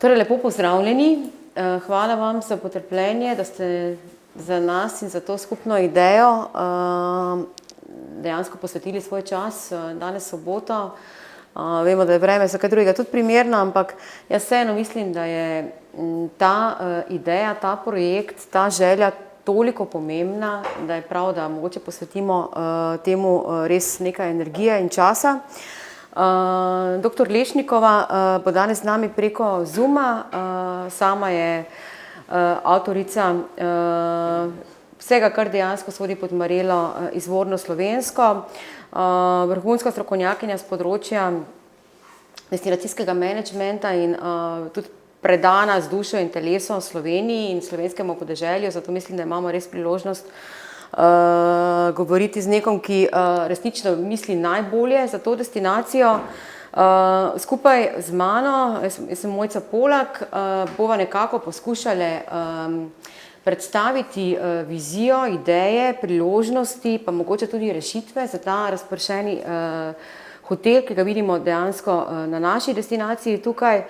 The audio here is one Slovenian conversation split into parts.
Torej, lepo pozdravljeni. Hvala vam za potrpljenje, da ste za nas in za to skupno idejo dejansko posvetili svoj čas. Danes soboto. Vemo, da je vreme za kaj drugega tudi primerno, ampak jaz vseeno mislim, da je ta ideja, ta projekt, ta želja toliko pomembna, da je prav, da mogoče posvetimo temu res nekaj energije in časa. Dr. Lešnikova bo danes z nami preko Zooma. Sama je avtorica vsega, kar dejansko sodi pod marelo izvorno slovensko, vrhunska strokovnjakinja s področja destinacijskega menedžmenta in tudi predana z dušo in telesom Sloveniji in slovenskemu podeželju, zato mislim, da imamo res priložnost govoriti z nekom, ki resnično misli najbolje za to destinacijo. Skupaj z mano, jaz sem Mojca Polak, bova nekako poskušale predstaviti vizijo, ideje, priložnosti, pa mogoče tudi rešitve za ta razpršeni hotel, ki ga vidimo dejansko na naši destinaciji tukaj.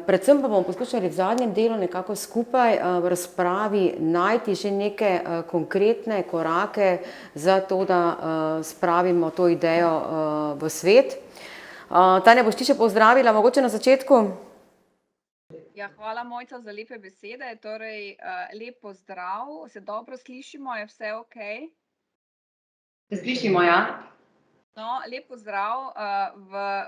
Predvsem pa bomo poskušali v zadnjem delu nekako skupaj v razpravi najti že neke konkretne korake za to, da spravimo to idejo v svet. Tanja, boš ti še pozdravila mogoče na začetku? Ja, hvala Mojca za lepe besede. Torej, lep pozdrav. Se dobro slišimo? Je vse okej? Se slišimo, ja. No, lep pozdrav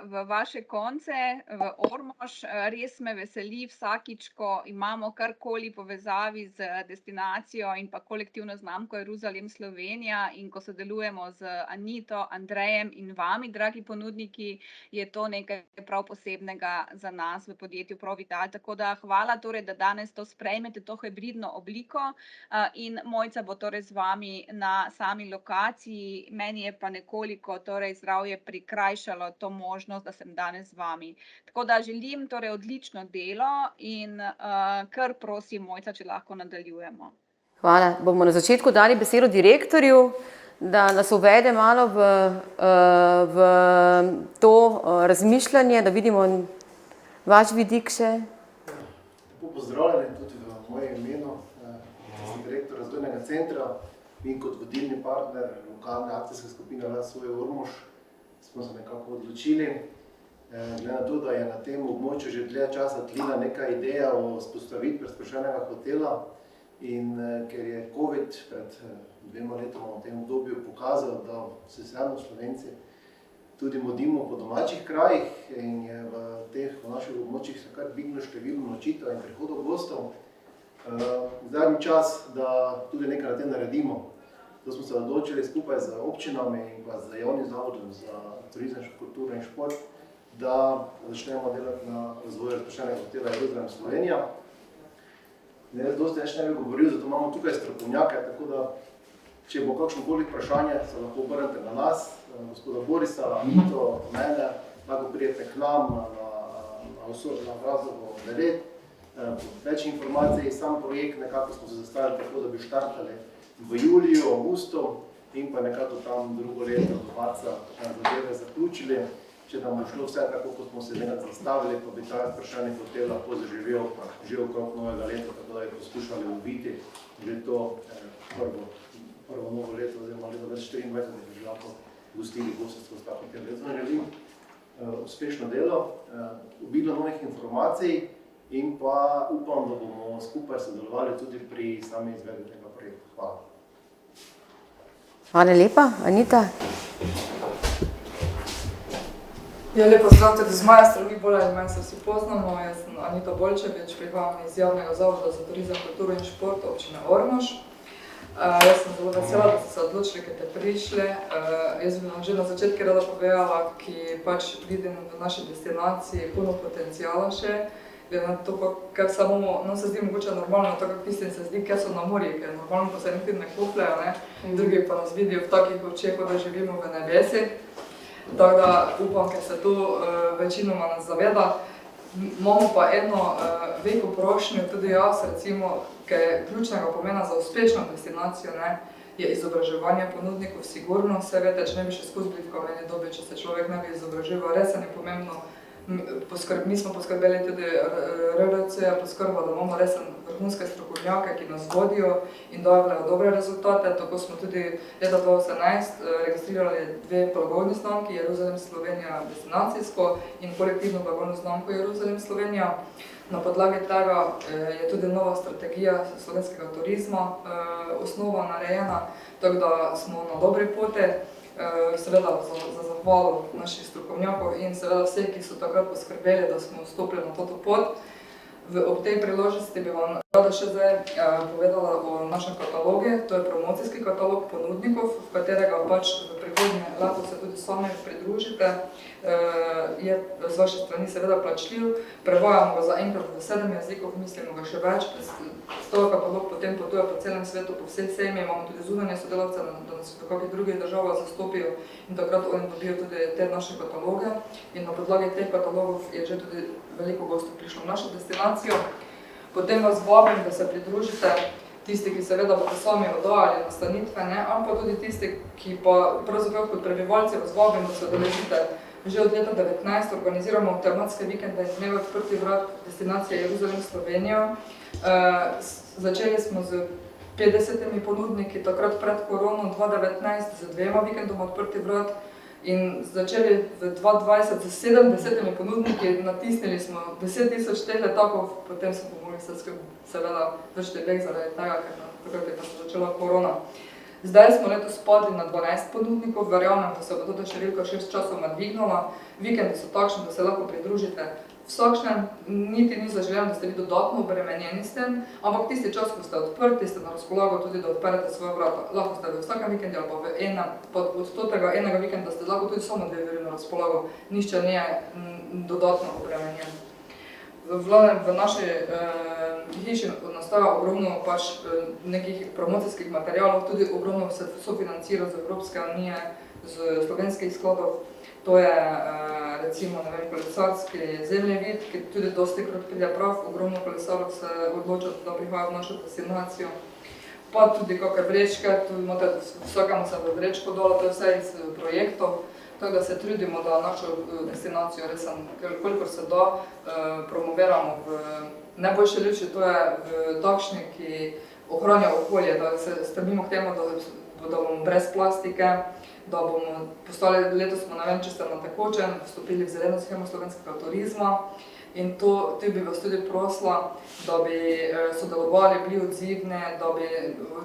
v vaše konce, v Ormož. Res me veseli vsakič, ko imamo karkoli povezavi z destinacijo in pa kolektivno znamko Jeruzalem Slovenija in ko sodelujemo z Anito, Andrejem in vami, dragi ponudniki, je to nekaj prav posebnega za nas v podjetju Provital. Tako da hvala torej, da danes to sprejmete, to hibridno obliko in Mojca bo torej z vami na sami lokaciji. Meni je pa nekoliko zdravje prikrajšalo to možnost, da sem danes z vami. Tako da želim torej odlično delo in kar prosim, Mojca, če lahko nadaljujemo. Hvala. Bomo na začetku dali besedo direktorju, da nas uvede malo v to razmišljanje, da vidimo vaš vidik še. Lepo pozdravljeni tudi v mojem imenu. Sem direktor razvojnega centra in kot vodilni partner lokalne akcijske skupine Svoj Ormož smo se nekako odločili. Glede na to, da je na tem območju že dlje časa tlila neka ideja o vzpostavitvi razpršenega hotela in ker je COVID pred 2 letoma v tem obdobju pokazal, da se vseeno Slovenci tudi modimo po domačih krajih in je v naših območjih se kar dvignilo število nočitev in prihodov gostov, zadnji čas, da tudi nekaj na tem naredimo. To smo se odločili skupaj z občinami in pa z javnim zavodom za turizem, kulturo in šport, da začnemo delati na razvoju razpršenega hotela Jeruzalem Slovenija. Jaz dosti več ne bi govoril, zato imamo tukaj strokovnjake, tako da če bo kakšnokoli vprašanje, se lahko obrnete na nas, gospoda Borisa, Anito, mene, lahko pridete k nam na Vrazovo 9. Več informacij, sam projekt nekako smo se zastavili tako, da bi štartali v juliju, avgustu in pa nekako tam drugo leto do marca zadeve zaključili. Če nam bo šlo vse tako, kot smo se nekaj zastavili, pa bi ta razpršeni hotel lahko zaživel že okrog novega leta, tako da bi poskušali ubiti že to prvo novo leto, oziroma leto 2024, da bi že lahko gostili goststvo s ta hotel. Jaz vam želim uspešno delo, obilo novih informacij in pa upam, da bomo skupaj sodelovali tudi pri sami izvedbi tega projekta. Hvala. Hvala lepa. Anita? Ja, lepo zdrav tudi z moje strani, bolj ali manj se vsi poznamo. Jaz sem Anita Bolčevič, prihajam iz javnega zavoda za turizem, kulturo in šport občine Ormož. Jaz sem zelo vesela, da ste se odločili, ker ste prišli. Jaz bi vam že na začetku rada povedala, ki pač vidim v naši destinaciji puno potencijala še. Glede na to, kar samo nam se zdi mogoče normalno, tako kot tistim se zdi, ker so na morji, ker normalno pa se nekaj ne klopljajo, ne? Drugi pa nas vidijo v takih očeh, da živimo v nebesi. Tako da upam, ker se to večinoma nas zaveda. Imamo pa eno veliko prošnjo, tudi jaz recimo, ker je ključnega pomena za uspešno destinacijo, ne, je izobraževanje ponudnikov sigurno. Vse vete, če ne bi še skozi bili v kameni dobi, če se človek ne bi izobraževal, res je pomembno Mi smo poskrbeli tudi RRC je poskrbel, da imamo resen vrhunske strokovnjake, ki nas vodijo in dajo dobre rezultate. Tako smo tudi leta 2018 registrirali 2 blagovni znamki, Jeruzalem Slovenija destinacijsko in kolektivno blagovno znamko Jeruzalem Slovenija. Na podlagi tega je tudi nova strategija slovenskega turizma osnova narejena, tako da smo na dobri poti. Seveda za zahvalo naših strokovnjakov in seveda vseh, ki so takrat poskrbeli, da smo vstopili na to pot. Ob tej priložnosti bi vam rada še zdaj povedala o našem katalogu. To je promocijski katalog ponudnikov, v katerega pač v prihodnje leto se tudi sami pridružite. Je z vaše strani seveda plačljiv, prevajamo ga zaenkrat v 7 jezikov, mislimo ga še več. Ta katalog potem potuje po celem svetu, po vsej sejmi, imamo tudi zunanje sodelavce, da nas v kakih drugih državah zastopijo in takrat oni dobijo tudi te naše kataloge. In na podlagi teh katalogov je že tudi veliko gostov prišlo v našo destinacijo. Potem vas vabim, da se pridružite tisti, ki seveda boste sami oddajali nastanitve, ali pa tudi tisti, ki pa pravzaprav kot prebivalci vas vabim, da se udeležite. Že od leta 2019 organiziramo tematske vikende in dneve odprtih vrat destinacije Jeruzalem Slovenija. Začeli smo z 50 ponudniki, takrat pred korono 2019 z 2 vikendoma odprtih vrat in začeli v 2020 z 70 ponudniki, natisnili smo 10.000 teh letakov, potem smo mogli seveda vršiti beg zaradi tega, ker takrat je pa se začela korona. Zdaj smo letos spadli na 12 ponudnikov, verjamem, da se bo ta številka še s časoma dvignila. Vikendi so takšni, da se lahko pridružite vsakšnem, niti ni zaželeno, da ste vi dodatno obremenjeni s tem, ampak tisti čas, ko ste odprti, ste na razpolago tudi, da odperete svoje vrata. Lahko ste v vsakem vikendi ali pa v enem, pa od tega enega vikenda ste lahko tudi samo 2 uri na razpolago, nišče ni dodatno obremenjen. V naši hiši nastaja ogromno nekih promocijskih materialov, tudi ogromno se sofinancira z Evropske unije, z slovenskih skladov. To je recimo kolesarski zemljevid, ki tudi dostikrat pride prav, ogromno kolesarov se odloča, da prihaja v našo destinacijo. Pa tudi kakšne vrečke, tu imate vsakemu se v vrečko dala, to je vse iz projektov. Tako da se trudimo, da našo destinacijo res, kolikor se da, promoviramo v najboljši luči, to je v takšni, ki ohranja okolje, da se stremimo k temu, da bomo brez plastike, da bomo postali, letos smo, ne vem, če ste na tekočem, vstopili v zeleno shemo slovenskega turizma in to bi vas tudi prosila, da bi sodelovali, bili odzivni, da bi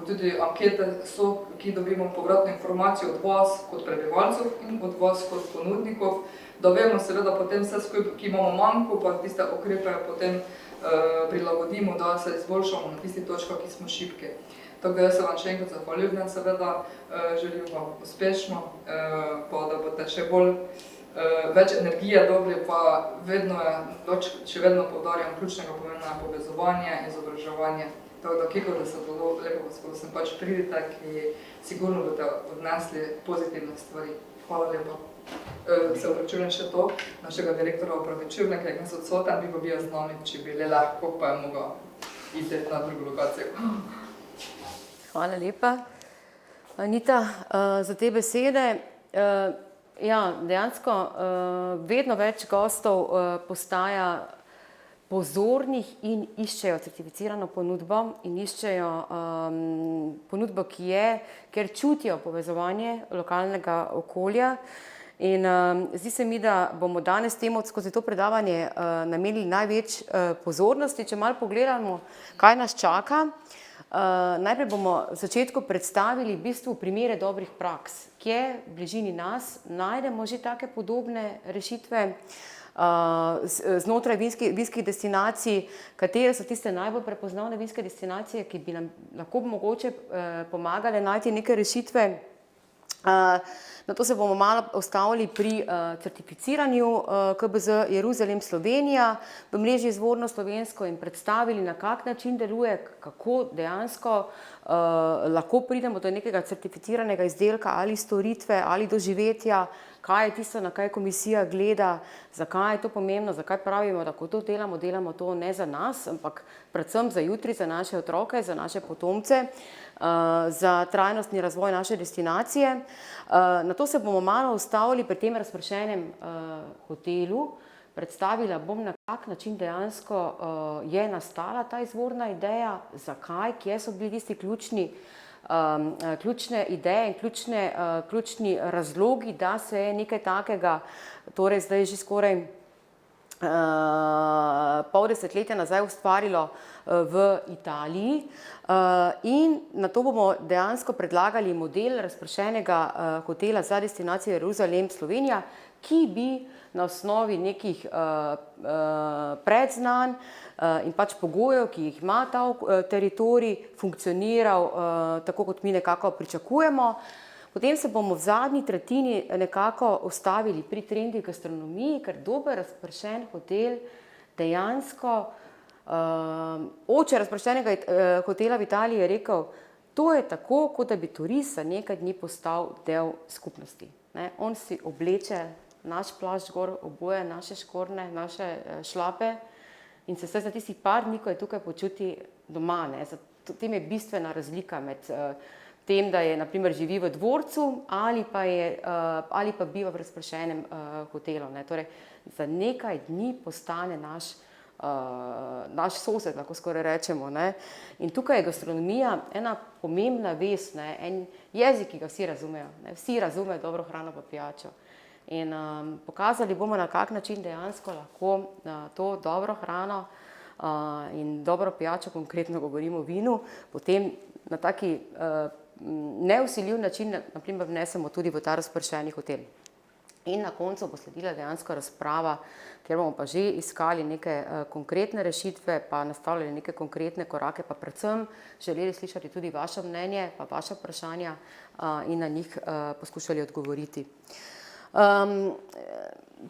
tudi ankete so, ki dobimo povratno informacijo od vas kot prebivalcev in od vas kot ponudnikov, da vemo seveda potem vse skupaj, ki imamo manjko, pa tiste ukrepe potem prilagodimo, da se izboljšamo na tisti točkah, ki smo šibki. Tako da jaz se vam še enkrat zahvaljujem, seveda želim vam uspešno, pa da boste še več energije dobili, pa še vedno poudarjam, ključnega pomena je povezovanje, izobraževanje. Tako da kiko, da se zelo lepo vas prosim, pač pridite, ki sigurno boste odnesli pozitivne stvari. Hvala lepa. Se opravičujem še to, našega direktora opravičujem, ker je gnes odsoten, bi pa bil z nami, če bi le lahko, pa je mogel iti na drugo lokacijo. Hvala lepa, Anita, za te besede. Ja, dejansko vedno več gostov postaja pozornih in iščejo certificirano ponudbo in iščejo ponudbo, ki je, ker čutijo povezovanje lokalnega okolja. In zdi se mi, da bomo danes temu skozi to predavanje namenili največ pozornosti. Če malo pogledamo, kaj nas čaka, najprej bomo v začetku predstavili v bistvu primere dobrih praks, kje v bližini nas najdemo že take podobne rešitve znotraj vinskih destinacij, katere so tiste najbolj prepoznavne vinske destinacije, ki bi nam lahko mogoče pomagale najti neke rešitve. Na to se bomo malo ustavili pri certificiranju KBZ Jeruzalem Slovenija v mreži Izvorno slovensko in predstavili, na kak način deluje, kako dejansko lahko pridemo do nekega certificiranega izdelka ali storitve ali doživetja, kaj je tisto, na kaj komisija gleda, zakaj je to pomembno, zakaj pravimo, da ko to delamo, delamo to ne za nas, ampak predvsem za jutri, za naše otroke, za naše potomce, za trajnostni razvoj naše destinacije. Na to se bomo malo ustavili pri tem razpršenem hotelu, predstavila bom, na kak način dejansko je nastala ta izvorna ideja, zakaj, kje so bili tisti ključne ideje in ključni razlogi, da se je nekaj takega, torej zdaj že skoraj pol desetletja nazaj ustvarilo v Italiji in na to bomo dejansko predlagali model razpršenega hotela za destinacijo Jeruzalem, Slovenija, ki bi na osnovi nekih predznanj in pač pogojev, ki jih ima ta teritorij, funkcioniral tako, kot mi nekako pričakujemo. Potem se bomo v zadnji tretjini nekako ustavili pri trendi gastronomiji, ker dober razpršen hotel dejansko, oče razpršenega hotela v Italiji je rekel, to je tako, kot da bi turist za nekaj dni postal del skupnosti. On si obleče naš plašč gor, oboje naše škorne, naše šlape in se za tistih par dni, ko je tukaj, počuti doma. Tem je bistvena razlika med tem, da je na primer živi v dvorcu ali pa biva v razpršenem hotelu. Torej, za nekaj dni postane naš sosed, lahko skoraj rečemo. In tukaj je gastronomija ena pomembna vez, en jezik, ki ga vsi razumejo. Vsi razumejo dobro hrano pa pijačo. In pokazali bomo, na kak način dejansko lahko to dobro hrano in dobro pijačo, konkretno govorimo o vinu, potem na taki nevsiljiv način, na primer, vnesemo tudi v ta razpršeni hotel. In na koncu bo sledila dejansko razprava, kjer bomo pa že iskali neke konkretne rešitve, pa nastavljali neke konkretne korake, pa predvsem želeli slišati tudi vaše mnenje, pa vaša vprašanja in na njih poskušali odgovoriti.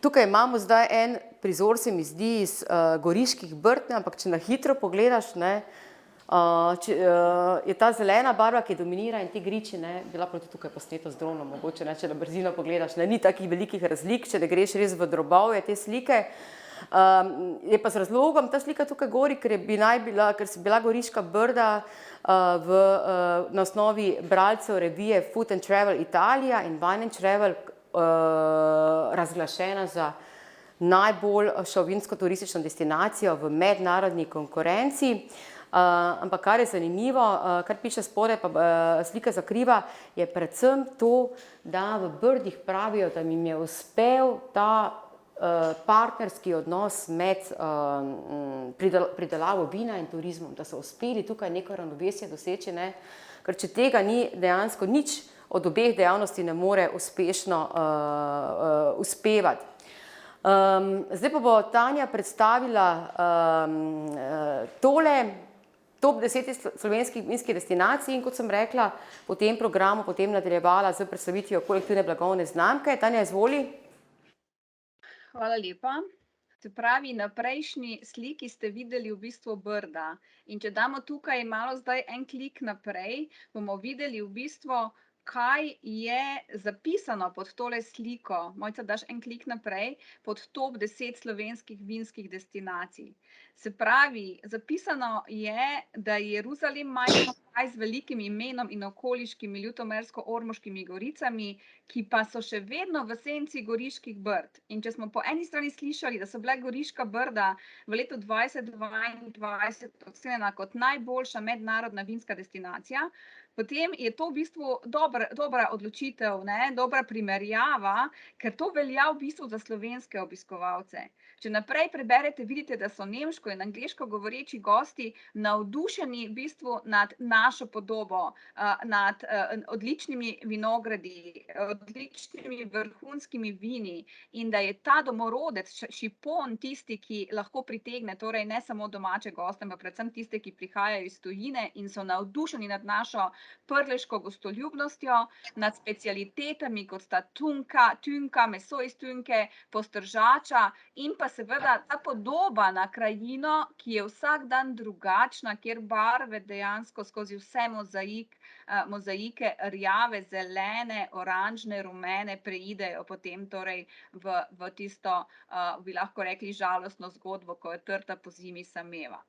Tukaj imamo zdaj en prizor, se mi zdi, iz Goriških Brd, ampak če na hitro pogledaš, je ta zelena barva, ki dominira in ti griči, bila proti tukaj posneto z dronom, mogoče, če na brzino pogledaš, ni takih velikih razlik, če ne greš res v drobovje te slike. Je pa z razlogom ta slika tukaj gori, ker si bila Goriška Brda na osnovi bralcev revije Food and Travel Italija in Wine and Travel razglašena za najbolj šovinsko turistično destinacijo v mednarodni konkurenci. Ampak kar je zanimivo, kar piše spodaj, pa slika zakriva, je predvsem to, da v Brdih pravijo, da jim je uspel ta partnerski odnos med pridelavo vina in turizmom, da so uspeli tukaj neko ravnovesje doseči, ker če tega ni dejansko nič od obeh dejavnosti ne more uspešno uspevati. Zdaj pa bo Tanja predstavila tole, top 10 slovenskih vinskih destinacij in kot sem rekla, po tem programu potem nadaljevala z predstavitvijo kolektivne blagovne znamke. Tanja, izvoli. Hvala lepa. Se pravi, na prejšnji sliki ste videli v bistvu Brda. In če damo tukaj malo zdaj en klik naprej, bomo videli v bistvu, kaj je zapisano pod tole sliko. Mojca, daš en klik naprej, pod top 10 slovenskih vinskih destinacij. Se pravi, zapisano je, da je Jeruzalem majhen kraj z velikim imenom in okoliškimi Ljutomersko-Ormoškimi goricami, ki pa so še vedno v senci Goriških Brd. In če smo po eni strani slišali, da so bile Goriška Brda v letu 2022 ocenjena kot najboljša mednarodna vinska destinacija, potem je to v bistvu dobra odločitev, dobra primerjava, ker to velja v bistvu za slovenske obiskovalce. Če naprej preberete, vidite, da so nemško in angleško govoreči gosti navdušeni v bistvu nad našo podobo, nad odličnimi vinogradi, odličnimi vrhunskimi vini in da je ta domorodec šipon tisti, ki lahko pritegne, torej ne samo domače goste, ampak predvsem tiste, ki prihajajo iz tujine in so navdušeni nad našo prleško gostoljubnostjo, nad specialitetami, kot sta tunka, meso iz tunke, postržača in pa seveda ta podoba na krajino, ki je vsak dan drugačna, kjer barve dejansko skozi vse mozaike rjave, zelene, oranžne, rumene preidejo potem torej v tisto, bi lahko rekli, žalostno zgodbo, ko je trta po zimi sameva.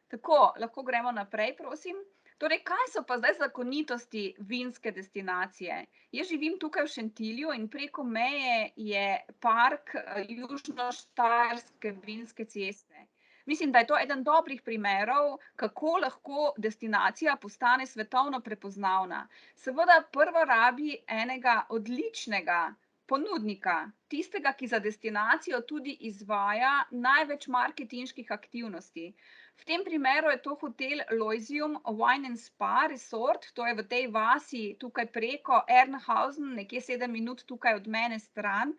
Tako, lahko gremo naprej, prosim. Torej, kaj so pa zdaj zakonitosti vinske destinacije? Jaz živim tukaj v Šentilju in preko meje je park Južno-Štajerske vinske ceste. Mislim, da je to eden dobrih primerov, kako lahko destinacija postane svetovno prepoznavna. Seveda prvo rabi enega odličnega ponudnika, tistega, ki za destinacijo tudi izvaja največ marketinških aktivnosti. V tem primeru je to hotel Loisium Wine and Spa Resort, to je v tej vasi tukaj preko Ernhausen, nekje 7 minut tukaj od mene stran.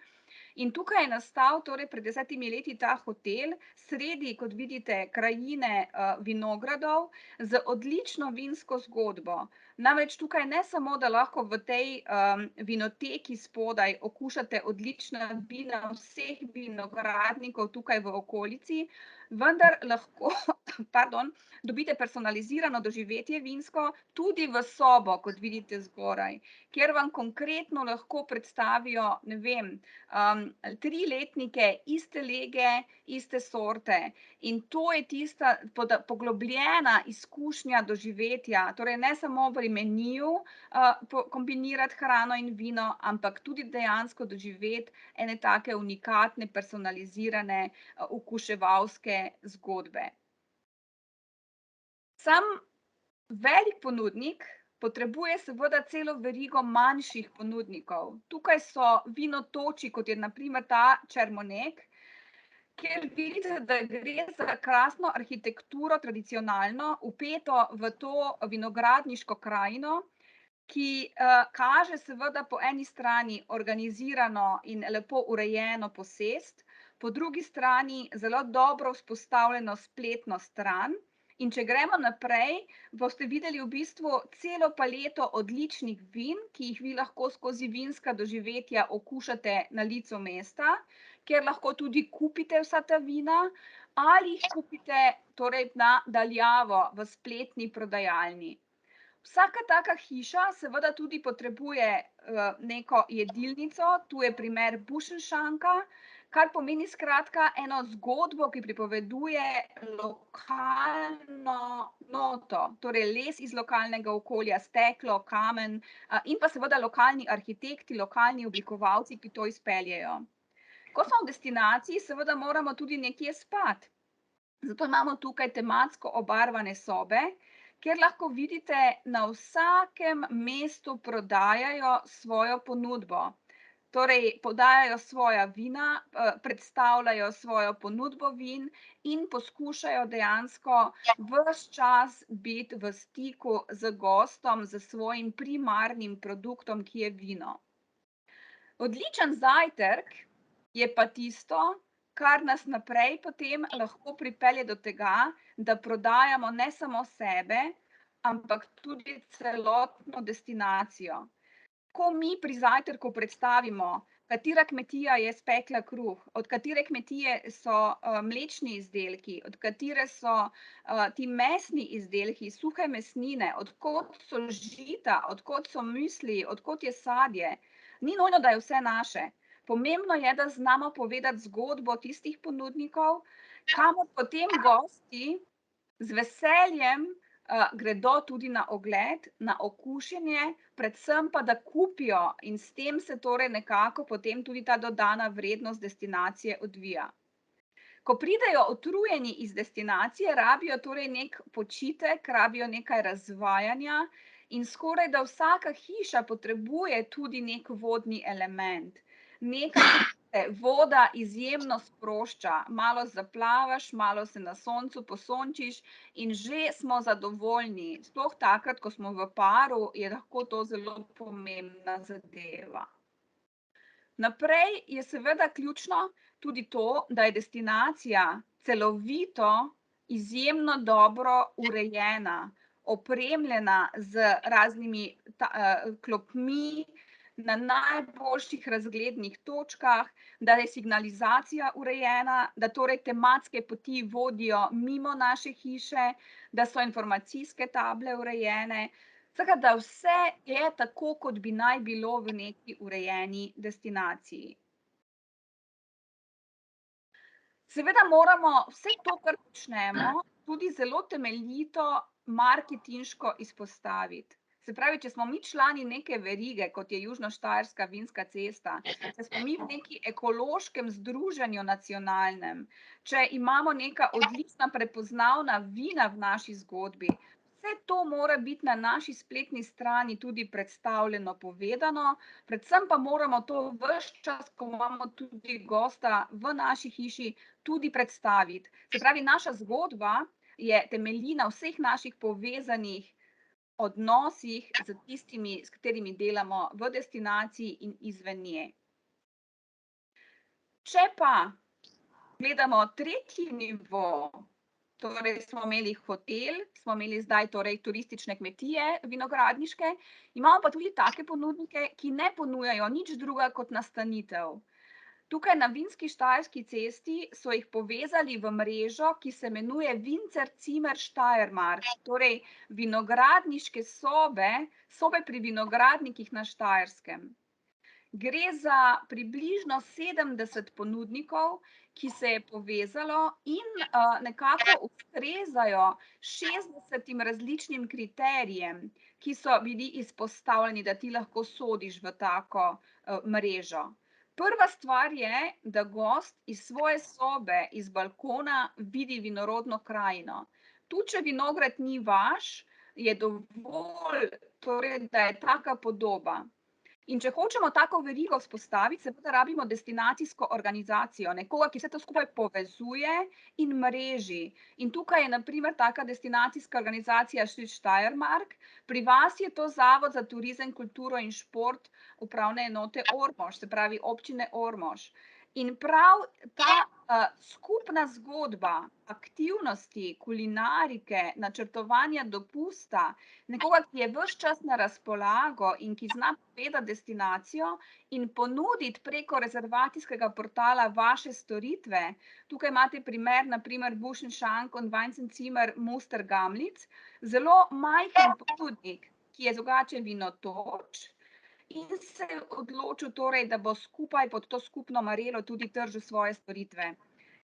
In tukaj je nastal torej pred 10 leti ta hotel, sredi, kot vidite, krajine vinogradov z odlično vinsko zgodbo. Namreč tukaj ne samo, da lahko v tej vinoteki spodaj okušate odlična vina vseh vinogradnikov tukaj v okolici, vendar lahko dobite personalizirano doživetje vinsko tudi v sobo, kot vidite zgoraj, kjer vam konkretno lahko predstavijo, ne vem, 3-letnike iste lege, iste sorte. In to je tista poglobljena izkušnja doživetja, torej ne samo v meniju kombinirati hrano in vino, ampak tudi dejansko doživeti ene take unikatne, personalizirane, okuševalske zgodbe. Sam velik ponudnik potrebuje seveda celo verigo manjših ponudnikov. Tukaj so vinotoči, kot je na primer ta Čermonek, kjer vidite, da gre za krasno arhitekturo, tradicionalno, vpeto v to vinogradniško krajino, ki kaže seveda po eni strani organizirano in lepo urejeno posest, po drugi strani zelo dobro vzpostavljeno spletno stran. In če gremo naprej, boste videli v bistvu celo paleto odličnih vin, ki jih vi lahko skozi vinska doživetja okušate na licu mesta, kjer lahko tudi kupite vsa ta vina ali jih kupite torej na daljavo v spletni prodajalni. Vsaka taka hiša seveda tudi potrebuje neko jedilnico, tu je primer Buschenschanka, kar pomeni skratka eno zgodbo, ki pripoveduje lokalno noto, torej les iz lokalnega okolja, steklo, kamen in pa seveda lokalni arhitekti, lokalni oblikovalci, ki to izpeljejo. Ko smo v destinaciji, seveda moramo tudi nekje spati. Zato imamo tukaj tematsko obarvane sobe, kjer lahko vidite, na vsakem mestu prodajajo svojo ponudbo. Torej, podajajo svoja vina, predstavljajo svojo ponudbo vin in poskušajo dejansko ves čas biti v stiku z gostom, z svojim primarnim produktom, ki je vino. Odličen zajtrk je pa tisto, kar nas naprej potem lahko pripelje do tega, da prodajamo ne samo sebe, ampak tudi celotno destinacijo. Ko mi pri zajtrku predstavimo, katera kmetija je spekla kruh, od katere kmetije so mlečni izdelki, od katere so ti mesni izdelki, suhe mesnine, od kod so žita, od kod so müsli, od kod je sadje, ni nujno, da je vse naše. Pomembno je, da znamo povedati zgodbo tistih ponudnikov, kamor potem gosti z veseljem gredo tudi na ogled, na okušenje, predvsem pa, da kupijo in s tem se torej nekako potem tudi ta dodana vrednost destinacije odvija. Ko pridejo utrujeni iz destinacije, rabijo torej nek počitek, rabijo nekaj razvajanja in skoraj da vsaka hiša potrebuje tudi nek vodni element. Nekaj voda izjemno sprošča, malo zaplavaš, malo se na soncu posončiš in že smo zadovoljni. Sploh takrat, ko smo v paru, je lahko to zelo pomembna zadeva. Naprej je seveda ključno tudi to, da je destinacija celovito, izjemno dobro urejena, opremljena z raznimi klopmi, na najboljših razglednih točkah, da je signalizacija urejena, da torej tematske poti vodijo mimo naše hiše, da so informacijske table urejene, skratka, da vse je tako, kot bi naj bilo v neki urejeni destinaciji. Seveda moramo vse to, kar počnemo, tudi zelo temeljito marketinško izpostaviti. Se pravi, če smo mi člani neke verige, kot je Južnoštajerska vinska cesta, če smo mi v neki ekološkem združenju nacionalnem, če imamo neka odlična prepoznavna vina v naši zgodbi, vse to mora biti na naši spletni strani tudi predstavljeno, povedano, predvsem pa moramo to ves čas, ko imamo tudi gosta v naši hiši, tudi predstaviti. Se pravi, naša zgodba je temelji na vseh naših povezanih odnosih z tistimi, s katerimi delamo v destinaciji in izven nje. Če pa gledamo tretji nivo, torej smo imeli hotel, smo imeli zdaj torej turistične kmetije vinogradniške, imamo pa tudi take ponudnike, ki ne ponujajo nič druga kot nastanitev. Tukaj na Vinski Štajerski cesti so jih povezali v mrežo, ki se imenuje Winzer Zimmer Steiermark, torej vinogradniške sobe, sobe pri vinogradnikih na Štajerskem. Gre za približno 70 ponudnikov, ki se je povezalo in nekako ustrezajo 60 različnim kriterijem, ki so bili izpostavljeni, da ti lahko sodiš v tako mrežo. Prva stvar je, da gost iz svoje sobe, iz balkona vidi vinorodno krajino. Tu, če vinograd ni vaš, je dovolj, torej, da je taka podoba. In če hočemo tako verigo vzpostaviti, seveda rabimo destinacijsko organizacijo, nekoga, ki vse to skupaj povezuje in mreži. In tukaj je na primer taka destinacijska organizacija Steiermark, pri vas je to Zavod za turizem, kulturo in šport upravne enote Ormož, se pravi občine Ormož. In prav ta skupna zgodba aktivnosti, kulinarike, načrtovanja dopusta, nekoga, ki je ves čas na razpolago in ki zna povedati destinacijo in ponuditi preko rezervacijskega portala vaše storitve. Tukaj imate primer, na primer Buschenschank und Weinzimmer Mustergamlitz, zelo majhen ponudnik, ki je drugače vinotoč, in se je odločil torej, da bo skupaj pod to skupno marelo tudi tržil svoje storitve.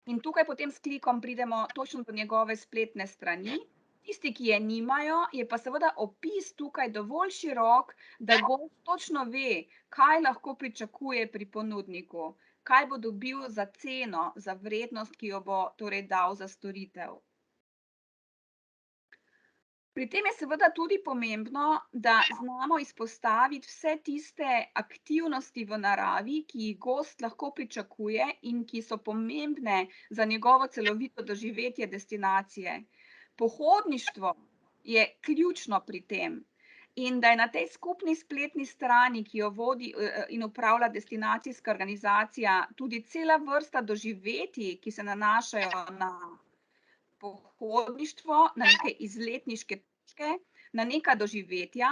In tukaj potem s klikom pridemo točno do njegove spletne strani. Tisti, ki je nimajo, je pa seveda opis tukaj dovolj širok, da gost točno ve, kaj lahko pričakuje pri ponudniku, kaj bo dobil za ceno, za vrednost, ki jo bo torej dal za storitev. Pri tem je seveda tudi pomembno, da znamo izpostaviti vse tiste aktivnosti v naravi, ki jih gost lahko pričakuje in ki so pomembne za njegovo celovito doživetje destinacije. Pohodništvo je ključno pri tem. In da je na tej skupni spletni strani, ki jo vodi in upravlja destinacijska organizacija, tudi cela vrsta doživetij, ki se nanašajo na pohodništvo, na neke izletniške točke, na neka doživetja,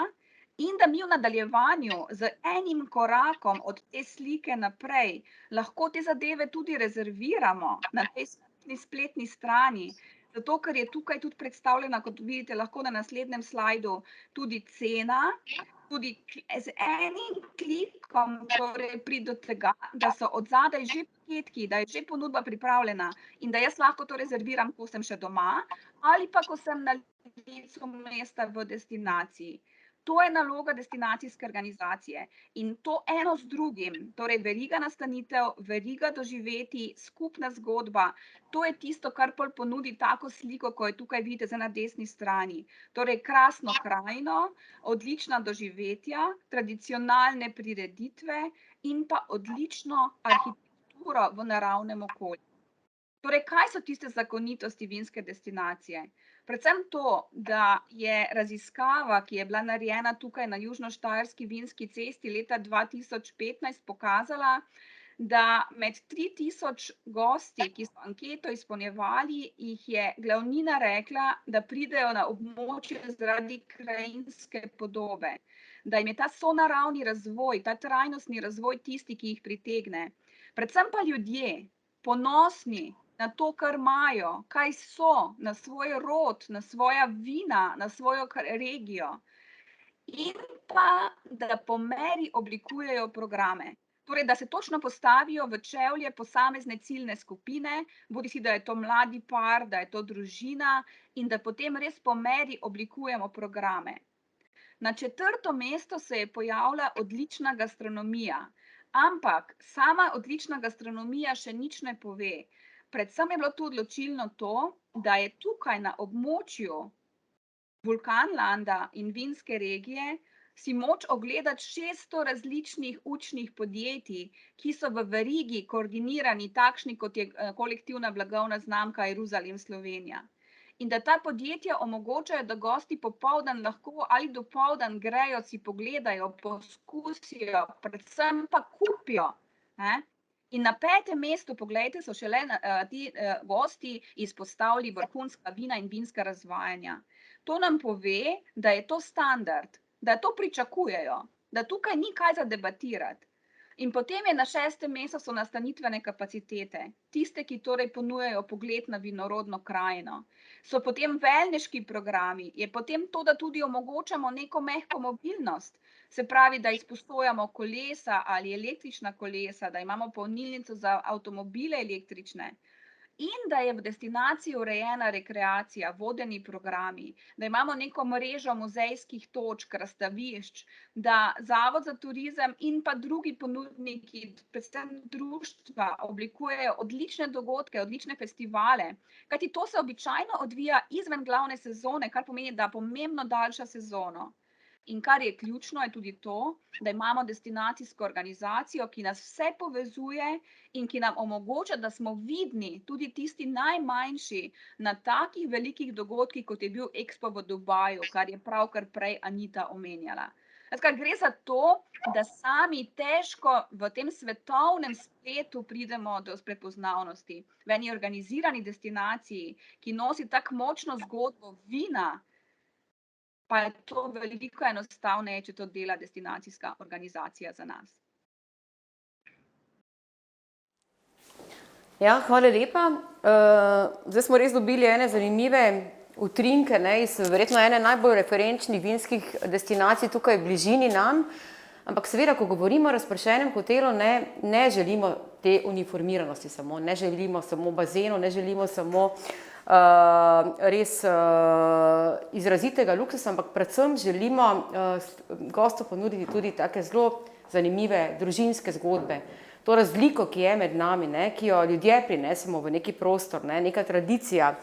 in da mi v nadaljevanju z enim korakom od te slike naprej lahko te zadeve tudi rezerviramo na tej spletni strani, zato ker je tukaj tudi predstavljena, kot vidite lahko na naslednjem slajdu, tudi cena, tudi z enim klikom torej pride do tega, da so odzadaj že paketki, da je že ponudba pripravljena in da jaz lahko to rezerviram, ko sem še doma ali pa ko sem na licu mesta v destinaciji. To je naloga destinacijske organizacije in to eno z drugim, torej veriga nastanitev, veriga doživetij, skupna zgodba, to je tisto, kar pol ponudi tako sliko, ko jo tukaj vidite zdaj na desni strani. Torej krasno krajino, odlična doživetja, tradicionalne prireditve in pa odlično arhitekturo v naravnem okolju. Torej, kaj so tiste zakonitosti vinske destinacije? Predvsem to, da je raziskava, ki je bila narejena tukaj na Južnoštajerski vinski cesti leta 2015 pokazala, da med 3000 gosti, ki so anketo izpolnjevali, jih je glavnina rekla, da pridejo na območje zaradi krajinske podobe, da jim je ta sonaravni razvoj, ta trajnostni razvoj tisti, ki jih pritegne. Predvsem pa ljudje, ponosni na to, kar imajo, kaj so, na svoj rod, na svoja vina, na svojo regijo. In pa, da po meri oblikujejo programe. Torej, da se točno postavijo v čevlje posamezne ciljne skupine, bodisi da je to mladi par, da je to družina, in da potem res po meri oblikujemo programe. Na 4. mesto se je pojavila odlična gastronomija, ampak sama odlična gastronomija še nič ne pove. Predvsem je bilo tu odločilno to, da je tukaj na območju Vulkanlanda in vinske regije si moč ogledati 600 različnih učnih podjetij, ki so v verigi koordinirani, takšni kot je kolektivna blagovna znamka Jeruzalem Slovenija. In da ta podjetja omogočajo, da gosti popoldan lahko ali dopoldan grejo, si pogledajo, poskusijo, predvsem pa kupijo. In na 5. mestu, poglejte, so šele ti gosti izpostavili vrhunska vina in vinska razvajanja. To nam pove, da je to standard, da to pričakujejo, da tukaj ni kaj za debatirati. In potem je na 6. mestu so nastanitvene kapacitete, tiste, ki torej ponujajo pogled na vinorodno krajino. So potem wellneški programi, je potem to, da tudi omogočamo neko mehko mobilnost, se pravi, da izposojamo kolesa ali električna kolesa, da imamo polnilnico za avtomobile električne. In da je v destinaciji urejena rekreacija, vodeni programi, da imamo neko mrežo muzejskih točk, razstavišč, da Zavod za turizem in pa drugi ponudniki, predvsem društva, oblikujejo odlične dogodke, odlične festivale, kajti to se običajno odvija izven glavne sezone, kar pomeni, da pomembno daljša sezono. In kar je ključno, je tudi to, da imamo destinacijsko organizacijo, ki nas vse povezuje in ki nam omogoča, da smo vidni, tudi tisti najmanjši, na takih velikih dogodkih, kot je bil Expo v Dubaju, kar je pravkar prej Anita omenjala. Gre za to, da sami težko v tem svetovnem spletu pridemo do prepoznavnosti. V eni organizirani destinaciji, ki nosi tako močno zgodbo vina, pa je to veliko enostavneje, če to dela destinacijska organizacija za nas. Ja, hvala lepa. Zdaj smo res dobili ene zanimive utrinke iz verjetno ene najbolj referenčnih vinskih destinacij tukaj v bližini nam. Ampak seveda, ko govorimo o razpršenem hotelu, ne želimo te uniformiranosti samo, ne želimo samo bazenov, ne želimo samo res izrazitega luksusa, ampak predvsem želimo gostu ponuditi tudi take zelo zanimive družinske zgodbe. To razliko, ki je med nami, ki jo ljudje prinesemo v neki prostor, neka tradicija,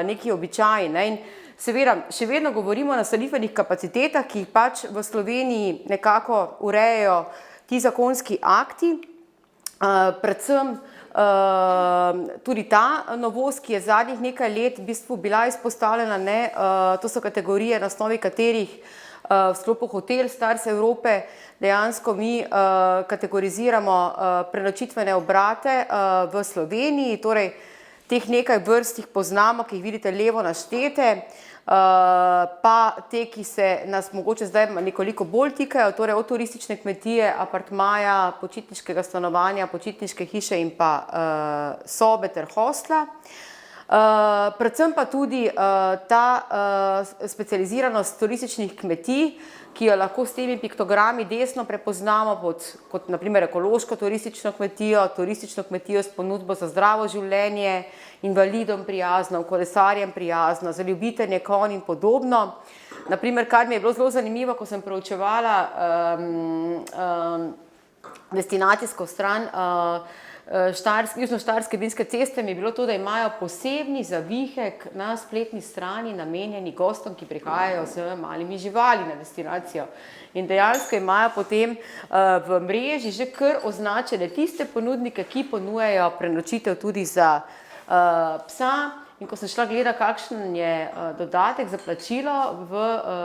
neki običaji. In seveda, še vedno govorimo o nastanitvenih kapacitetah, ki jih pač v Sloveniji nekako urejajo ti zakonski akti, predvsem tudi ta novost, ki je zadnjih nekaj let v bistvu bila izpostavljena, to so kategorije, na osnovi katerih v sklopu Hotel Stars Evrope dejansko mi kategoriziramo prenočitvene obrate v Sloveniji, torej teh nekaj vrst jih poznamo, ki jih vidite levo naštete, pa te, ki se nas mogoče zdaj nekoliko bolj tikajo, torej od turistične kmetije, apartmaja, počitniškega stanovanja, počitniške hiše in pa sobe ter hostla. Predvsem pa tudi ta specializiranost turističnih kmetij, ki jo lahko s temi piktogrami desno prepoznamo kot na primer ekološko turistično kmetijo s ponudbo za zdravo življenje, invalidom prijazno, kolesarjem prijazno, za ljubitelje konj in podobno. Naprimer, kar mi je bilo zelo zanimivo, ko sem preučevala destinacijsko stran Južno-Štajerske vinske ceste, mi je bilo to, da imajo posebni zavihek na spletni strani namenjeni gostom, ki prihajajo z malimi živali na destinacijo. In dejansko imajo potem v mreži že kar označene tiste ponudnike, ki ponujajo prenočitev tudi za psa. In ko sem šla gledati, kakšen je dodatek za plačilo, v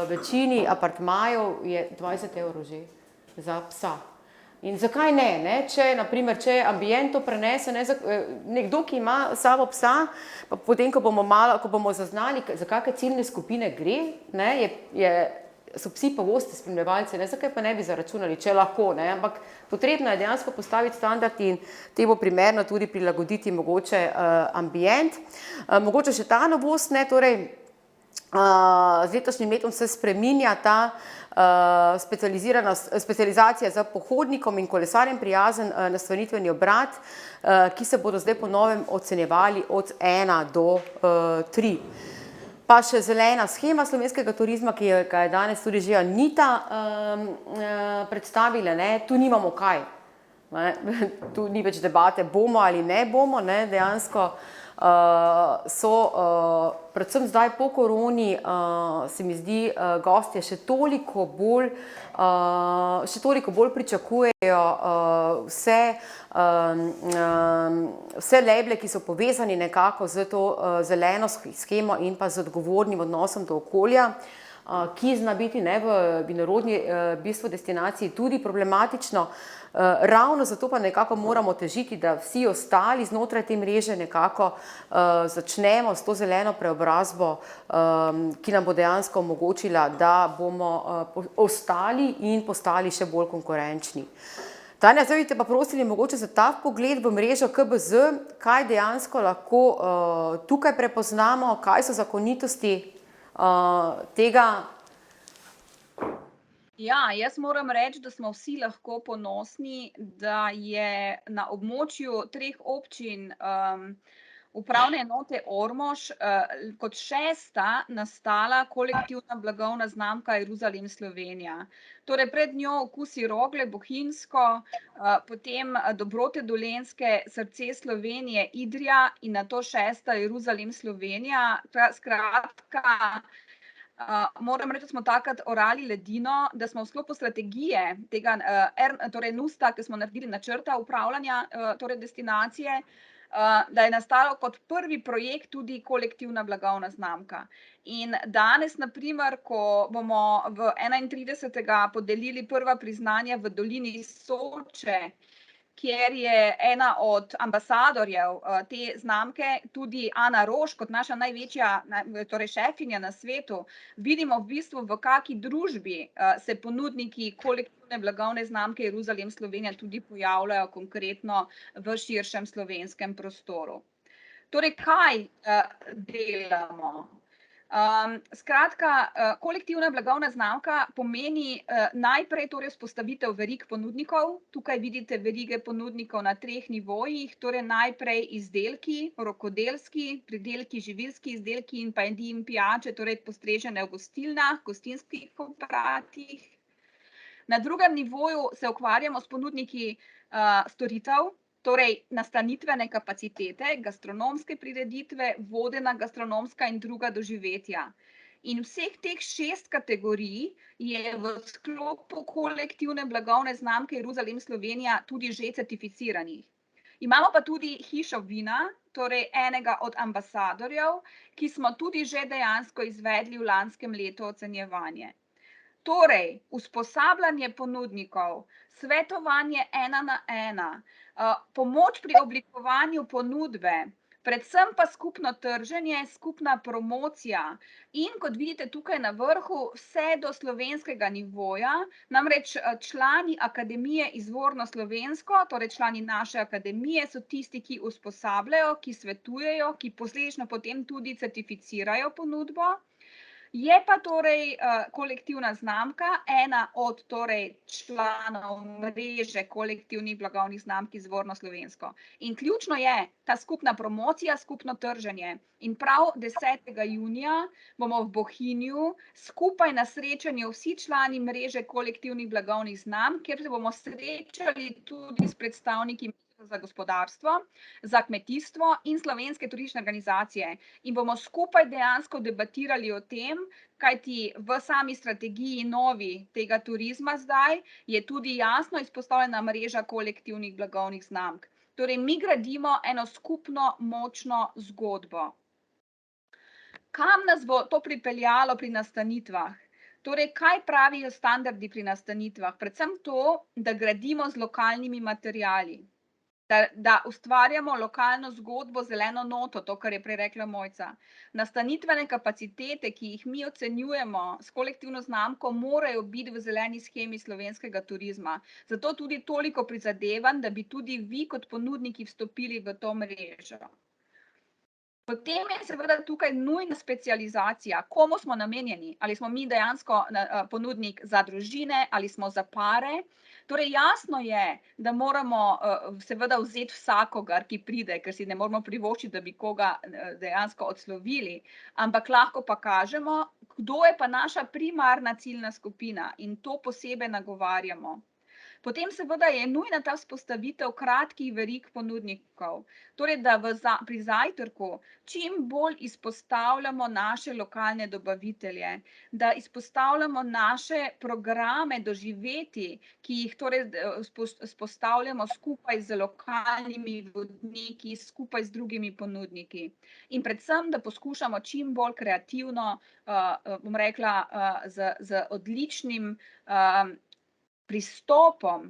večini apartmajev je 20 € že za psa. In zakaj ne? Če ambient to prenese, nekdo, ki ima samo psa, pa potem, ko bomo zaznali, za kakšne ciljne skupine gre, so psi pogosti spremljevalci, zakaj pa ne bi zaračunali, če lahko, ampak potrebno je dejansko postaviti standard in temu primerno tudi prilagoditi mogoče ambient. Mogoče še ta novost, torej z letošnjim letom se spreminja ta specializacija za pohodnikom in kolesarjem prijazen nastanitveni obrat, ki se bodo zdaj po novem ocenjevali od 1 do 3. Pa še zelena shema slovenskega turizma, ki ga je danes tudi že Anita predstavila, ne, tu nimamo kaj. Ne, tu ni več debate, bomo ali ne bomo, ne, dejansko so predvsem zdaj po koroni, se mi zdi, gostje še toliko bolj pričakujejo vse leble, ki so povezani nekako z to zeleno shemo in pa z odgovornim odnosom do okolja, ki zna biti ne, v vinorodni bistvu destinaciji tudi problematično. Ravno zato pa nekako moramo težiti, da vsi ostali znotraj te mreže nekako začnemo s to zeleno preobrazbo, ki nam bo dejansko omogočila, da bomo ostali in postali še bolj konkurenčni. Tanja, zdaj bi te pa prosili mogoče za ta pogled v mrežo KBZ, kaj dejansko lahko tukaj prepoznamo, kaj so zakonitosti tega. Ja, jaz moram reči, da smo vsi lahko ponosni, da je na območju 3 občin upravne enote Ormož kot 6. nastala kolektivna blagovna znamka Jeruzalem Slovenija. Torej pred njo Okusi Rogle, Bohinjsko, potem Dobrote Dolenjske, Srce Slovenije, Idrija in nato 6. Jeruzalem Slovenija. Skratka, moram reči, da smo takrat orali ledino, da smo v sklopu strategije tega torej NUST-a, ki smo naredili načrta upravljanja torej destinacije, da je nastalo kot prvi projekt tudi kolektivna blagovna znamka. In danes, na primer, ko bomo v 31. podelili prva priznanja v dolini Soče, kjer je ena od ambasadorjev te znamke tudi Ana Roš, kot naša največja, torej šefinja na svetu, vidimo v bistvu, v kaki družbi se ponudniki kolektivne blagovne znamke Jeruzalem Slovenija tudi pojavljajo konkretno v širšem slovenskem prostoru. Torej, kaj delamo? Skratka, kolektivna blagovna znamka pomeni najprej torej vzpostavitev verig ponudnikov. Tukaj vidite verige ponudnikov na 3 nivojih, torej najprej izdelki, rokodelski, pridelki, živilski izdelki in pa jedi in pijače, torej postrežene v gostilnah, gostinskih obratih. Na drugem nivoju se ukvarjamo s ponudniki storitev, torej nastanitvene kapacitete, gastronomske prireditve, vodena gastronomska in druga doživetja. In vseh teh 6 kategorij je v sklopu kolektivne blagovne znamke Jeruzalem Slovenija tudi že certificiranih. Imamo pa tudi hišo vina, torej enega od ambasadorjev, ki smo tudi že dejansko izvedli v lanskem letu ocenjevanje. Torej, usposabljanje ponudnikov, svetovanje 1 na 1, pomoč pri oblikovanju ponudbe, predvsem pa skupno trženje, skupna promocija in, kot vidite tukaj na vrhu, vse do slovenskega nivoja, namreč člani Akademije Izvorno slovensko, torej člani naše akademije, so tisti, ki usposabljajo, ki svetujejo, ki posledično potem tudi certificirajo ponudbo. Je pa torej kolektivna znamka ena od torej članov mreže kolektivnih blagovnih znamk Izvorno slovensko. In ključno je ta skupna promocija, skupno trženje. In prav 10. junija bomo v Bohinju skupaj na srečanju vsi člani mreže kolektivnih blagovnih znamk, kjer se bomo srečali tudi s predstavniki za gospodarstvo, za kmetijstvo in slovenske turistične organizacije. In bomo skupaj dejansko debatirali o tem, kajti v sami strategiji novi tega turizma zdaj je tudi jasno izpostavljena mreža kolektivnih blagovnih znamk. Torej, mi gradimo eno skupno močno zgodbo. Kam nas bo to pripeljalo pri nastanitvah? Torej, kaj pravijo standardi pri nastanitvah? Predvsem to, da gradimo z lokalnimi materiali. Da ustvarjamo lokalno zgodbo, zeleno noto, to, kar je prej rekla Mojca. Nastanitvene kapacitete, ki jih mi ocenjujemo s kolektivno znamko, morajo biti v zeleni shemi slovenskega turizma. Zato tudi toliko prizadevanj, da bi tudi vi kot ponudniki vstopili v to mrežo. Potem je seveda tukaj nujna specializacija, komu smo namenjeni, ali smo mi dejansko ponudnik za družine, ali smo za pare. Torej jasno je, da moramo seveda vzeti vsakogar, ki pride, ker si ne moramo privoščiti, da bi koga dejansko odslovili, ampak lahko pa kažemo, kdo je pa naša primarna ciljna skupina in to posebej nagovarjamo. Potem seveda je nujna ta vzpostavitev kratkih verig ponudnikov, torej da pri zajtrku čim bolj izpostavljamo naše lokalne dobavitelje, da izpostavljamo naše programe doživeti, ki jih torej vzpostavljamo skupaj z lokalnimi vodniki, skupaj z drugimi ponudniki. In predvsem, da poskušamo čim bolj kreativno, bom rekla, z odličnim pristopom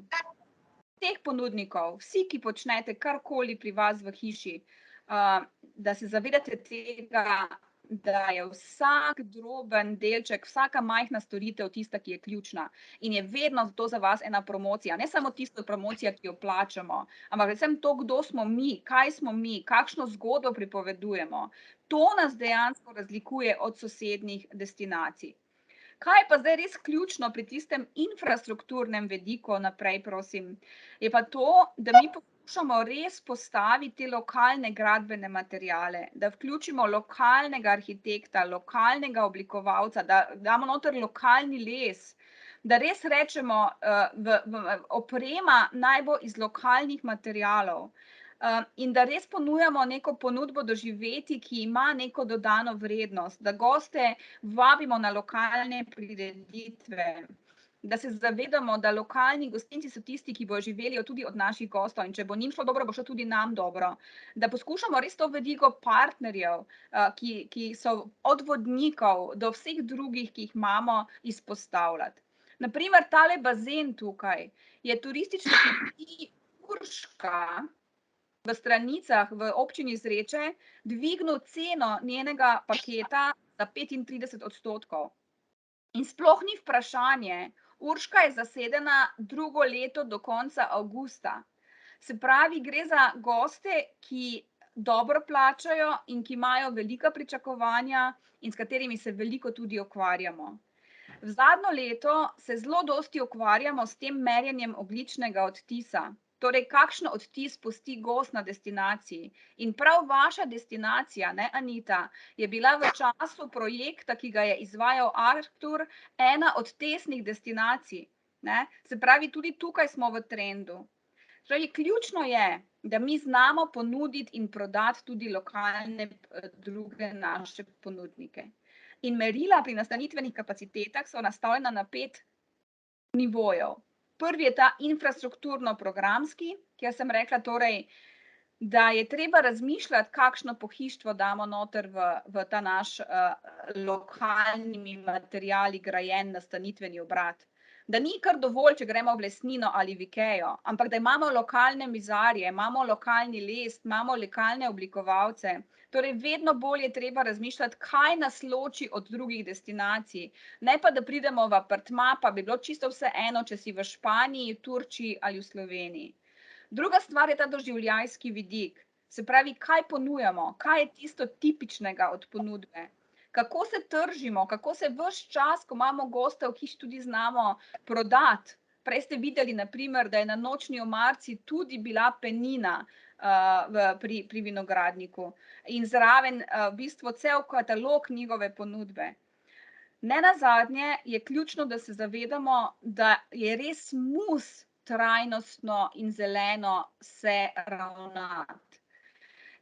teh ponudnikov, vsi, ki počnete karkoli pri vas v hiši, da se zavedate tega, da je vsak droben delček, vsaka majhna storitev tista, ki je ključna in je vedno to za vas ena promocija, ne samo tista promocija, ki jo plačamo, ampak predvsem to, kdo smo mi, kaj smo mi, kakšno zgodbo pripovedujemo. To nas dejansko razlikuje od sosednjih destinacij. Kaj je pa zdaj res ključno pri tistem infrastrukturnem vidiku naprej, prosim, je pa to, da mi poskušamo res postaviti lokalne gradbene materiale, da vključimo lokalnega arhitekta, lokalnega oblikovalca, da damo noter lokalni les, da res rečemo, oprema naj bo iz lokalnih materialov. In da res ponujamo neko ponudbo doživeti, ki ima neko dodano vrednost, da goste vabimo na lokalne prireditve, da se zavedamo, da lokalni gostinci so tisti, ki bodo živeli tudi od naših gostov in če bo njim šlo dobro, bo šlo tudi nam dobro. Da poskušamo res to veliko partnerjev, ki so od vodnikov do vseh drugih, ki jih imamo, izpostavljati. Naprimer, tale bazen tukaj je turistični kmetij Urška, v Stranicah v občini Zreče dvignil ceno njenega paketa za 35%. In sploh ni vprašanje, Urška je zasedena drugo leto do konca avgusta. Se pravi, gre za goste, ki dobro plačajo in ki imajo velika pričakovanja in s katerimi se veliko tudi ukvarjamo. V zadnjo leto se zelo dosti ukvarjamo s tem merjenjem ogljičnega odtisa. Torej, kakšen odtis pusti gost na destinaciji. In prav vaša destinacija, ne Anita, je bila v času projekta, ki ga je izvajal Arctur, ena od testnih destinacij. Ne? Se pravi, tudi tukaj smo v trendu. Torej, ključno je, da mi znamo ponuditi in prodati tudi lokalne druge naše ponudnike. In merila pri nastanitvenih kapacitetah so nastavljena na 5 nivojev. Prvi je ta infrastrukturno-programski, kjer sem rekla torej, da je treba razmišljati, kakšno pohištvo damo noter v ta naš lokalnimi materiali grajen nastanitveni obrat. Da ni kar dovolj, če gremo v lesnino ali v Ikejo, ampak da imamo lokalne mizarje, imamo lokalni les, imamo lokalne oblikovalce. Torej, vedno bolj je treba razmišljati, kaj nas loči od drugih destinacij. Ne pa, da pridemo v apartma, pa bi bilo čisto vseeno, če si v Španiji, Turčiji ali v Sloveniji. Druga stvar je ta doživljajski vidik. Se pravi, kaj ponujamo, kaj je tisto tipičnega od ponudbe. Kako se tržimo, kako se ves čas, ko imamo goste v hiši, tudi znamo prodati. Prej ste videli, naprimer, da je na nočni omarici tudi bila penina pri vinogradniku in zraven v bistvu cel katalog njegove ponudbe. Nenazadnje je ključno, da se zavedamo, da je res mus trajnostno in zeleno se ravnati.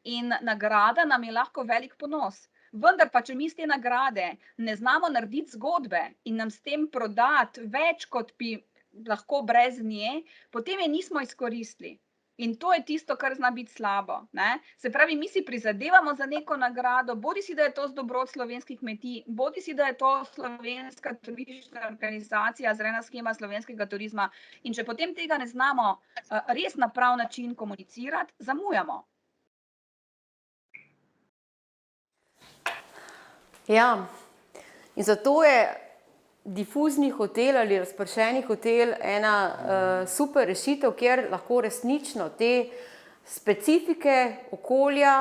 In nagrada nam je lahko velik ponos. Vendar pa, če mi z te nagrade ne znamo narediti zgodbe in nam s tem prodati več, kot bi lahko brez nje, potem je nismo izkoristili. In to je tisto, kar zna biti slabo. Ne? Se pravi, mi si prizadevamo za neko nagrado, bodisi da je to z dobrot slovenskih kmetij, bodisi da je to slovenska turistična organizacija, zelena shema slovenskega turizma. In če potem tega ne znamo res na prav način komunicirati, zamujamo. Ja, in zato je difuzni hotel ali razpršeni hotel ena super rešitev, kjer lahko resnično te specifike okolja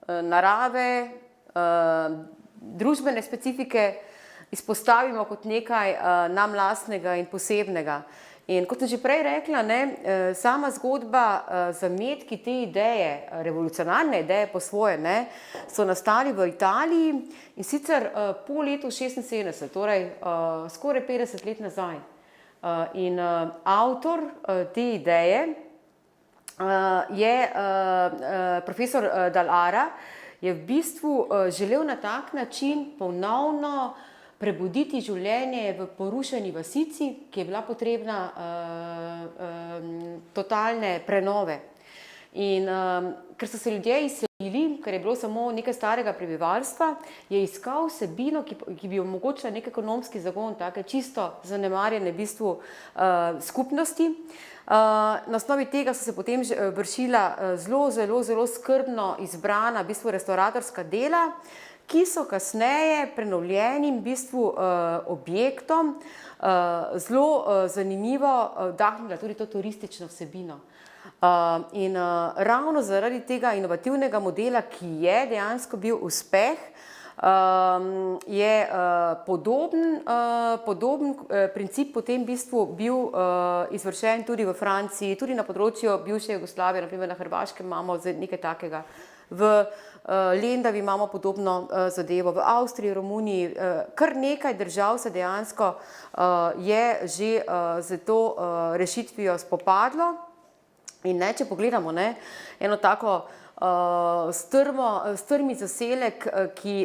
narave, družbene specifike izpostavimo kot nekaj nam lastnega in posebnega. In kot sem že prej rekla, ne, sama zgodba, zametki te ideje, revolucionarne ideje po svoje, ne, so nastali v Italiji in sicer po letu 76, torej skoraj 50 let nazaj. In avtor te ideje je profesor Dallara, je v bistvu želel na tak način ponovno prebuditi življenje v porušeni vasici, ki je bila potrebna totalne prenove. In ker so se ljudje izselili, ker je bilo samo nekaj starega prebivalstva, je iskal vsebino, ki bi omogočila nek ekonomski zagon, take čisto zanemarjene v bistvu skupnosti. Na osnovi tega so se potem vršila zelo skrbno izbrana v bistvu restauratorska dela, ki so kasneje prenovljenim v bistvu objektom zelo zanimivo vdahnila tudi to turistično vsebino. In ravno zaradi tega inovativnega modela, ki je dejansko bil uspeh, je podoben princip potem v bistvu bil izvršen tudi v Franciji, tudi na področju bivše Jugoslavije, naprimer na Hrvaškem imamo nekaj takega. V Lendavi imamo podobno zadevo, v Avstriji, Romuniji, kar nekaj držav se dejansko je že z to rešitvijo spopadlo. In ne, če pogledamo, ne, eno tako strmi zaselek, ki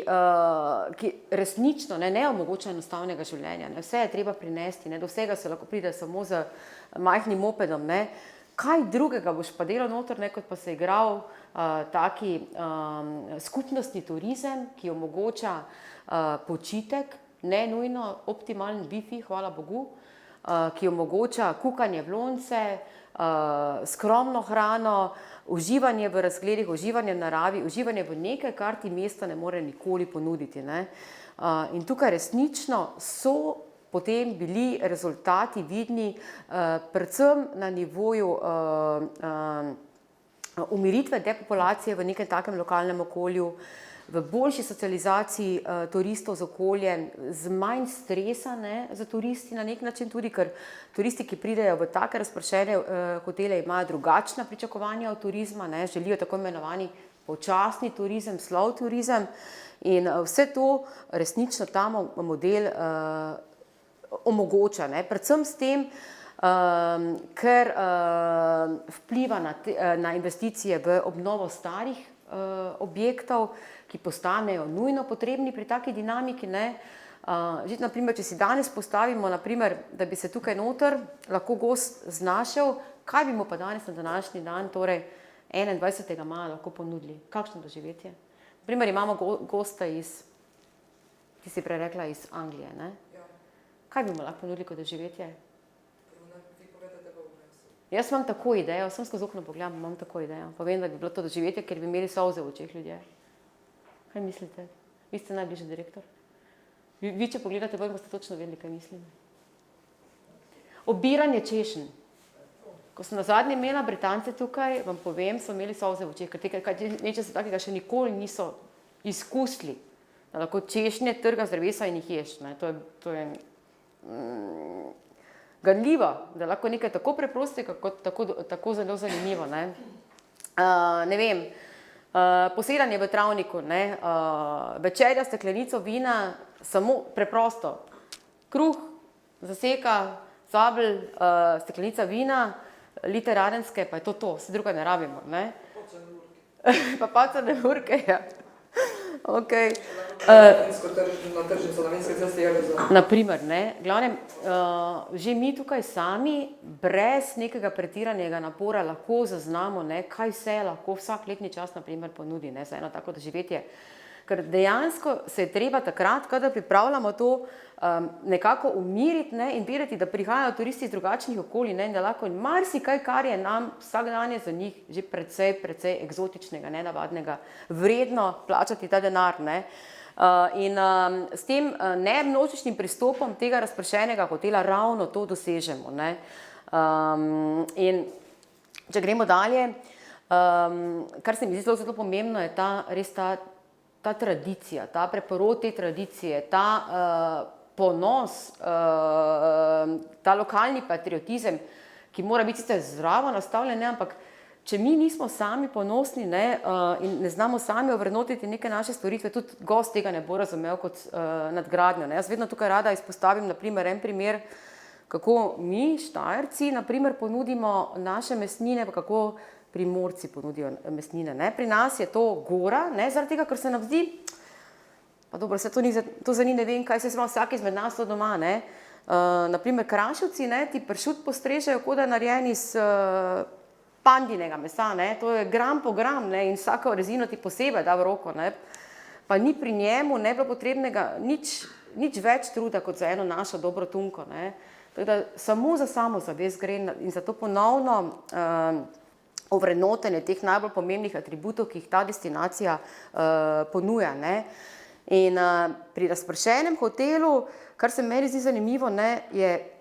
resnično ne omogoča enostavnega življenja. Ne. Vse je treba prinesti, ne, do vsega se lahko pride samo z majhnim mopedom. Ne. Kaj drugega boš pa delal noter, ne, kot pa se igral taki skupnostni turizem, ki omogoča počitek, ne nujno optimalen wifi, hvala Bogu, ki omogoča kukanje v lonce, skromno hrano, uživanje v razgledih, uživanje v naravi, uživanje v nekaj, kar ti mesto ne more nikoli ponuditi. Ne. In tukaj resnično so potem bili rezultati vidni predvsem na nivoju umiritve depopulacije v nekem takem lokalnem okolju, v boljši socializaciji turistov z okoljem, z manj stresa, ne, za turisti na nek način tudi, ker turisti, ki pridejo v take razpršene hotele, imajo drugačna pričakovanja od turizma, ne, želijo tako imenovani počasni turizem, slow turizem in vse to resnično ta model omogoča, ne, predvsem s tem, ker vpliva na investicije v obnovo starih objektov, ki postanejo nujno potrebni pri taki dinamiki. Ne. Že, naprimer, če si danes postavimo, naprimer, da bi se tukaj noter lahko gost znašel, kaj bi mu pa danes na današnji dan, torej 21. maja lahko ponudili? Kakšno doživetje? Naprimer, imamo gosta iz, ti si prej rekla, iz Anglije. Ne. Kaj bi mu lahko ponudili kot doživetje? Jaz imam tako idejo, sem skozi okno pogledam, imam tako idejo. Pa vem, da bi bilo to doživetje, ker bi imeli solze v očeh ljudje. Kaj mislite? Vi ste najbližji direktor. Vi če pogledate, boste točno vedeli, kaj mislim. Obiranje češenj. Ko sem nazadnje imela Britance tukaj, vam povem, so imeli solze v očeh, ker nečesa takega še nikoli niso izkusili. Da lahko češnje trga z drevesa in jih ješ. Ne. To je ganljivo, da lahko nekaj tako preprostega, kot tako zelo zanimivo. Ne, ne vem, posedanje v travniku, ne, večerja steklenico vina, samo preprosto. Kruh, zaseka, zabel, steklenica vina, liter radenske, pa je to, vse druga ne rabimo. Ne. Pa pacane urke, ja. Okay. Naprimer, ne, glavnem, že mi tukaj sami brez nekega pretiranega napora lahko zaznamo, ne, kaj se lahko vsak letni čas naprimer ponudi, ne, za eno tako doživetje. Ker dejansko se je treba takrat, kadar pripravljamo to, nekako umiriti, ne, in vedeti, da prihajajo turisti iz drugačnih okolij, ne, in da lahko marsikaj, kar je nam vsakdanje za njih že precej eksotičnega, nenavadnega, vredno plačati ta denar. Ne. In s tem nemnožičnim pristopom tega razpršenega hotela ravno to dosežemo. Ne. In če gremo dalje, Kar se mi zdi zelo pomembno, je res ta tradicija, ta preporod te tradicije, ta ponos, ta lokalni patriotizem, ki mora biti sicer zdravo nastavljen, ampak če mi nismo sami ponosni in ne znamo sami ovrednotiti neke naše storitve, tudi gost tega ne bo razumel kot nadgradnjo. Jaz vedno tukaj rada izpostavim en primer, kako mi, Štajerci, naprimer, ponudimo naše mesnine, pa kako Primorci ponudijo mesnine. Pri nas je to gora, zaradi tega, ker se nam zdi, pa dobro, to za njih ne vem, kaj se ima vsak izmed nas to doma. Naprimer, Kraševci ti pršut postrežejo, kot da je narejen iz pandinega mesa, to je gram po gram in vsako rezino ti posebej da v roko. Pa ni pri njemu ne bilo potrebnega nič več truda, kot za eno našo dobro tunko. Tako da samo za samozavest gre in za to ponovno ovrednotenje teh najbolj pomembnih atributov, ki jih ta destinacija ponuja. In pri razpršenem hotelu, kar se meni zdi zanimivo, je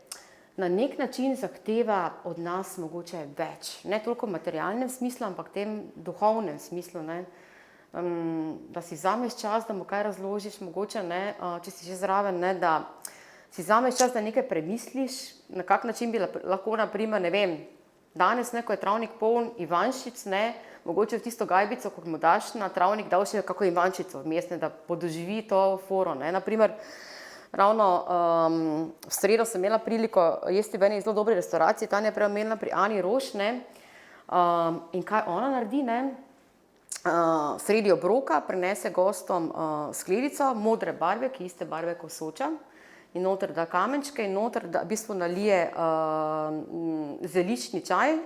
na nek način zahteva od nas mogoče več. Ne toliko v materialnem smislu, ampak v tem duhovnem smislu. Da si vzameš čas, da mu kaj razložiš, mogoče, če si že zraven, da si vzameš čas, da nekaj premisliš, na kak način bi lahko, naprimer, ne vem, danes, ko je travnik poln Ivančic, mogoče v tisto gajbico, ko mu daš na travnik, dal še kako Ivančico vmes, da podoživi to foro. Naprimer, ravno v sredo sem imela priliko jesti v eni zelo dobri restauraciji, Tanja prej omenila pri Ani Roš, in kaj ona naredi, sredi obroka prinese gostom skledico modre barve, ki iste barve kot Soča, in noter da kamenčke in noter v bistvu nalije zelični čaj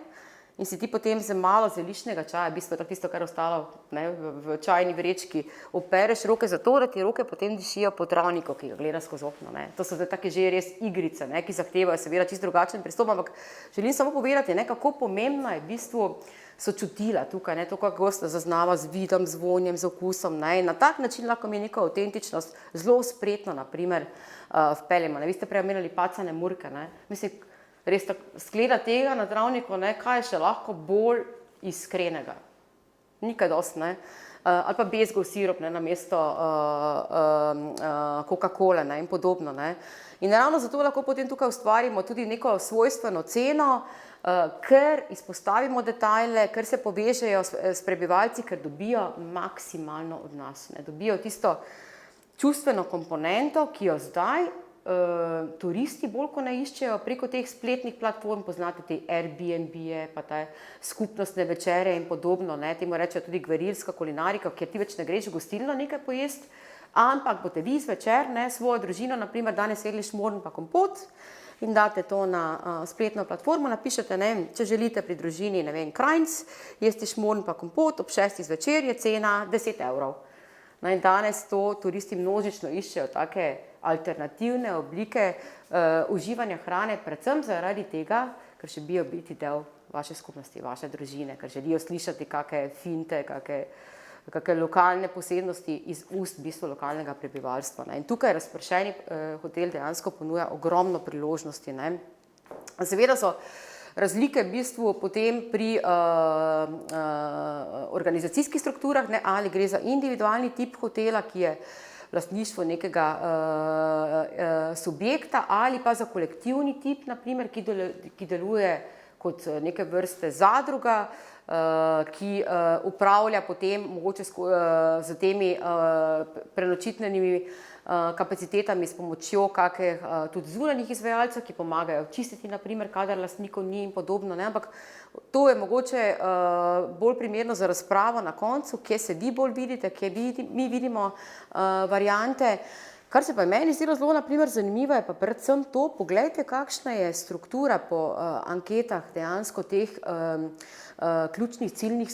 in si ti potem z malo zeličnega čaja, v bistvu tako tisto, kar je ostalo v čajni vrečki, opereš roke zato, da ti roke potem dišijo po travniku, ki ga gleda skozi okno. To so zdaj take že res igrice, ki zahtevajo seveda čisto drugačen pristop, ampak želim samo povedati, kako pomembno je v bistvu sočutila tukaj, to, kako gost zaznava z vidom, z vonjem, z okusom. In na tak način lahko mi neko avtentičnost zelo spretno, naprimer, vpeljemo. Vi ste prej omenjali pacane murke. Mislim, res skleda tega na travniku, kaj je še lahko bolj iskrenega. Nikaj dosti, ali pa bezgov sirup namesto Coca-Cole in podobno. In ravno zato lahko potem tukaj ustvarimo tudi neko svojstveno ceno, ker izpostavimo detajle, ker se povežejo s prebivalci, ker dobijo maksimalno od nas. Dobijo tisto čustveno komponento, ki jo zdaj turisti bolj ko ne iščejo preko teh spletnih platform, poznate te Airbnb-je, pa te skupnostne večere in podobno, temu rečejo tudi gverilska kulinarika, kjer ti več ne greš v gostilno nekaj pojesti, ampak boste vi zvečer svojo družino, naprimer danes jedli šmorn pa kompot in date to na spletno platformo, napišete, če želite pri družini, Krajnc, jesti šmorn pa kompot, ob 6. zvečer je cena 10 €. In danes to turisti množično iščejo take alternativne oblike uživanja hrane, predvsem zaradi tega, ker želijo biti del vaše skupnosti, vaše družine, ker želijo slišati kakšne finte, kakšne lokalne posebnosti iz ust v bistvu lokalnega prebivalstva. In tukaj razpršeni hotel dejansko ponuja ogromno priložnosti. Seveda so razlike v bistvu potem pri organizacijskih strukturah, ali gre za individualni tip hotela, ki je lastništvo nekega subjekta, ali pa za kolektivni tip, naprimer, ki deluje kot neke vrste zadruga, ki upravlja potem mogoče z temi prenočitnimi kapacitetami s pomočjo kakih tudi zunanjih izvajalcev, ki pomagajo čistiti, naprimer, kadar lastnikov ni in podobno. Ampak to je mogoče bolj primerno za razpravo na koncu, kje se vi bolj vidite, kje mi vidimo variante. Kar se pa meni zdelo zelo, naprimer, zanimivo je pa predvsem to, poglejte, kakšna je struktura po anketah dejansko teh ključnih ciljnih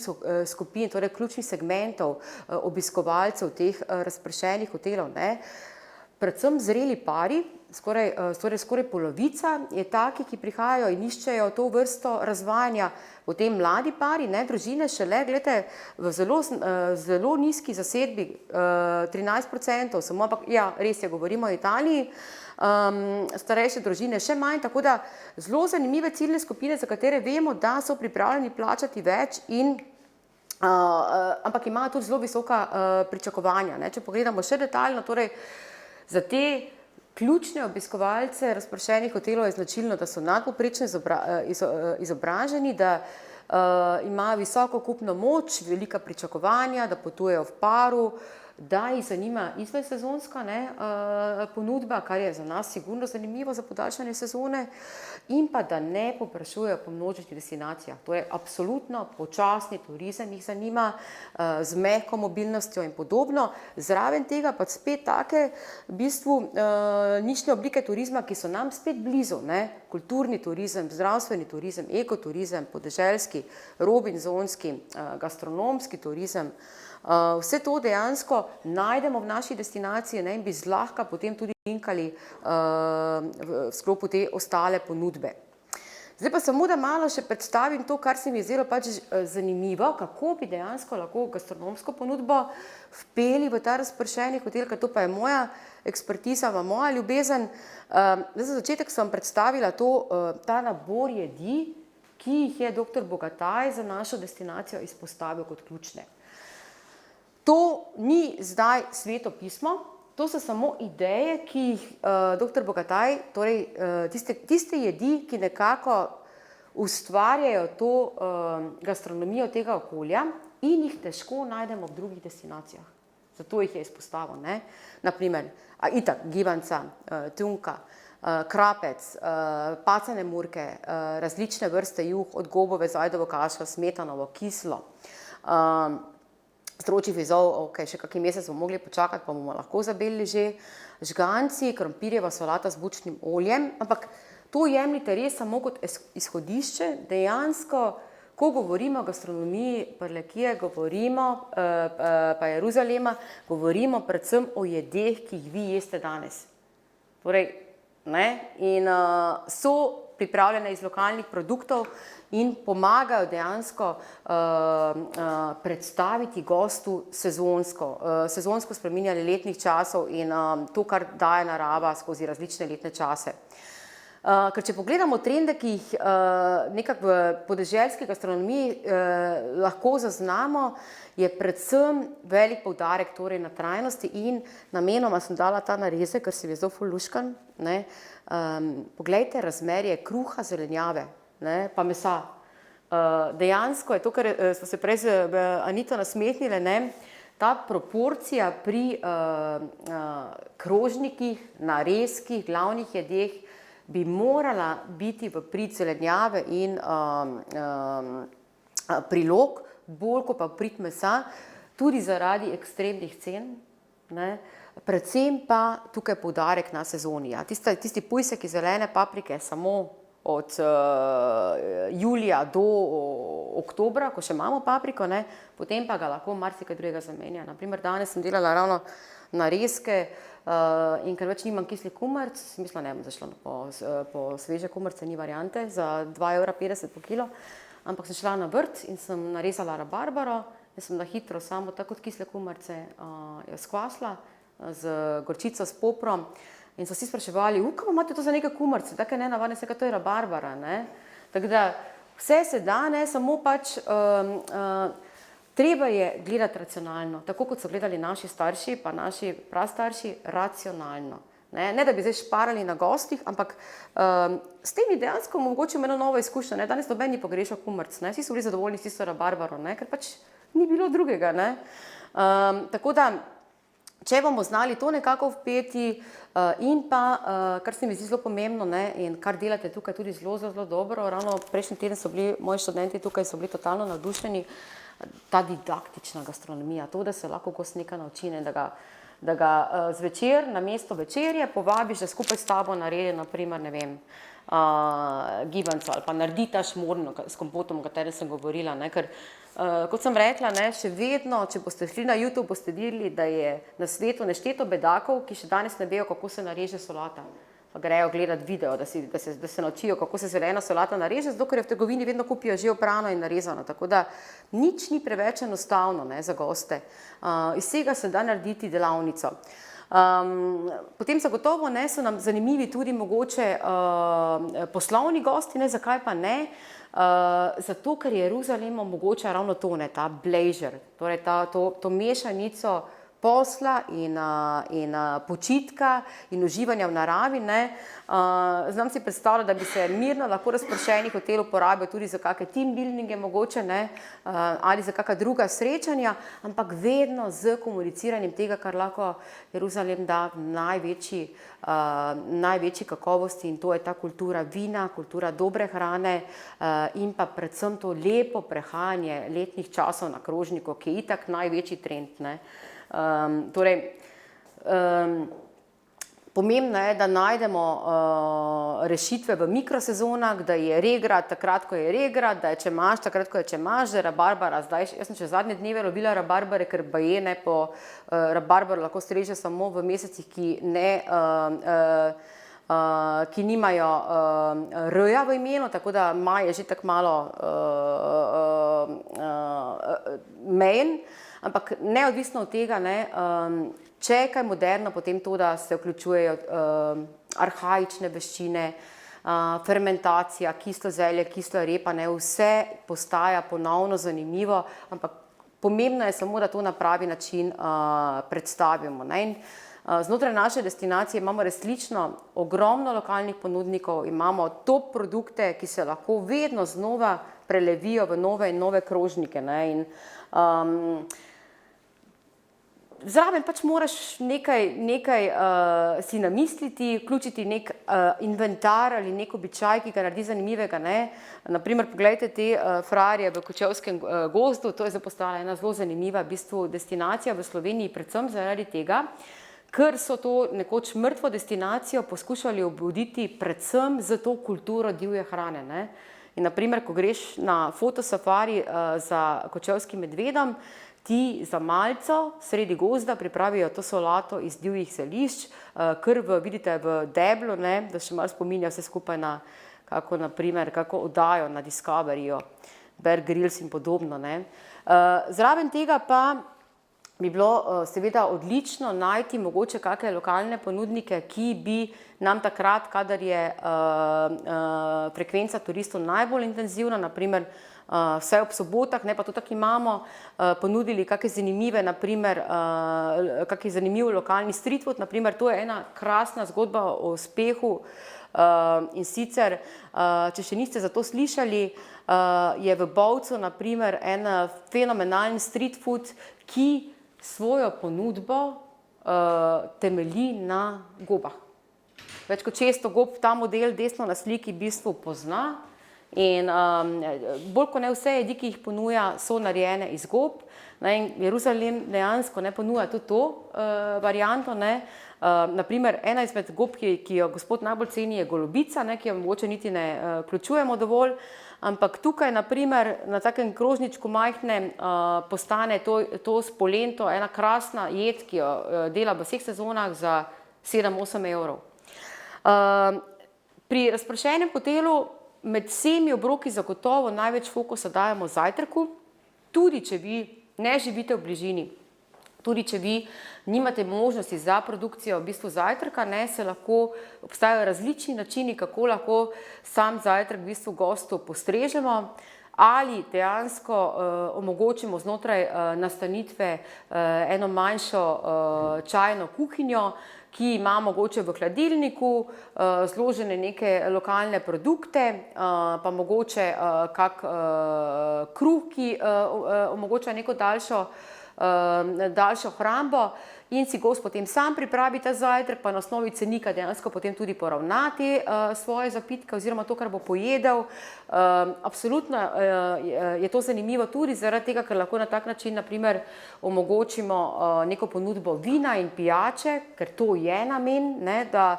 skupin, torej ključnih segmentov obiskovalcev teh razpršenih hotelov. Predvsem zreli pari, skoraj polovica je taki, ki prihajajo in iščejo to vrsto razvajanja, potem mladi pari, družine šele, gledajte, v zelo nizki zasedbi, 13%, samo, ampak ja, res je, govorimo o Italiji, starejše družine še manj, tako da zelo zanimive ciljne skupine, za katere vemo, da so pripravljeni plačati več in ampak imajo tudi zelo visoka pričakovanja. Ne? Če pogledamo še detaljno, torej za te ključne obiskovalce razpršenih hotelov je značilno, da so nadpovprečno izobraženi, da imajo visoko kupno moč, velika pričakovanja, da potujejo v paru, da jih zanima izvensezonska ponudba, kar je za nas sigurno zanimivo za podaljšanje sezone, in pa da ne povprašujejo po množičnih destinacijah. Torej, absolutno počasni turizem jih zanima, z mehko mobilnostjo in podobno. Zraven tega pa spet take v bistvu nične oblike turizma, ki so nam spet blizu, ne? Kulturni turizem, zdravstveni turizem, ekoturizem, podeželski, robinzonski, gastronomski turizem. Vse to dejansko najdemo v naši destinaciji, ne, in bi zlahka potem tudi linkali v sklopu te ostale ponudbe. Zdaj pa samo, da malo še predstavim to, kar se mi je zdelo pač zanimivo, kako bi dejansko lahko gastronomsko ponudbo vpeli v ta razpršeni hotel, ker to pa je moja ekspertiza, moja ljubezen. Za začetek sem predstavila ta nabor jedi, ki jih je dr. Bogataj za našo destinacijo izpostavil kot ključne. To ni zdaj sveto pismo, to so samo ideje, ki jih dr. Bogataj, torej tiste jedi, ki nekako ustvarjajo to gastronomijo tega okolja in jih težko najdemo v drugih destinacijah. Zato jih je izpostavil, ne. Naprimer, itak, gibanca, tunka, krapec, pacane murke, različne vrste juh, od gobove, zajdovo kašo, smetanovo, kislo, stročji fizol, še kakšen mesec bomo mogli počakati, pa bomo lahko zabelili že, žganci, krompirjeva solata z bučnim oljem, ampak to jemljite res samo kot izhodišče, dejansko, ko govorimo o gastronomiji Prlekije, govorimo, pa Jeruzalema, govorimo predvsem o jedeh, ki jih vi jeste danes. Torej, ne, in so pripravljene iz lokalnih produktov in pomagajo dejansko predstaviti gostu sezonsko spreminjanje letnih časov in to, kar daje narava skozi različne letne čase. Ker če pogledamo trende, ki jih nekako v podeželski gastronomiji lahko zaznamo, je predvsem velik poudarek torej na trajnosti in namenoma sem dala ta narezek, ker se mi je zelo ful luškan, ne. Poglejte razmerje kruha, zelenjave, ne, pa mesa. Dejansko je to, kar smo se prej z Anito nasmehnile, ne, ta proporcija pri krožnikih, narezkih, glavnih jedeh bi morala biti v prid zelenjave in prilog, bolj kot pa v prid mesa, tudi zaradi ekstremnih cen, ne. Predvsem pa tukaj poudarek na sezoni. Tisti pujsek iz zelene paprike samo od julija do oktobra, ko še imamo papriko, ne, potem pa ga lahko marsikaj drugega zamenja. Naprimer, danes sem delala ravno narezke in ker več nimam kisli kumaric, sem mislila, ne bom zašla po sveže kumarice, ni variante, za 2,50 € po kilo, ampak sem šla na vrt in sem narezala rabarbaro in sem na hitro samo tako kot kisle kumarice jo skvasila z gorčico, s poprom in so vsi spraševali, kaj imate to za neke kumarice, tako nenavadne, vse to je rabarbara, ne. Tako da vse se da, ne, samo pač treba je gledati racionalno, tako kot so gledali naši starši, pa naši prastarši, racionalno. Ne da bi zdaj šparali na gostih, ampak s tem je dejansko mogoče eno novo izkušnjo, ne. Danes noben ni pogrešal kumaric, ne, vsi so bili zadovoljni s tisto rabarbaro, ne, ker pač ni bilo drugega, ne. Tako da, če bomo znali to nekako vpeti in pa, kar se mi zdi zelo pomembno, ne, in kar delate tukaj tudi zelo, zelo dobro, ravno prejšnji teden so bili moji študenti tukaj, so bili totalno navdušeni, ta didaktična gastronomija, to, da se lahko gost nekaj nauči, ne, da ga zvečer, namesto večerje, povabiš, da skupaj s tabo naredi, naprimer, ne vem, gibanco ali pa naredi ta šmorn s kompotom, o katerem sem govorila, ne, ker kot sem rekla, ne, še vedno, če boste šli na YouTube, boste videli, da je na svetu nešteto bedakov, ki še danes ne vejo, kako se nareže solata. Pa grejo gledati video, da se naučijo, kako se zelena solata nareže, zato ker je v trgovini vedno kupijo že oprano in narezano. Tako da nič ni preveč enostavno, ne, za goste. Iz vsega se da narediti delavnico. Potem zagotovo, ne, so nam zanimivi tudi mogoče poslovni gosti, ne, zakaj pa ne. zato ker Jeruzalem omogoča ravno to, ne, ta pleasure, torej to mešanico posla in počitka in uživanja v naravi. Ne. Znam si predstavljati, da bi se mirno lahko razpršeni hotel uporabil tudi za kakšne team buildinge mogoče, ne, ali za kakšna druga srečanja, ampak vedno z komuniciranjem tega, kar lahko Jeruzalem da v največji kakovosti, in to je ta kultura vina, kultura dobre hrane in pa predvsem to lepo prehajanje letnih časov na krožniku, ki je itak največji trend. Ne. Pomembno je, da najdemo rešitve v mikrosezonah, da je regrat takrat, ko je regrat, da je čemaž takrat, ko je čemaž, da je rabarbara. Zdaj, jaz sem še zadnje dneve lovila rabarbare, ker baje ne po rabarbar lahko streže samo v mesecih, ki nimajo r-ja v imenu, tako da maj je že tako malo mejen. Ampak neodvisno od tega, ne, če je kaj moderno, potem to, da se vključujejo arhaične veščine, fermentacija, kislo zelje, kislo repa, ne, vse postaja ponovno zanimivo, ampak pomembno je samo, da to na pravi način predstavimo. Ne. In znotraj naše destinacije imamo resnično ogromno lokalnih ponudnikov, imamo top produkte, ki se lahko vedno znova prelevijo v nove in nove krožnike. Ne. In zraven pač moraš nekaj si namisliti, vključiti nek inventar ali nek običaj, ki ga naredi zanimivega. Ne. Naprimer, pogledajte te frajerje v Kočevskem gozdu, to je postala ena zelo zanimiva v bistvu destinacija v Sloveniji, predvsem zaradi tega, ker so to nekoč mrtvo destinacijo poskušali obuditi predvsem z to kulturo divje hrane. Ne. In naprimer, ko greš na fotosafari za kočevskim medvedom, ti za malico sredi gozda pripravijo to solato iz divjih zelišč, kar vidite v deblu, ne, da še malo spominja vse skupaj na kako oddajo na Discoveryju, Bear Grylls in podobno. Ne. Zraven tega pa bi bilo seveda odlično najti mogoče kakšne lokalne ponudnike, ki bi nam takrat, kadar je frekvenca turistov najbolj intenzivna, naprimer vse ob sobotah, ne, pa to tako imamo, ponudili kakšne zanimive, naprimer kakšen zanimiv lokalni street food, naprimer to je ena krasna zgodba o uspehu in sicer, če še niste za to slišali, je v Bovcu naprimer en fenomenalni street food, ki svojo ponudbo temelji na gobah. Več kot 600 gob ta model desno na sliki v bistvu pozna in bolj kot ne vse jedi, ki jih ponuja, so narejene iz gob. In Jeruzalem dejansko ne ponuja tudi to varianto. Ne. Naprimer, ena izmed gob, ki jo gospod najbolj ceni, je golobica, ne, ki jo mogoče niti ne vključujemo dovolj, ampak tukaj naprimer na takem krožničku majhnem postane to s polento ena krasna jed, ki jo dela v vseh sezonah za 7-8 evrov. Pri razpršenem hotelu med vsemi obroki zagotovo največ fokusa dajemo zajtrku, tudi če vi ne živite v bližini. Tudi če vi nimate možnosti za produkcijo v bistvu zajtrka, ne, se lahko obstajajo različni načini, kako lahko sam zajtrk v bistvu gostu postrežemo ali dejansko omogočimo znotraj nastanitve eno manjšo čajno kuhinjo, ki ima mogoče v hladilniku zložene neke lokalne produkte, pa mogoče kak kruh, ki omogoča neko daljšo hrambo in si gost potem sam pripravi ta zajtrk, pa na osnovi cenika dejansko potem tudi poravnati svoje zapitke oziroma to, kar bo pojedel. Absolutno je to zanimivo tudi zaradi tega, ker lahko na tak način naprimer omogočimo neko ponudbo vina in pijače, ker to je namen, ne, da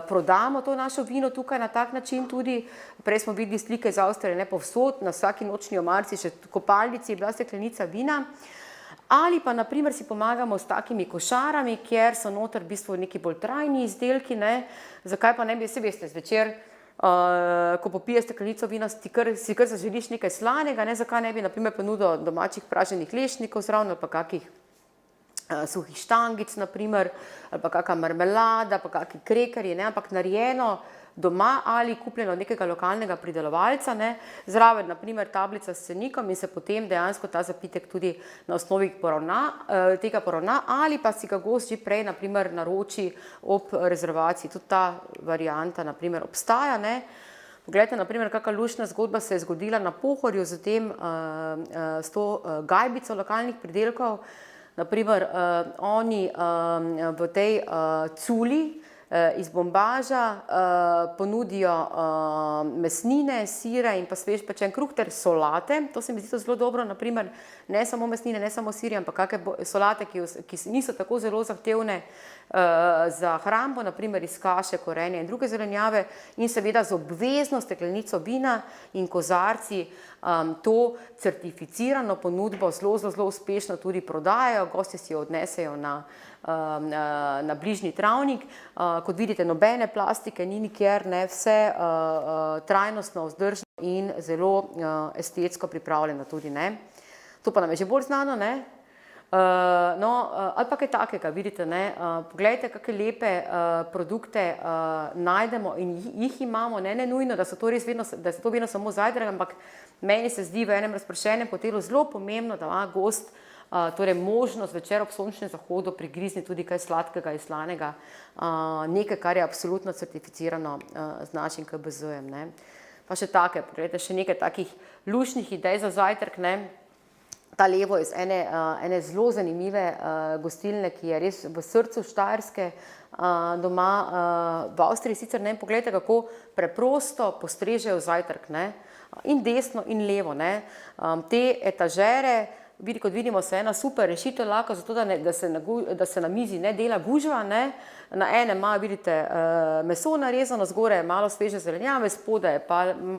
prodamo to našo vino tukaj na tak način tudi. Prej smo videli slike iz Avstrije, ne, povsod, na vsaki nočni omarici, še v kopalnici je bila steklenica vina. Ali pa naprimer si pomagamo s takimi košarami, kjer so noter v bistvu neki bolj trajni izdelki, ne. Zakaj pa ne bi, se veste, zvečer, ko popiješ steklenico vina, si kar zaželiš nekaj slanega, ne, zakaj ne bi naprimer ponudil domačih praženih lešnikov zraven ali pa kakih suhih štangic naprimer, ali pa kakšna marmelada, pa kakšni krekerji, ne, ampak narejeno doma ali kupljeno od nekega lokalnega pridelovalca, ne, zraven naprimer tablica s cenikom in se potem dejansko ta zapitek tudi na osnovi tega poravna ali pa si ga gost že prej naprimer naroči ob rezervaciji. Tudi ta varianta naprimer obstaja, ne. Poglejte, naprimer, kakšna luštna zgodba se je zgodila na Pohorju s to gajbico lokalnih pridelkov. Naprimer, oni v tej culi iz bombaža ponudijo mesnine, sire in pa svež pečen kruh ter solate. To se mi zdi zelo dobro, naprimer, ne samo mesnine, ne samo siri, ampak kakšne solate, ki niso tako zelo zahtevne za hrambo, naprimer iz kaše, korenja in druge zelenjave in seveda z obvezno steklenico vina in kozarci to certificirano ponudbo zelo uspešno tudi prodajajo, gostje si jo odnesejo na bližnji travnik. Kot vidite, nobene plastike ni nikjer, ne, vse trajnostno, vzdržno in zelo estetsko pripravljeno tudi, ne. To pa nam je že bolj znano, ne. Ali pa kaj takega, vidite, ne, poglejte, kakšne lepe produkte najdemo in jih imamo, ne nujno, da so to vedno samo zajtrk, ampak meni se zdi v enem razpršenem hotelu zelo pomembno, da ima gost torej možnost večer ob sončnem zahodu prigrizni tudi kaj sladkega in slanega, nekaj, kar je absolutno certificirano z našim KBZ-jem, ne. Pa še take, pogledajte, še nekaj takih luštnih idej za zajtrk, ne. Ta levo iz ene zelo zanimive gostilne, ki je res v srcu Štajerske doma v Avstriji, sicer ne, poglejte, kako preprosto postrežejo zajtrk, ne, in desno in levo, ne. Te etažere, kot vidimo, so ena super rešitev lahko, zato da se na mizi ne dela gužva, ne. Na enem ima, vidite, meso narezano, zgoraj je malo sveže zelenjave, spodaj je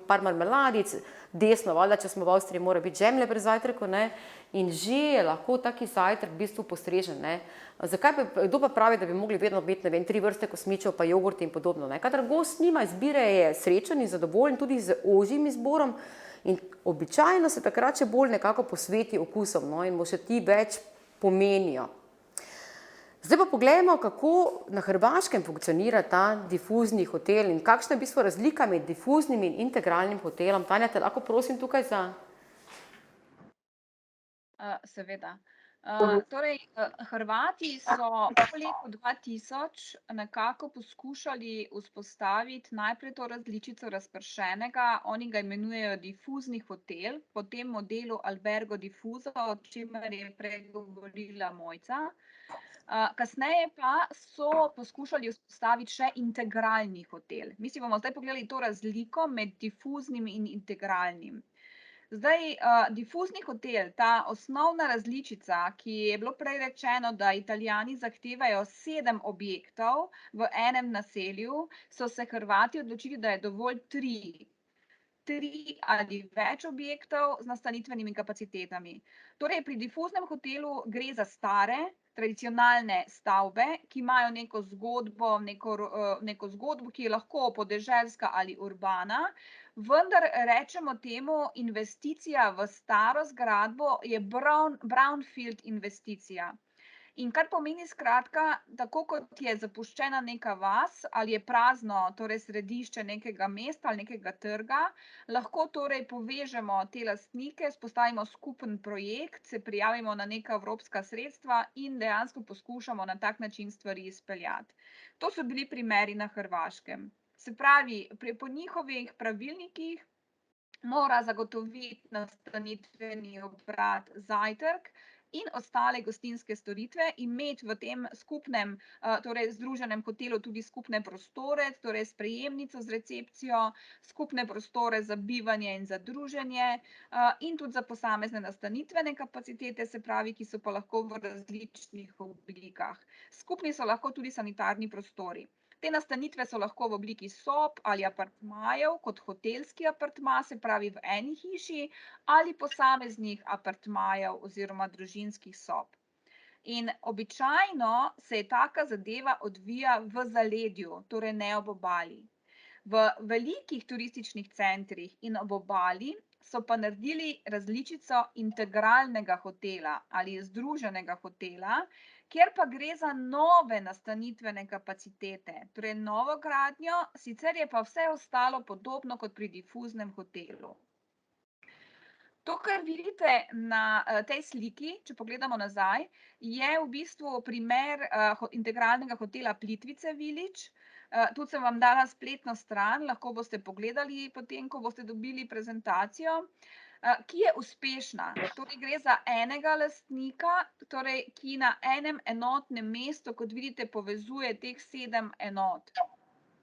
par marmeladic, desno, valjda, če smo v Avstriji, mora biti žemlje pri zajtrku, ne. In že je lahko taki zajtrk v bistvu postrežen, ne. Kdo pa pravi, da bi mogli vedno imeti, ne vem, 3 vrste kosmičev pa jogurti in podobno, ne. Kadar gost nima izbire, je srečen in zadovoljen tudi z ožjim izborom in običajno se takrat še bolj nekako posveti okusom, no, in mu še ti več pomenijo. Zdaj pa poglejmo, kako na Hrvaškem funkcionira ta difuzni hotel in kakšna je v bistvu razlika med difuznim in integralnim hotelom. Tanja, te lahko prosim tukaj za... Seveda. Torej, Hrvati so po letu 2000 nekako poskušali vzpostaviti najprej to različico razpršenega, oni ga imenujejo difuzni hotel, po tem modelu Albergo Diffuso, o čemer je prej govorila Mojca. Kasneje pa so poskušali vzpostaviti še integralni hotel. Mi si bomo zdaj pogledali to razliko med difuznim in integralnim. Zdaj, difuzni hotel, ta osnovna različica, ki je bilo prej rečeno, da Italijani zahtevajo 7 objektov v enem naselju, so se Hrvati odločili, da je dovolj 3 ali več objektov z nastanitvenimi kapacitetami. Torej, pri difuznem hotelu gre za stare, tradicionalne stavbe, ki imajo neko zgodbo, ki je lahko podeželska ali urbana, vendar rečemo temu, investicija v staro zgradbo je brownfield investicija. In kar pomeni skratka, tako kot je zapuščena neka vas ali je prazno, torej središče nekega mesta ali nekega trga, lahko torej povežemo te lastnike, vzpostavimo skupen projekt, se prijavimo na neka evropska sredstva in dejansko poskušamo na tak način stvari izpeljati. To so bili primeri na Hrvaškem. Se pravi, po njihovih pravilnikih mora zagotoviti nastanitveni obrat zajtrk in ostale gostinske storitve, imeti v tem skupnem, torej združenem hotelu tudi skupne prostore, torej sprejemnico z recepcijo, skupne prostore za bivanje in za druženje, in tudi za posamezne nastanitvene kapacitete, se pravi, ki so pa lahko v različnih oblikah. Skupni so lahko tudi sanitarni prostori. Te nastanitve so lahko v obliki sob ali apartmajev, kot hotelski apartma, se pravi v eni hiši, ali posameznih apartmajev oziroma družinskih sob. In običajno se je taka zadeva odvija v zaledju, torej ne ob obali. V velikih turističnih centrih in ob obali so pa naredili različico integralnega hotela ali združenega hotela, kjer pa gre za nove nastanitvene kapacitete, torej novogradnjo, sicer je pa vse ostalo podobno kot pri difuznem hotelu. To, kar vidite na tej sliki, če pogledamo nazaj, je v bistvu primer integralnega hotela Plitvice Village. Tudi sem vam dala spletno stran, lahko boste pogledali potem, ko boste dobili prezentacijo, ki je uspešna. Torej gre za enega lastnika, torej, ki na enem enotnem mestu, kot vidite, povezuje teh 7 enot.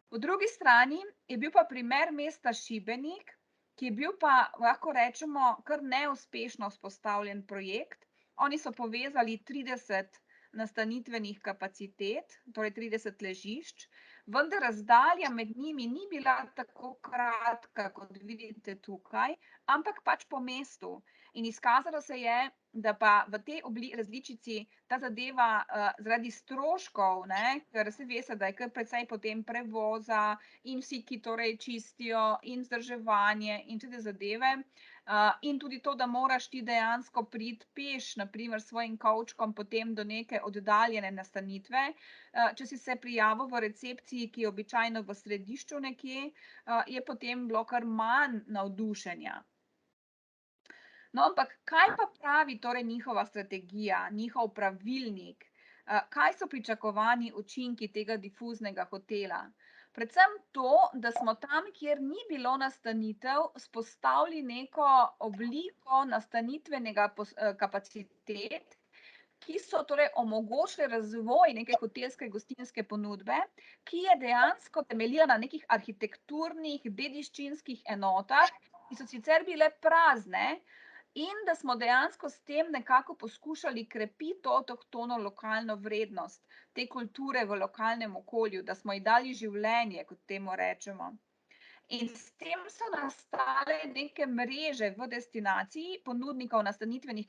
Po drugi strani je bil pa primer mesta Šibenik, ki je bil pa, lahko rečemo, kar neuspešno vzpostavljen projekt. Oni so povezali 30 nastanitvenih kapacitet, torej 30 ležišč, vendar razdalja med njimi ni bila tako kratka, kot vidite tukaj, ampak pač po mestu. In izkazalo se je, da pa v tej različici ta zadeva zaradi stroškov, ker se veste, da je kar precej potem prevoza in vsi, ki torej čistijo in vzdrževanje in tudi zadeve, in tudi to, da moraš ti dejansko priti peš, naprimer s svojim kovčkom potem do neke oddaljene nastanitve. Če si se prijavil v recepciji, ki je običajno v središču nekje, je potem bilo kar manj navdušenja. No, ampak kaj pa pravi torej njihova strategija, njihov pravilnik? Kaj so pričakovani učinki tega difuznega hotela? Predvsem to, da smo tam, kjer ni bilo nastanitev, vzpostavili neko obliko nastanitvenega kapacitet, ki so torej omogočile razvoj neke hotelske gostinske ponudbe, ki je dejansko temeljila na nekih arhitekturnih, dediščinskih enotah, ki so sicer bile prazne, in da smo dejansko s tem nekako poskušali krepiti to avtohtono lokalno vrednost te kulture v lokalnem okolju, da smo ji dali življenje, kot temu rečemo. In s tem so nastale neke mreže v destinaciji ponudnikov nastanitvenih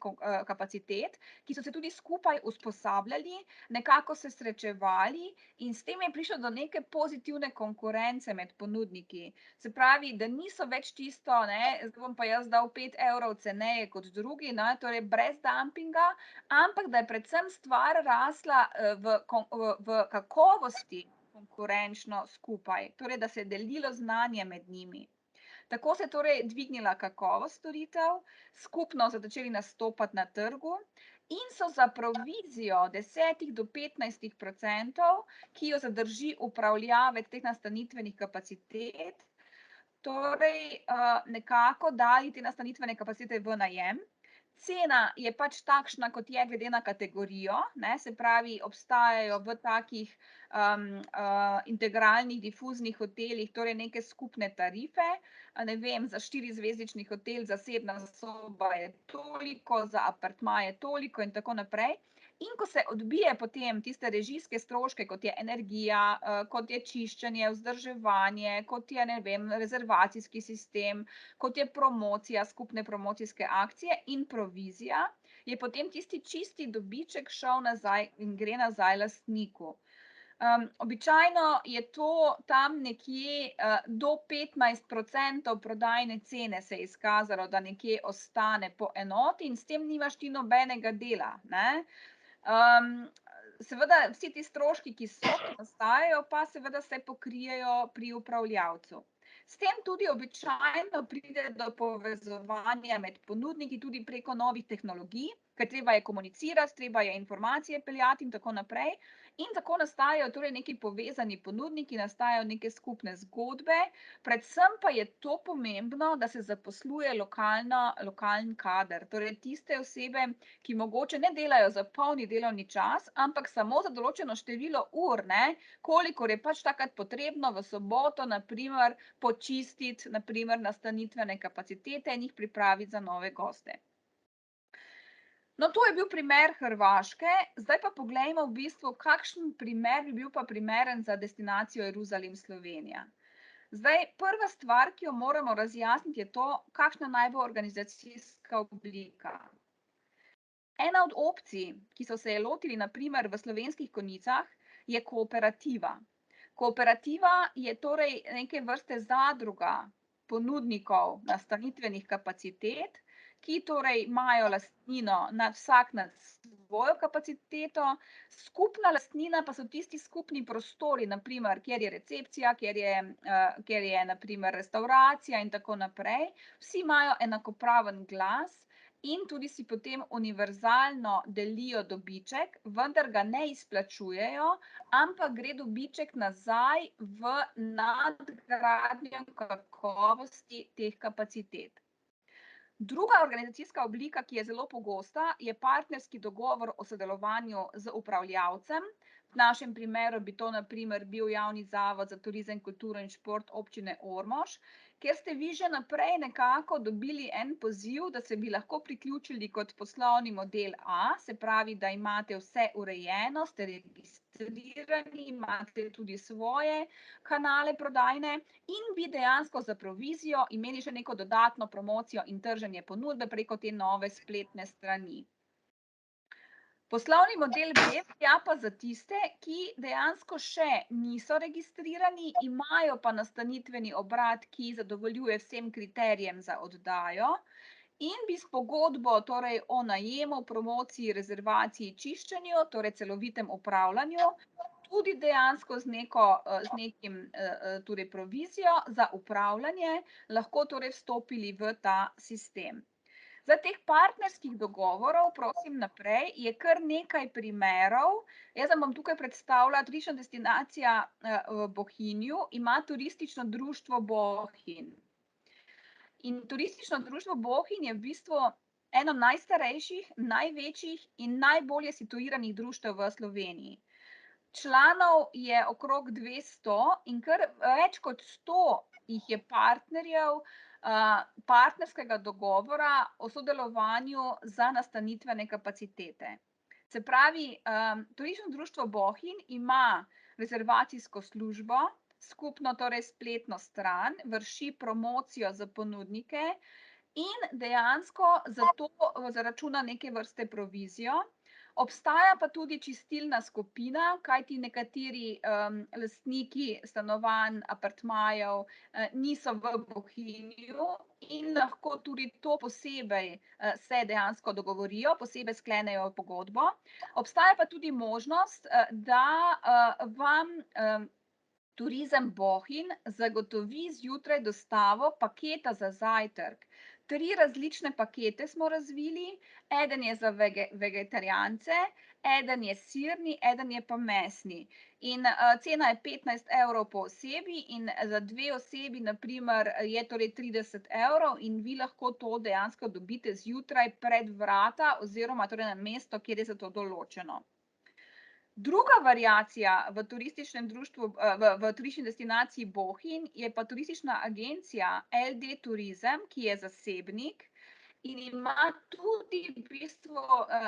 kapacitet, ki so se tudi skupaj usposabljali, nekako se srečevali in s tem je prišlo do neke pozitivne konkurence med ponudniki. Se pravi, da niso več tisto, zdaj bom pa jaz dal 5 evrov ceneje kot drugi, torej brez dumpinga, ampak da je predvsem stvar rasla v kakovosti konkurenčno skupaj, torej da se je delilo znanje med njimi. Tako se je torej dvignila kakovost storitev, skupno so začeli nastopati na trgu in so za provizijo 10 do 15%, ki jo zadrži upravljavec teh nastanitvenih kapacitet, torej nekako dali te nastanitvene kapacitete v najem. Cena je pač takšna, kot je glede na kategorijo, se pravi, obstajajo v takih integralnih difuznih hotelih torej neke skupne tarife, ne vem, za 4-zvezdični hotel zasebna soba je toliko, za apartma je toliko in tako naprej. In ko se odbije potem tiste režijske stroške, kot je energija, kot je čiščenje, vzdrževanje, kot je, ne vem, rezervacijski sistem, kot je promocija, skupne promocijske akcije in provizija, je potem tisti čisti dobiček šel nazaj in gre nazaj lastniku. Običajno je to tam nekje do 15% prodajne cene se je izkazalo, da nekje ostane po enoti in s tem nimaš ti nobenega dela, Seveda vsi ti stroški, ki nastajajo, pa seveda se pokrijejo pri upravljavcu. S tem tudi običajno pride do povezovanja med ponudniki tudi preko novih tehnologij, ker treba je komunicirati, treba je informacije peljati in tako naprej. In tako nastajajo torej neki povezani ponudniki, nastajajo neke skupne zgodbe, predvsem pa je to pomembno, da se zaposluje lokalni kader, torej tiste osebe, ki mogoče ne delajo za polni delovni čas, ampak samo za določeno število ur, kolikor je pač takrat potrebno v soboto, naprimer, počistiti, naprimer, nastanitvene kapacitete in jih pripraviti za nove goste. No, to je bil primer Hrvaške, zdaj pa poglejmo v bistvu, kakšen primer bi bil pa primeren za destinacijo Jeruzalem, Slovenija. Zdaj, prva stvar, ki jo moramo razjasniti, je to, kakšna naj bo organizacijska oblika. Ena od opcij, ki so se je lotili naprimer v Slovenskih Konjicah, je kooperativa. Kooperativa je torej neke vrste zadruga, ponudnikov nastanitvenih kapacitet, ki torej imajo lastnino vsak nad svojo kapaciteto, skupna lastnina pa so tisti skupni prostori, naprimer, kjer je recepcija, kjer je naprimer restauracija in tako naprej. Vsi imajo enakopraven glas in tudi si potem univerzalno delijo dobiček, vendar ga ne izplačujejo, ampak gre dobiček nazaj v nadgradnjo kakovosti teh kapacitet. Druga organizacijska oblika, ki je zelo pogosta, je partnerski dogovor o sodelovanju z upravljavcem. V našem primeru bi to naprimer bil Javni zavod za turizem, kulturo in šport občine Ormož, kjer ste vi že naprej nekako dobili en poziv, da se bi lahko priključili kot poslovni model A, se pravi, da imate vse urejeno, ste registrirani, imate tudi svoje kanale prodajne in bi dejansko za provizijo imeli še neko dodatno promocijo in trženje ponudbe preko te nove spletne strani. Poslovni model B velja pa za tiste, ki dejansko še niso registrirani, imajo pa nastanitveni obrat, ki zadovoljuje vsem kriterijem za oddajo in bi s pogodbo torej o najemu, promociji, rezervaciji, čiščenju, torej celovitem upravljanju, tudi dejansko z nekim torej provizijo za upravljanje lahko torej vstopili v ta sistem. Za teh partnerskih dogovorov, prosim naprej, je kar nekaj primerov. Jaz vam bom tukaj predstavila turistična destinacija v Bohinju, ima turistično društvo Bohinj. In turistično društvo Bohinj je v bistvu eno najstarejših, največjih in najbolje situiranih društev v Sloveniji. Članov je okrog 200 in kar več kot 100 jih je partnerjev partnerskega dogovora o sodelovanju za nastanitvene kapacitete. Se pravi, turistično društvo Bohinj ima rezervacijsko službo, skupno torej spletno stran, vrši promocijo za ponudnike in dejansko za to zaračuna neke vrste provizijo. Obstaja pa tudi čistilna skupina, kajti nekateri lastniki stanovanj, apartmajev niso v Bohinju in lahko tudi to posebej se dejansko dogovorijo, posebej sklenejo pogodbo. Obstaja pa tudi možnost, da vam Turizem Bohinj zagotovi zjutraj dostavo paketa za zajtrk. 3 različne pakete smo razvili, eden je za vegetarijance, eden je sirni, eden je pa mesni. In cena je 15 evrov po osebi in za 2 osebi naprimer je torej 30 evrov in vi lahko to dejansko dobite zjutraj pred vrata oziroma torej na mesto, kjer je za to določeno. Druga variacija v turističnem društvu, v turistični destinaciji Bohinj je pa turistična agencija LD Turizem, ki je zasebnik in ima tudi v bistvu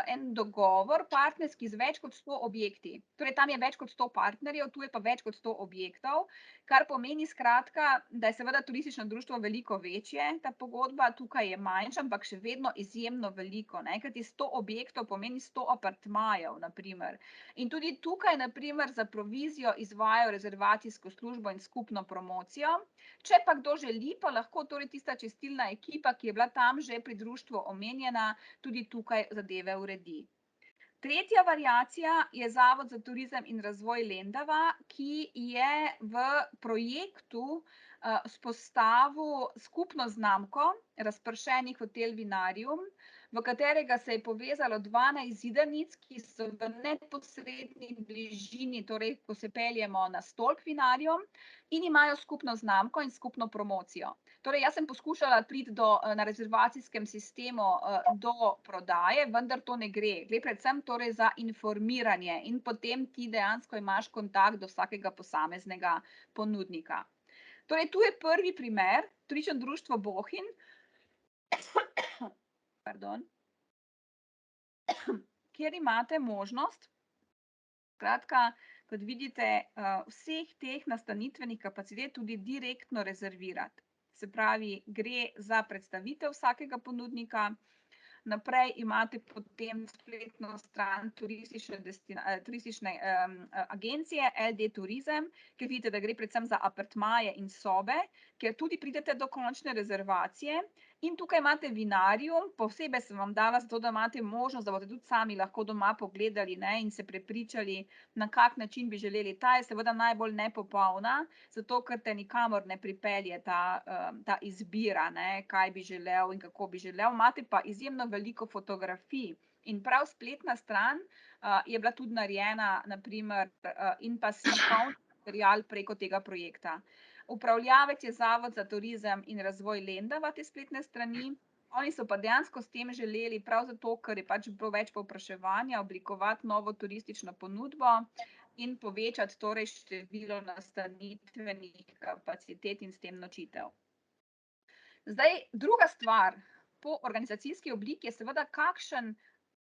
en dogovor partnerski z več kot 100 objekti. Torej tam je več kot 100 partnerjev, tu je pa več kot 100 objektov, kar pomeni skratka, da je seveda turistično društvo veliko večje, ta pogodba, tukaj je manjša, ampak še vedno izjemno veliko, kajti 100 objektov pomeni 100 apartmajev, naprimer. In tudi tukaj, naprimer, za provizijo izvajajo rezervacijsko službo in skupno promocijo. Če pa kdo želi, pa lahko torej tista čistilna ekipa, ki je bila tam že pri društvu omenjena, tudi tukaj zadeve uredi. Tretja variacija je Zavod za turizem in razvoj Lendava, ki je v projektu vzpostavil skupno znamko Razpršeni hotel Vinarium, v katerega se je povezalo 12 zidanic, ki so v neposredni bližini, torej ko se peljemo na Stolp Vinarium in imajo skupno znamko in skupno promocijo. Torej, jaz sem poskušala priti na rezervacijskem sistemu do prodaje, vendar to ne gre. Gre predvsem torej za informiranje in potem ti dejansko imaš kontakt do vsakega posameznega ponudnika. Torej, tu je prvi primer, turistično društvo Bohinj, kjer imate možnost, skratka, kot vidite, vseh teh nastanitvenih kapacitet tudi direktno rezervirati. Se pravi, gre za predstavitev vsakega ponudnika, naprej imate potem spletno stran turistične agencije LD Turizem, kjer vidite, da gre predvsem za apartmaje in sobe, kjer tudi pridete do končne rezervacije. In tukaj imate vinarium, posebej sem vam dala zato, da imate možnost, da boste tudi sami lahko doma pogledali, ne, in se prepričali, na kak način bi želeli. Ta je seveda najbolj nepopolna, zato ker te nikamor ne pripelje ta izbira, ne, kaj bi želel in kako bi želel. Imate pa izjemno veliko fotografij in prav spletna stran je bila tudi narejena, naprimer, in pa slikovni material preko tega projekta. Upravljavec je Zavod za turizem in razvoj Lendava te spletne strani. Oni so pa dejansko s tem želeli, prav zato, ker je pač bilo več povpraševanja, oblikovati novo turistično ponudbo in povečati torej število nastanitvenih kapacitet in s tem nočitev. Zdaj, druga stvar po organizacijski obliki je seveda, kakšen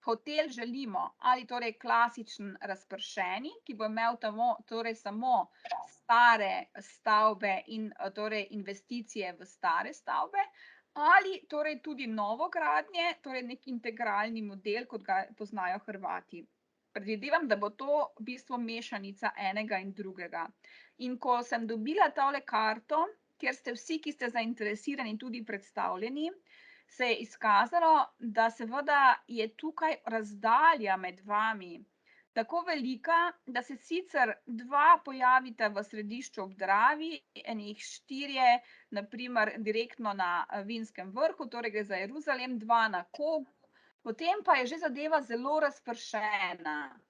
hotel želimo, ali torej klasičen razpršeni, ki bo imel torej samo stare stavbe in torej investicije v stare stavbe, ali torej tudi novogradnje, torej nek integralni model, kot ga poznajo Hrvati. Predvidevam, da bo to v bistvu mešanica enega in drugega. In ko sem dobila tole karto, kjer ste vsi, ki ste zainteresirani, tudi predstavljeni, se je izkazalo, da seveda je tukaj razdalja med vami tako velika, da se sicer dva pojavita v središču ob Dravi, enih 4, naprimer direktno na Vinskem vrhu, torej gre za Jeruzalem, 2 na Kogu, potem pa je že zadeva zelo razpršena.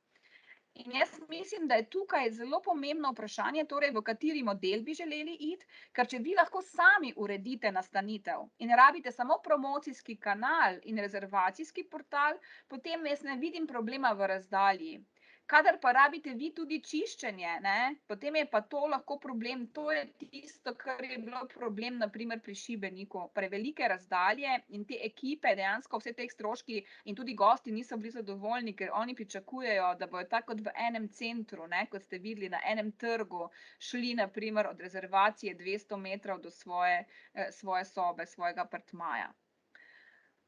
In jaz mislim, da je tukaj zelo pomembno vprašanje, torej v kateri model bi želeli iti, ker če vi lahko sami uredite nastanitev in rabite samo promocijski kanal in rezervacijski portal, potem jaz ne vidim problema v razdalji. Kadar pa rabite vi tudi čiščenje, ne, potem je pa to lahko problem. To je tisto, kar je bilo problem, naprimer pri Šibeniku. Prevelike razdalje in te ekipe, dejansko vse teh stroški in tudi gosti niso bili zadovoljni, ker oni pričakujejo, da bojo tako kot v enem centru, ne, kot ste videli na enem trgu, šli naprimer od rezervacije 200 metrov do svoje sobe, svojega apartmaja.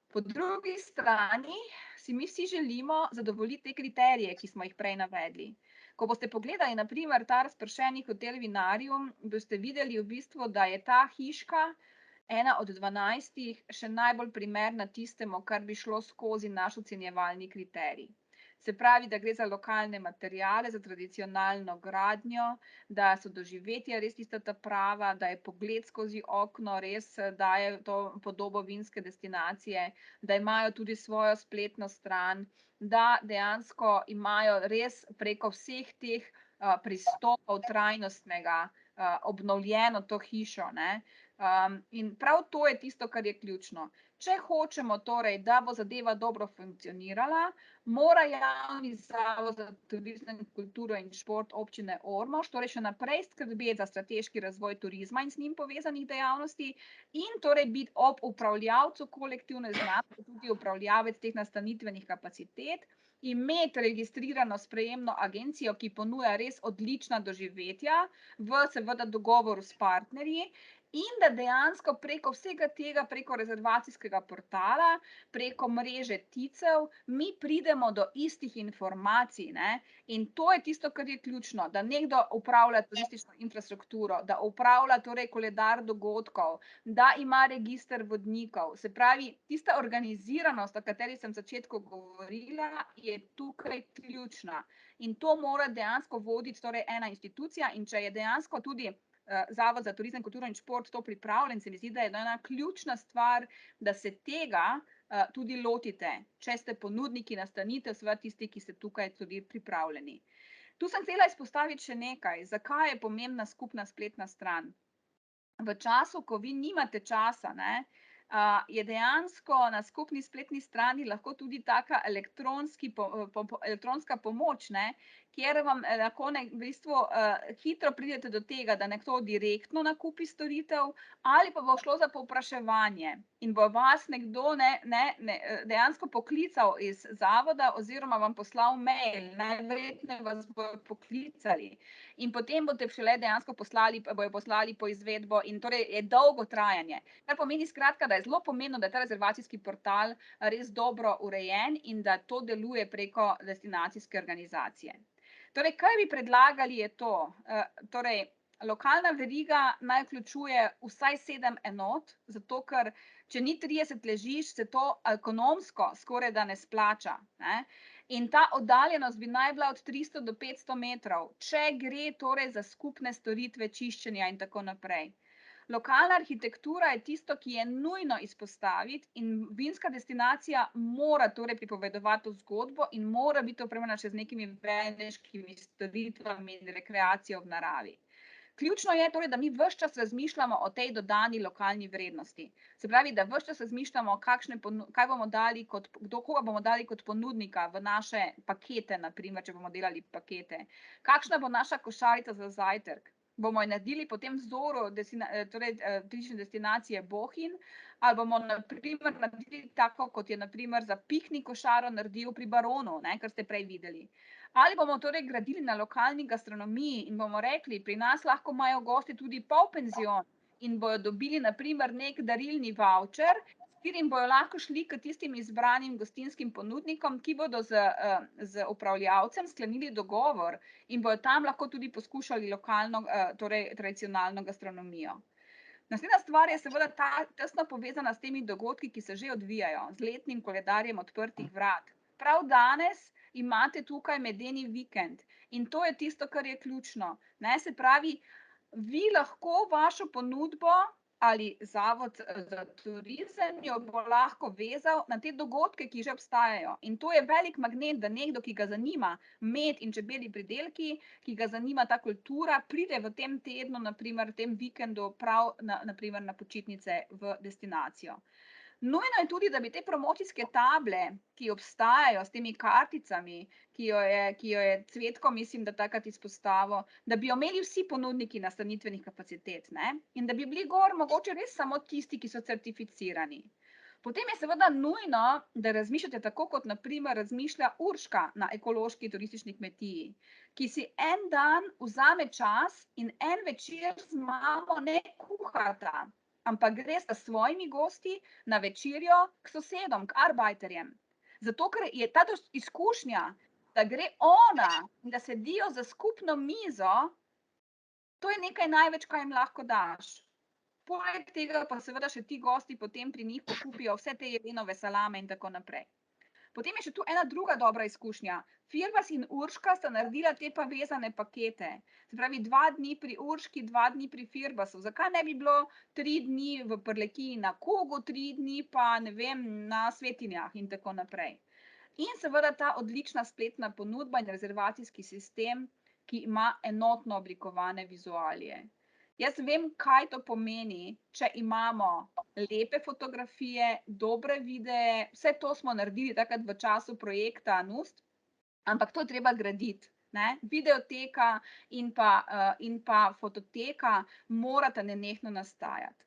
Po drugi strani si mi vsi želimo zadovoljiti te kriterije, ki smo jih prej navedli. Ko boste pogledali naprimer ta razpršeni hotel Vinarium, boste videli v bistvu, da je ta hiška ena od 12 še najbolj primerna tistemu, kar bi šlo skozi naš ocenjevalni kriterij. Se pravi, da gre za lokalne materiale, za tradicionalno gradnjo, da so doživetja res tista ta prava, da je pogled skozi okno res daje to podobo vinske destinacije, da imajo tudi svojo spletno stran, da dejansko imajo res preko vseh teh pristopov trajnostnega obnovljeno to hišo, ne. In prav to je tisto, kar je ključno. Če hočemo torej, da bo zadeva dobro funkcionirala, mora Javni zavod za turizem, kulturo in šport občine Ormož torej še naprej skrbeti za strateški razvoj turizma in z njim povezanih dejavnosti in torej biti ob upravljavcu kolektivne znamke tudi upravljavec teh nastanitvenih kapacitet, imeti registrirano sprejemno agencijo, ki ponuja res odlična doživetja v seveda dogovoru s partnerji, in da dejansko preko vsega tega, preko rezervacijskega portala, preko mreže TIC-ev, mi pridemo do istih informacij, ne. In to je tisto, kar je ključno, da nekdo upravlja turistično infrastrukturo, da upravlja torej koledar dogodkov, da ima register vodnikov. Se pravi, tista organiziranost, o kateri sem v začetku govorila, je tukaj ključna. In to mora dejansko voditi torej ena institucija, in če je dejansko tudi Zavod za turizem, kulturo in šport to pripravljen, se mi zdi, da je ena ključna stvar, da se tega tudi lotite, če ste ponudniki nastanitev, seveda tisti, ki ste tukaj tudi pripravljeni. Tu sem htela izpostaviti še nekaj, zakaj je pomembna skupna spletna stran. V času, ko vi nimate časa, ne, je dejansko na skupni spletni strani lahko tudi taka elektronska pomoč, ne, kjer vam lahko v bistvu hitro pridete do tega, da nekdo direktno nakupi storitev ali pa bo šlo za povpraševanje in bo vas nekdo dejansko poklical iz zavoda oziroma vam poslal mail, najverjetneje vas bojo poklicali in potem boste šele dejansko bojo poslali po izvedbo in torej je dolgo trajanje. Kar pomeni skratka, da je zelo pomembno, da je ta rezervacijski portal res dobro urejen in da to deluje preko destinacijske organizacije. Torej, kaj bi predlagali je to, torej, lokalna veriga naj vključuje vsaj 7 enot, zato ker če ni 30 ležišč, se to ekonomsko skoraj da ne splača, ne? In ta oddaljenost bi naj bila od 300 do 500 metrov, če gre torej za skupne storitve čiščenja in tako naprej. Lokalna arhitektura je tisto, ki je nujno izpostaviti in vinska destinacija mora torej pripovedovati to zgodbo in mora biti opremljena še z nekimi beneškimi storitvami in rekreacijo v naravi. Ključno je torej, da mi ves čas razmišljamo o tej dodani lokalni vrednosti. Se pravi, da ves čas razmišljamo, kaj bomo dali koga bomo dali kot ponudnika v naše pakete, na primer, če bomo delali pakete. Kakšna bo naša košarica za zajtrk? Bomo jo naredili po tem vzoru turistične destinacije Bohinj, ali bomo na primer naredili tako, kot je na primer za piknik košaro naredil pri Baronu, ne, kar ste prej videli. Ali bomo torej gradili na lokalni gastronomiji in bomo rekli, pri nas lahko imajo gosti tudi polpenzion in bojo dobili na primer nek darilni vavčer, s katerim bojo lahko šli k tistim izbranim gostinskim ponudnikom, ki bodo z upravljavcem sklenili dogovor in bojo tam lahko tudi poskušali lokalno, torej tradicionalno gastronomijo. Naslednja stvar je seveda tesno povezana s temi dogodki, ki se že odvijajo, z letnim koledarjem odprtih vrat. Prav danes imate tukaj medeni vikend in to je tisto, kar je ključno, ne, se pravi, vi lahko vašo ponudbo ali Zavod za turizem jo bo lahko vezal na te dogodke, ki že obstajajo. In to je velik magnet, da nekdo, ki ga zanima med in čebelji pridelki, ki ga zanima ta kultura, pride v tem tednu, na primer v tem vikendu, prav na primer na počitnice v destinacijo. Nujno je tudi, da bi te promocijske table, ki obstajajo s temi karticami, ki jo je Cvetko, mislim, da takrat izpostavil, da bi jo imeli vsi ponudniki nastanitvenih kapacitet, ne? In da bi bili gor mogoče res samo tisti, ki so certificirani. Potem je seveda nujno, da razmišljate tako, kot na primer razmišlja Urška na ekološki turistični kmetiji, ki si en dan vzame čas in en večer z mamo ne kuhata, ampak gre s svojimi gosti na večerjo k sosedom, k arbajterjem. Zato, ker je ta izkušnja, da gre ona in da sedijo za skupno mizo, to je nekaj največ, kaj jim lahko daš. Poleg tega pa seveda še ti gosti potem pri njih pokupijo vse te jelenove salame in tako naprej. Potem je še tu ena druga dobra izkušnja. Firbas in Urška sta naredila te pa vezane pakete. Se pravi, 2 dni pri Urški, 2 dni pri Firbasu. Zakaj ne bi bilo 3 dni v Prlekiji na Kogu, 3 dni pa, ne vem, na Svetinjah in tako naprej. In seveda ta odlična spletna ponudba in rezervacijski sistem, ki ima enotno oblikovane vizualije. Jaz vem, kaj to pomeni, če imamo lepe fotografije, dobre videe, vse to smo naredili takrat v času projekta Nust, ampak to je treba graditi, ne? Videoteka in pa fototeka morata nenehno nastajati.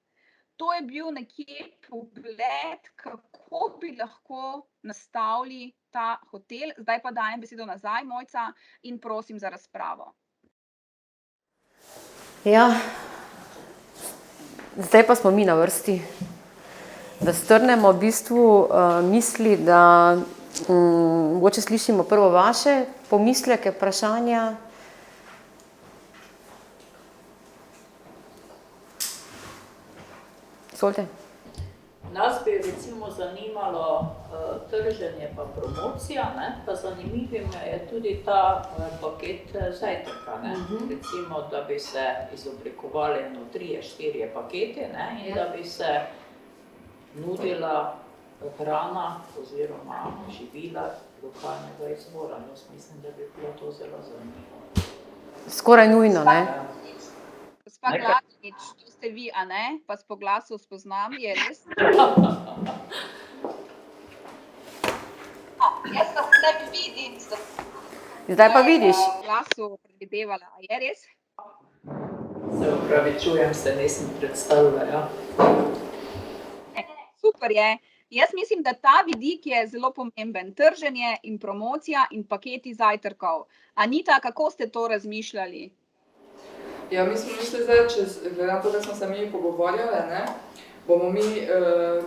To je bil nekje pogled, kako bi lahko nastavili ta hotel. Zdaj pa dajem besedo nazaj, Mojca, in prosim za razpravo. Ja, zdaj pa smo mi na vrsti, da strnemo v bistvu misli, da mogoče slišimo prvo vaše pomisleke, vprašanja. Izvolite. Nas bi recimo zanimalo trženje pa promocija, ne? Pa zanimiv je tudi ta paket zajtrka, ne? Recimo, da bi se izoblikovali 3-4 pakete, ne? In da bi se nudila hrana oziroma živila lokalnega izvora. Jaz mislim, da bi bilo to zelo zanimivo. Skoraj nujno, ne? Gospa Gladnič, to ste vi, a ne? Pa po glasu spoznam, je res? Jaz vas ne vidim. Zdaj pa vidiš. Po glasu predvidevala, a je res? Se opravičujem, se nisem predstavila, ja. Super je. Jaz mislim, da ta vidik je zelo pomemben. Trženje in promocija in paketi zajtrkov. Anita, kako ste to razmišljali? Ja, mi smo mislili zdaj, glede na to, da smo se mi pogovarjali, ne, bomo mi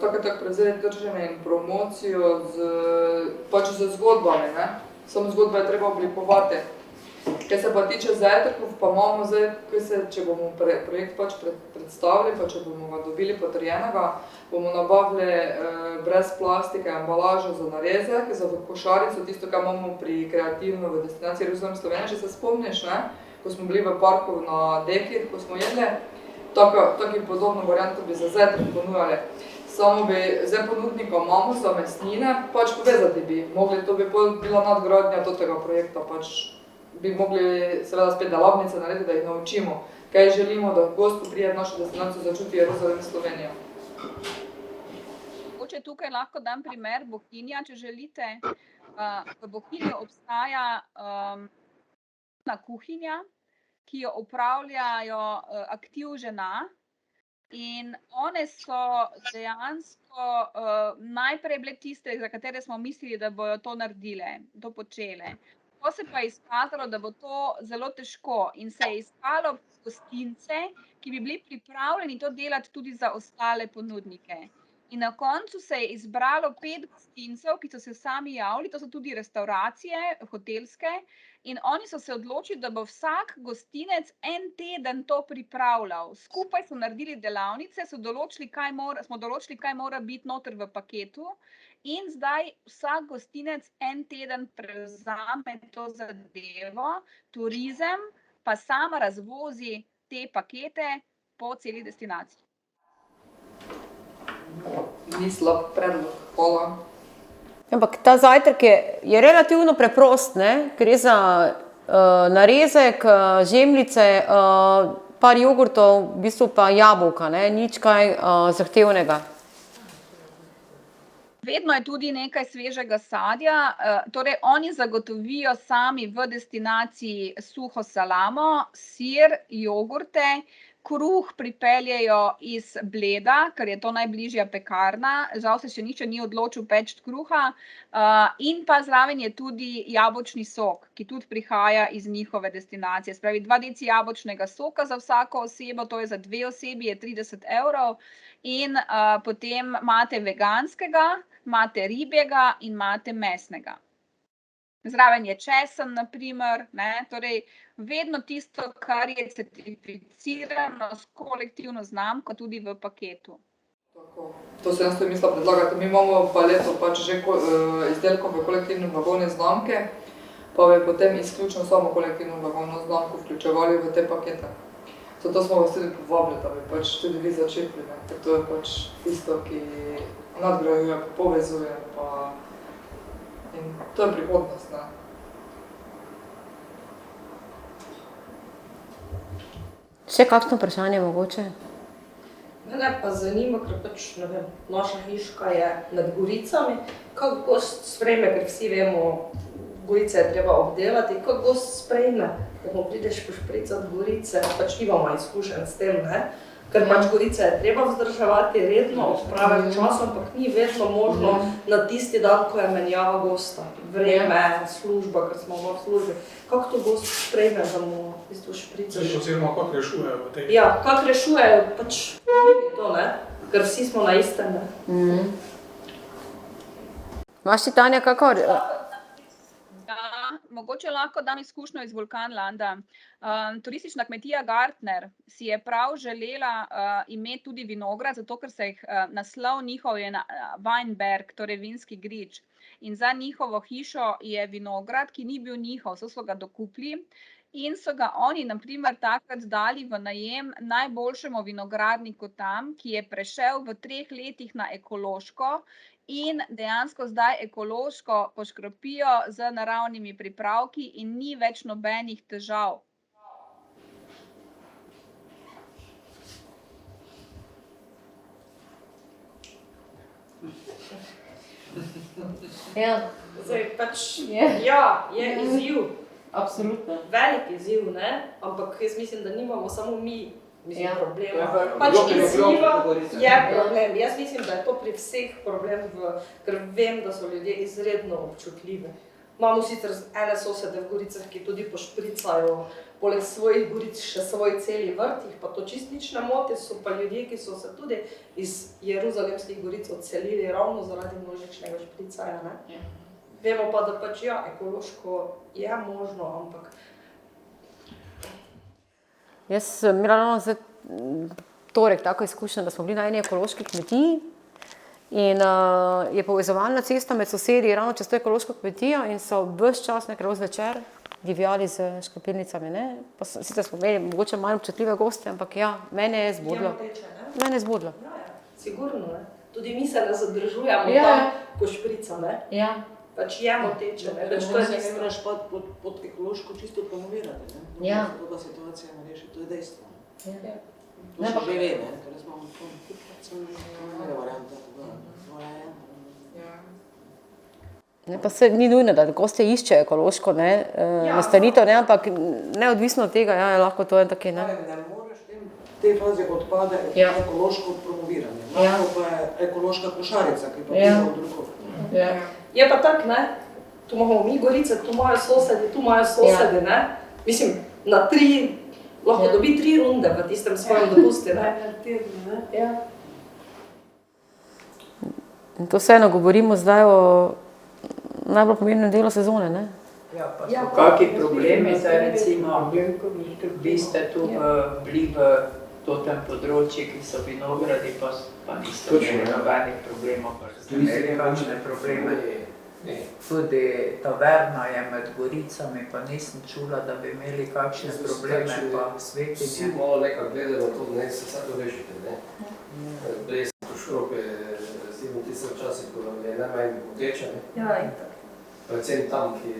tako prevzeli trženje in promocijo pač z zgodbami, ne? Samo zgodbo je treba oblikovati. Kaj se pa tiče zajtrkov, pa imamo zdaj, če bomo projekt pač predstavili, pa če bomo ga dobili potrjenega, bomo nabavili brez plastike embalažo za narezek, za košarico, tisto, kar imamo pri kreativno v destinaciji Jeruzalem Slovenija, če se spomniš, ne? Ko smo bili v parku na Deki, ko smo jedli, tako podobno varianto bi za zajtrk ponujali. Samo bi zdaj ponudnika imamo za mesnine, pač povezati bi mogli, to bi bila nadgradnja tega projekta, pač bi mogli seveda spet delavnice narediti, da jih naučimo, kaj želimo, da gost, ko prije v našo destinacijo, začuti Jeruzalem Slovenija. Mogoče tukaj lahko dam primer Bohinja, če želite. V Bohinju obstaja kuhinja, ki jo upravljajo Aktiv žena. In one so dejansko najprej bile tiste, za katere smo mislili, da bojo to naredile, to počele. To se pa je izkazalo, da bo to zelo težko in se je iskalo gostince, ki bi bili pripravljeni to delati tudi za ostale ponudnike. In na koncu se je izbralo 5 gostincev, ki so se sami javili, to so tudi restavracije, hotelske, in oni so se odločili, da bo vsak gostinec en teden to pripravljal. Skupaj so naredili delavnice, smo določili, kaj mora biti noter v paketu, in zdaj vsak gostinec en teden prevzame to zadevo, turizem pa sam razvozi te pakete po celi destinaciji. Ni slab predlog, hvala. Ampak ta zajtrk je relativno preprost, ne? Gre za narezek, žemljice, par jogurtov, v bistvu pa jabolka, ne? Nič kaj zahtevnega. Vedno je tudi nekaj svežega sadja, torej oni zagotovijo sami v destinaciji suho salamo, sir, jogurte, kruh pripeljejo iz Bleda, ker je to najbližja pekarna, žal se še nihče ni odločil peči kruha, in pa zraven je tudi jabolčni sok, ki tudi prihaja iz njihove destinacije. Se pravi, 2 deci jabolčnega soka za vsako osebo, to je za 2 osebi, je 30 €, in potem imate veganskega, imate ribjega in imate mesnega. Zraven je česen, na primer, ne, torej vedno tisto, kar je certificirano s kolektivno znamko, tudi v paketu. Tako. To sem jaz tudi mislila predlagati. Mi imamo paleto pač že izdelkov v kolektivni blagovni znamke, pa bi potem izključno samo kolektivno blagovno znamko vključevali v te pakete. Zato smo vas tudi povabili, da bi pač tudi vi začepili, ne, ker to je pač tisto, ki nadgrajuje, povezuje, pa in to je prihodnost, ne. Še kakšno vprašanje mogoče? Mene pa zanima, ker pač, ne vem, naša hiška je nad Goricami, kako gost sprejme, ker vsi vemo, Gorice je treba obdelati, kako gost sprejme, da mu prideš pošpricati Gorice, pač nimamo izkušenj s tem, ne? Ker pač Gorice je treba vzdrževati redno, ob pravem času, ampak ni vedno možno na tisti dan, ko je menjava gosta. Vreme, služba, ker smo v službi. Kako to gost sprejme, da mu v bistvu špricaš? Oziroma, kako rešujejo v tej? Ja, kako rešujejo, pač ni to, ne? Ker vsi smo na istem, ne? Imaš ti, Tanja, kako? Ja, mogoče lahko dam izkušnjo iz Vulkanlanda. Turistična kmetija Gartner si je prav želela imeti tudi vinograd, zato ker se naslov njihov je Weinberg, torej vinski grič. In za njihovo hišo je vinograd, ki ni bil njihov, so ga dokupili in so ga oni, na primer, takrat dali v najem najboljšemu vinogradniku tam, ki je prešel v 3 letih na ekološko in dejansko zdaj ekološko poškropijo z naravnimi pripravki in ni več nobenih težav. Ja. Zdaj pač, ja, je izziv. Absolutno. Velik izziv, ne? Ampak jaz mislim, da nimamo samo mi problema. Ja. Pač izziva je problem. Jaz mislim, da je to pri vseh problem, ker vem, da so ljudje izredno občutljivi. Imamo sicer ene sosede v Goricah, ki tudi pošpricajo poleg svojih goric še svoj celi vrt, jih pa to čist nič ne moti, so pa ljudje, ki so se tudi iz Jeruzalemskih goric odselili ravno zaradi množičnega špricanja, ne. Vemo pa, da pač ja, ekološko je možno, ampak Jaz sem imela ravno zdaj torek tako izkušnjo, da smo bili na eni ekološki kmetiji in je povezovalna cesta med sosedi ravno čez to ekološko kmetijo in so ves čas nekaj zvečer divjali z škropilnicami, ne. Pa sicer smo imeli mogoče manj občutljive goste, ampak ja, mene je zbodlo. teče, ne? Mene je zbodlo. Ja, sigurno, ne. Tudi mi se ne zadržujemo Ja. tam, ko šprica, ne. Ja. Pač jemo teče, ne. Pač to je Ne tisto. moraš pod ekološko čisto promovirati, ne. Ja. Toda situacija ne reši, to je dejstvo. Ja. To Ne, se pa- že ve, ne. Torej smo ne varianta, to je ena. Ne, pa se ni nujno, da gostje iščejo ekološko, ne, nastanitev, ne, ampak neodvisno od tega, ja, lahko to je taki, ne. Ne moreš te faze odpade Ja. ekološko promoviranje. Ja. Lahko pa je ekološka košarica, ki pa Ja. pije od drugog. Ja. Je pa tak, ne, tu imamo mi Gorice, tu imajo sosedi, tu imajo sosedi, ne. Mislim, na 3, lahko Ja. dobi 3 runde v tistem svojem dopusti, ne. Ja. In to vseeno govorimo zdaj o najbolj pomembnem delu sezone, ne. Ja, pa Ja, so kakšni pa- problemi, zdaj recimo, vi ste tu bili v tem področju, ki so vinogradi, pa niste imeli nobenih problemov, pa ste imeli kakšne probleme. Tudi taverna je med Goricami, pa nisem čula, da bi imeli kakšne probleme, pa Vsi svetinje. malo nekako gledamo to, ne, se vsako rešite, ne. Prej sem to škrope, recimo tiste včasih, ko nam je najmanj moteče, ne. Ja, in tako. Predvsem tam, ki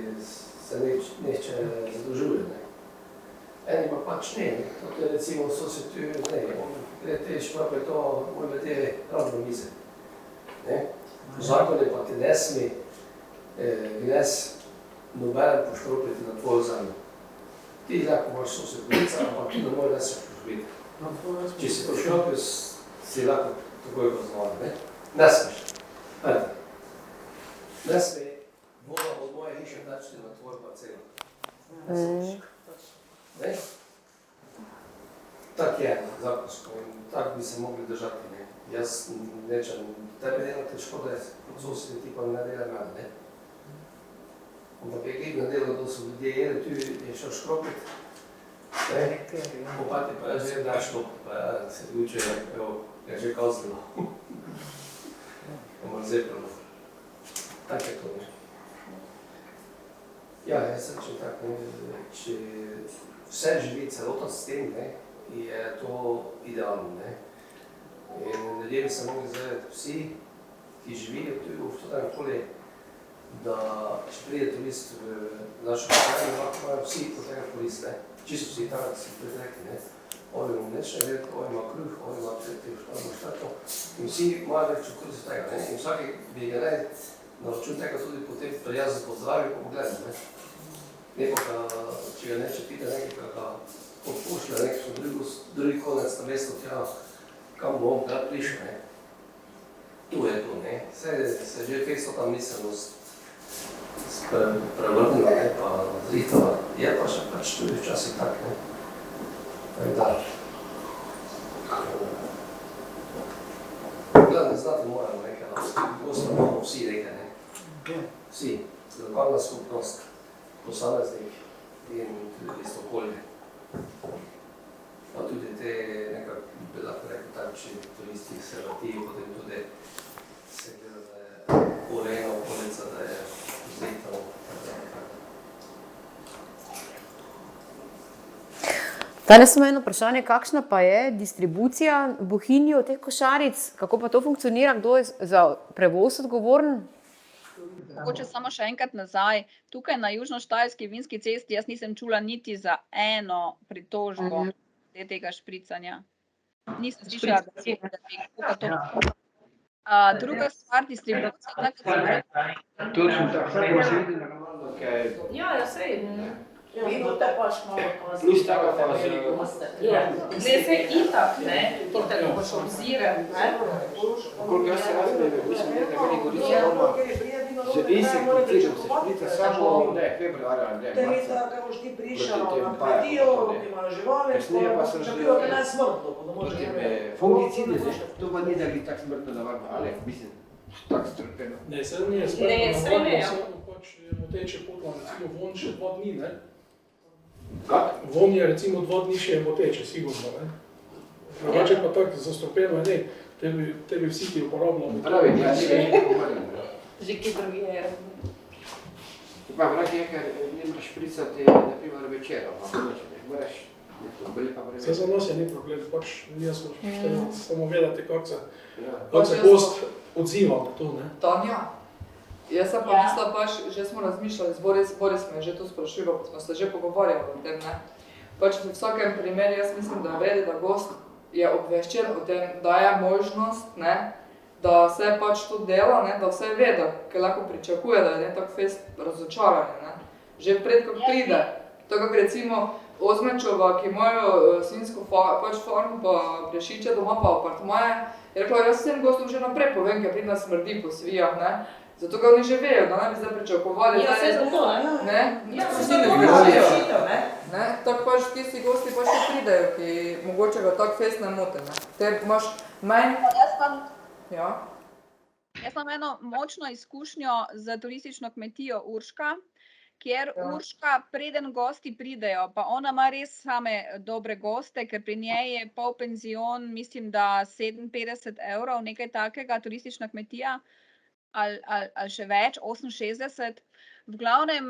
se nihče zadolžuje, ne. Eni pa pač ne, ne. Tukaj recimo so se tu, ne, glede te škrope, to moj te ravno mize, ne. Zakon je pa ti ne sme vnes nobene poškropiti na tvojo zemljo. Ti lahko imaš sosednica, ampak ti ne moreš ne se poškropiti. Če si poškropil, si lahko takoj kaznovan, ne? Ne smeš. Ajde. Ne sme voda od moje hiše dačiti na tvojo parcelo. Ne smeš. Ne? Tak je zakonsko in tak bi se mogli držati, ne? Jaz nečem, tebe delate škode, od sosedi ti pa ne dela mene, ne? Ampak je kjer na delo, da so ljudje jeli, tu je šel škropit, ne? Popati pa je že daš to, pa se vključuje, evo, je že kaznilo. Je malo zepljeno. Tak je to, ne? Ja, jaz sem če tak, ne, če vse živi celoten sistem, ne, je to idealno, ne. In ljudje bi se mogli zavedati vsi, ki živijo tu v tem okolju, da če pride turist v našo krajino, lahko imajo vsi od tega korist, ne. Čisto vsi tam, da so predrekli, ne. Oni ima mlečne vedke, oni ima kruh, oni ima štato. In vsi imajo več korist od tega, ne. In vsaki bi ga naj na račun tega tudi potem prijazno pozdravil pa pogledal, ne. Ne pa ga, če ga neče pite nekaj, ga odpošlja nekaj drugi konec na mesto tja, kam bo on krat prišel, ne. Tu je to, ne. Se že festo ta miselnost prevrnila, ne, pa zrihtala. Je pa še pač tudi včasih tak, ne. Tako da. Gledam, znati moramo nekaj, da gosta imamo vsi nekaj, ne. Vsi, lokalna skupnost, posameznik in tudi isto okolje. Pa tudi te nekako, bi lahko rekel, takšni turisti se vrtijo, potem tudi se gleda, da je urejena okolica, da je vzletano. Danes smo eno vprašanje, kakšna pa je distribucija v Bohinju teh košaric, kako pa to funkcionira, kdo je za prevoz odgovoren? Mogoče samo še enkrat nazaj. Tukaj na Južnoštajerski vinski cesti jaz nisem čula niti za eno pritožbo glede tega špricanja. Nisem slišala, da bi koga to. Druga stvar, distribucija, tako Točno tako, vsako sredino normalno, kaj Ja, ja, sej. Vi boste pač malo paziti. Plus tega pa z... Ne, se itak, ne, to te boš obziral, ne. Koliko jaz se razumem, mislim, da je Velika Gorica doma z insekticidom se šprica samo, ne, februarja, ne, marca. Kasneje pa sem že proti fungicide, to pa ni da li tako smrtno navarno, ali mislim, tako strpeno. Ne, se nije smrtno navarno, samo pač moteče potla, recimo von še 2 dni, ne? Kak? Von je recimo 2 dni še moteče, sigurno, ne? Drugače pa tako zastrupeno je, ne, tebi vsi ti uporabljamo. Pravi, ja, ne pomarim. Že ki drugi je. Pa vrati je, ker ne moraš špricati, na primer, večera, pa noče, ne moraš neko bolje pa vreme. Vse za nas je ni problem, pač nije smo špštevati, samo vedeti, kako se gost odziva na to, ne? Tanja, jaz sem pa mislila pač, že smo razmišljali, Boris me je že to spraševal, pa smo se že pogovarjali o tem, ne. Pač v vsakem primeru jaz mislim, da je vredi, da gost je obveščen o tem, da je možnost, ne, da se pač to dela, ne, da vse ve, da kaj lahko pričakuje, da je ne tak fest razočaranje, ne. Že pred, kako pride. Tako kot recimo Ozmečova, ki imajo svinjsko pač farmo pa prešiče doma pa apartmaje, je rekla, jaz vsem gostom že naprej povem, ker pri nas smrdi po svijah, ne. Zato ga oni že vejo, da ne bi zdaj pričakovali. Ja, vse zato, ne. Ja, vsi ne pričakujejo, ne. Tako pač tisti gosti pač še pridejo, ki mogoče ga tak fest ne mote, ne. Te imaš manj... Ja. Jaz imam eno močno izkušnjo z turistično kmetijo Urška, kjer Urška, preden gosti pridejo, pa ona ima res same dobre goste, ker pri njej je pol penzion, mislim, da 57 €, nekaj takega, turistična kmetija, ali še več, 68. V glavnem,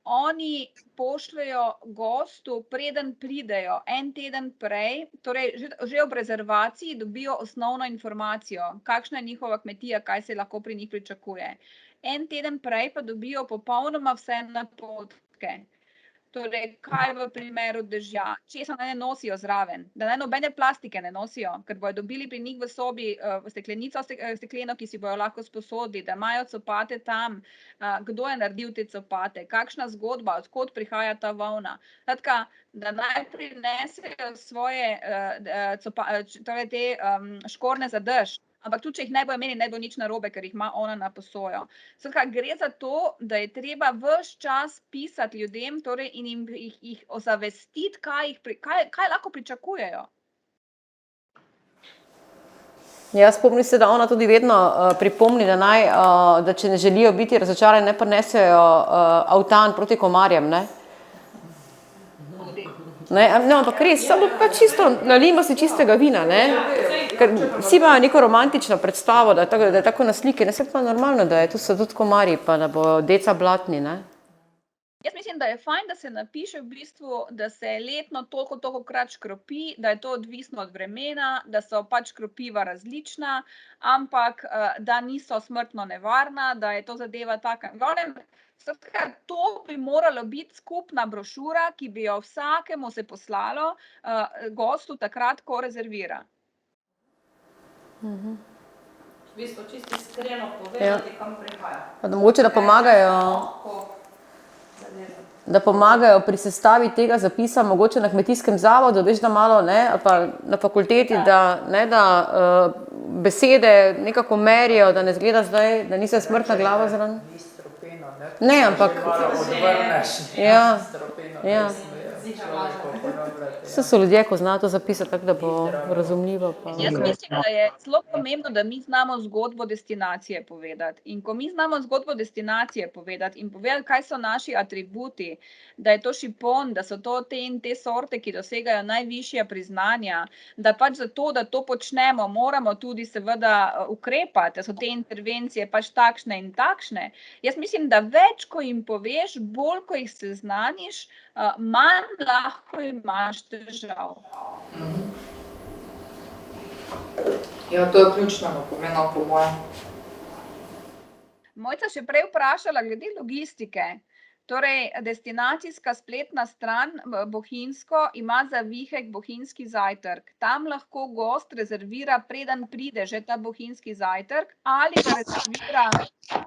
oni pošljejo gostu, preden pridejo, en teden prej, torej že ob rezervaciji dobijo osnovno informacijo, kakšna je njihova kmetija, kaj se lahko pri njih pričakuje. En teden prej pa dobijo popolnoma vse napotke. Torej, kaj v primeru dežja, česa ne nosijo zraven, da ne nobene plastike ne nosijo, ker bojo dobili pri njih v sobi steklenico stekleno, ki si bojo lahko sposodili, da imajo copate tam, kdo je naredil te copate, kakšna zgodba, od kod prihaja ta volna. Skratka, da naj prinesejo svoje torej te škornje za dež, ampak tudi, če jih ne bojo imeli, ne bo nič narobe, ker jih ima ona na posojo. Skratka, gre za to, da je treba ves čas pisati ljudem, torej in jih ozavestiti, kaj lahko pričakujejo. Ja, spomni se, da ona tudi vedno pripomni, da če ne želijo biti razočarani, ne prinesejo avtan proti komarjem, ne? No, ampak res, samo pa čisto, nalijmo si čistega vina, ne? Ker vsi imajo neko romantično predstavo, da je tako na sliki, ne, se pa normalno, da je tu so tudi komarji, pa da bo deca blatni, ne? Jaz mislim, da je fajn, da se napiše v bistvu, da se letno tolikokrat škropi, da je to odvisno od vremena, da so pač škropiva različna, ampak da niso smrtno nevarna, da je to zadeva taka. To bi moralo biti skupna brošura, ki bi jo vsakemu se poslalo gostu takrat, ko rezervira. V bistvu čisto iskreno povedati, kam prihaja. Mogoče, da pomagajo pri sestavi tega zapisa, mogoče na kmetijskem zavodu, veš, da malo, ne, ali pa na fakulteti, da besede nekako merijo, da ne zgleda zdaj, da nisi smrtna glava zraven. Ne, ampak... Ja. Vse so ljudje, ko znajo to zapisati, tako da bo razumljivo. Jaz mislim, da je zelo pomembno, da mi znamo zgodbo destinacije povedati. In ko mi znamo zgodbo destinacije povedati in povedati, kaj so naši atributi, da je to šipon, da so to te in te sorte, ki dosegajo najvišja priznanja, da pač zato, da to počnemo, moramo tudi seveda ukrepati, da so te intervencije pač takšne in takšne. Jaz mislim, da več, ko jim poveš, bolj, ko jih seznaniš, manj lahko imaš težav. Ja, to je ključno pomena po mojem. Mojca še prej vprašala glede logistike. Torej, destinacijska spletna stran Bohinjsko ima zavihek Bohinjski zajtrk. Tam lahko gost rezervira, preden pride že ta bohinjski zajtrk, ali ga rezervira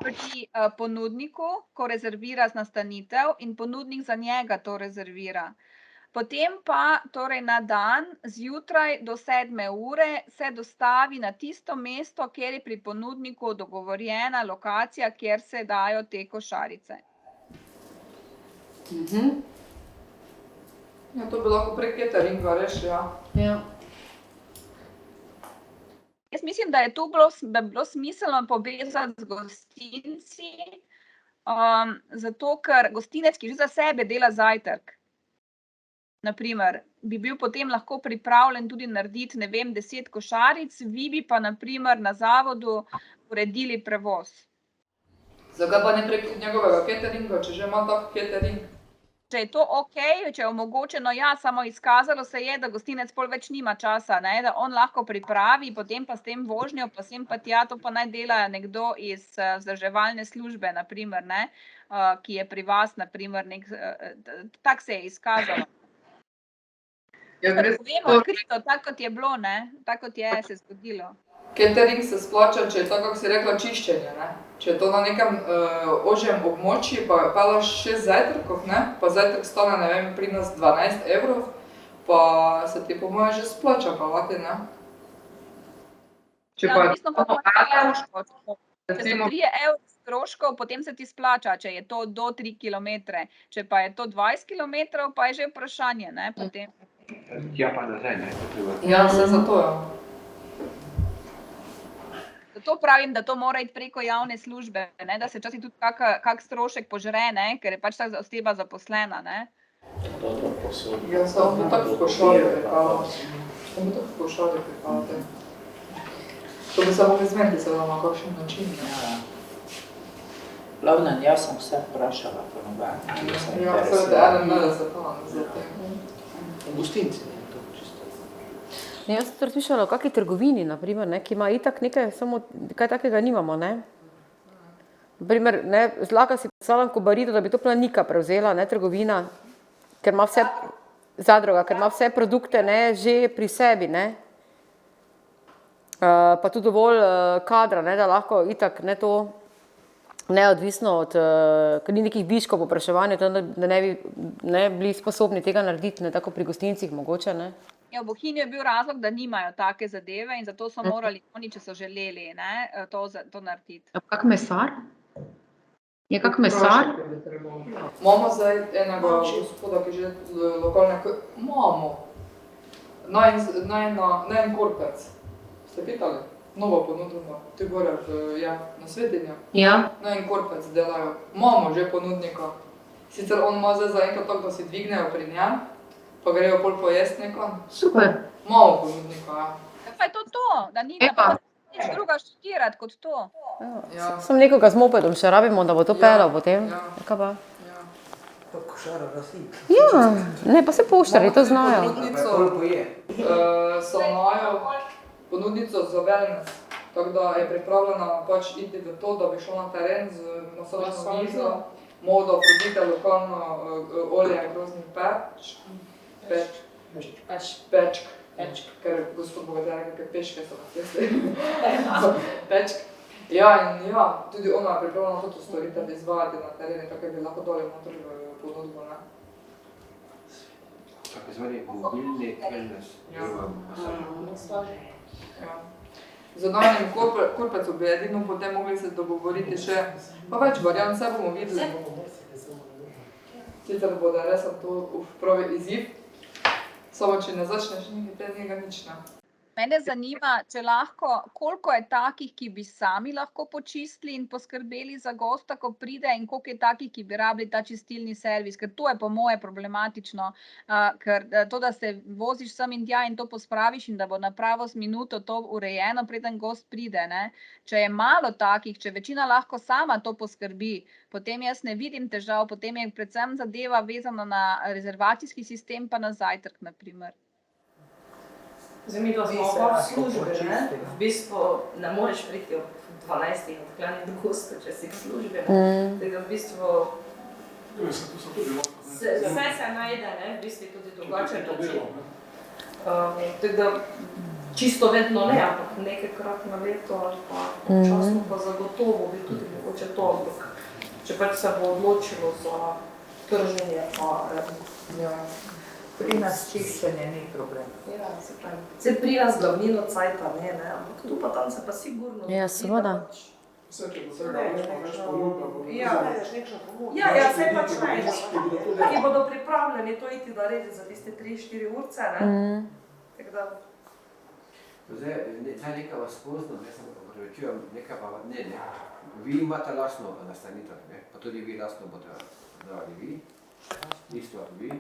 pri ponudniku, ko rezervira nastanitev in ponudnik za njega to rezervira. Potem pa torej na dan zjutraj do 7 ure se dostavi na tisto mesto, kjer je pri ponudniku dogovorjena lokacija, kjer se dajo te košarice. Ja, to bi lahko prek cateringa rešili, ja. Ja. Jaz mislim, da bi bilo smiselno povezati z gostinci, zato ker gostinec, ki že za sebe dela zajtrk, naprimer, bi bil potem lahko pripravljen tudi narediti, 10 košaric, vi bi pa naprimer na zavodu uredili prevoz. Zakaj pa ne prek njegovega cateringa, če že ima tak catering? Če je to okej, če je omogočeno, ja, samo izkazalo se je, da gostinec pol več nima časa, ne, da on lahko pripravi, potem pa s tem vožnjo, pa sem pa tja, to pa naj dela nekdo iz vzdrževalne službe, naprimer, ne, ki je pri vas, naprimer, tak se je izkazalo. Ja, gre Povemo odkrito, tako kot je bilo, ne, tako kot je se zgodilo. Catering se splača, če je to, kako si rekla, čiščenje, ne? Če je to na nekem ožjem območju, pa pelaš 6 zajtrkov, ne? Pa zajtrk stane, pri nas 12 evrov, pa se ti po moje že splača pelati, ne? Če pa odvisno pa od stroškov. Če so 3 evri stroškov, potem se ti splača, če je to do 3 kilometre. Če pa je to 20 kilometrov, pa je že vprašanje, ne, potem. Ja pa nazaj, ne, Ja, se zato, ja. Zato pravim, da to mora iti preko javne službe, ne, da se včasih tudi kak strošek požre, ne, ker je pač ta oseba zaposlena, ne. Ja, samo bi tako v košari pripravljati. To bi se mogli zmeniti seveda na kakšen način, ne. Glavno, jaz sem vse vprašala po nobeni. Ja, seveda, eden ne za to, ne za tem. Gostinci, ne, to čisto. Jaz sem razmišljala o kakšni trgovini, naprimer, ne, ki ima itak nekaj, samo kaj takega nimamo, ne. Naprimer, ne, zlahka si predstavljam Kobarito, da bi to Planika prevzela, ne, trgovina, ker ima vse, zadruga, ker ima vse produkte, ne, že pri sebi, ne. Pa tudi dovolj kadra, ne, da lahko itak, ne, to neodvisno od, ker ni nekih viškov povpraševanja, da ne bi bili sposobni tega narediti, ne, tako pri gostincih mogoče, ne. Ja, v Bohinju je bil razlog, da nimajo take zadeve in zato so morali oni, če so želeli, ne, to narediti. Kak mesar? Je kak mesar? Imamo zdaj enega gospoda, ki že lokalne, imamo. Najn korpec. Ste pitali? Novo ponudimo, ti gore na Svetinju. Ja. Najn korpec delajo. Imamo že ponudnika. Sicer on ima zdaj zaenkrat tako, da si dvignejo pri njem, pa grejo pol pojest nekam. Super. Imamo ponudnika, ja. Pa je to, da ni pa nič druga študirati kot to. Ja. Sem nekoga z mopedom še rabimo, da bo to pelal potem. Ja. Kaj pa? Pa košara rasi. Ja, ne, pa se poštarji, to znajo. So imajo ponudnico za wellness, tako da je pripravljena pač iti v to, da bi šla na teren z masažno mizo, modo prodite lokalno olje groznih pečk, ker gospod Bogataj rekel, ker peške so na cesti. Pečk. Ja, in ja, tudi ona je pripravljena to storitev izvajati na terenu, tako da bi lahko dali notri v ponudbo, ne. Tako zvani mobilni wellness. Ja. Z najnim korpecom bi edino potem mogli se dogovoriti še, pa več variant, vse bomo videli. Sicer bo, da res to pravi izziv, samo če ne začneš njega nič, ne. Mene zanima, če lahko, koliko je takih, ki bi sami lahko počistili in poskrbeli za gosta, ko pride, in koliko je takih, ki bi rabili ta čistilni servis, ker to je po moje problematično, ker to, da se voziš sem in tja in to pospraviš in da bo na pravo minuto to urejeno, preden gost pride, ne. Če je malo takih, če večina lahko sama to poskrbi, potem jaz ne vidim težav, potem je predvsem zadeva vezana na rezervacijski sistem pa na zajtrk, na primer. Zdaj mi pa smo pa v službi, ne? V bistvu ne moreš priti ob 12 in odklaniti gosta, če si v službi, ne? Tako da v bistvu Druge se tudi lahko. Vse se najde, ne, v bistvu tudi drugačen To način. delo, ne. Tako da čisto vedno ne, ampak nekajkrat na leto ali pa občasno pa zagotovo bi tudi mogoče to, ampak če pač se bo odločilo za trženje, pa Ja. Pri nas čiščenje ni problem. ja, se pravi. Zdaj pri nas glavnino cajta ne, ampak tu pa tam se pa sigurno Ja, zgodi, seveda. da pač- Vse, če bo vsega več, pa več ponudba, bo Ja. Ja, saj pač najdeš. Ki bodo pripravljeni to iti narediti za tiste 3-4 urce, ne? Tako da, Zdaj nekaj vas poznam, jaz sem opravičujem, nekaj pa ne. Vi imate lastno nastanitev, ne? Pa tudi vi lastno boste dali vi, isto vi.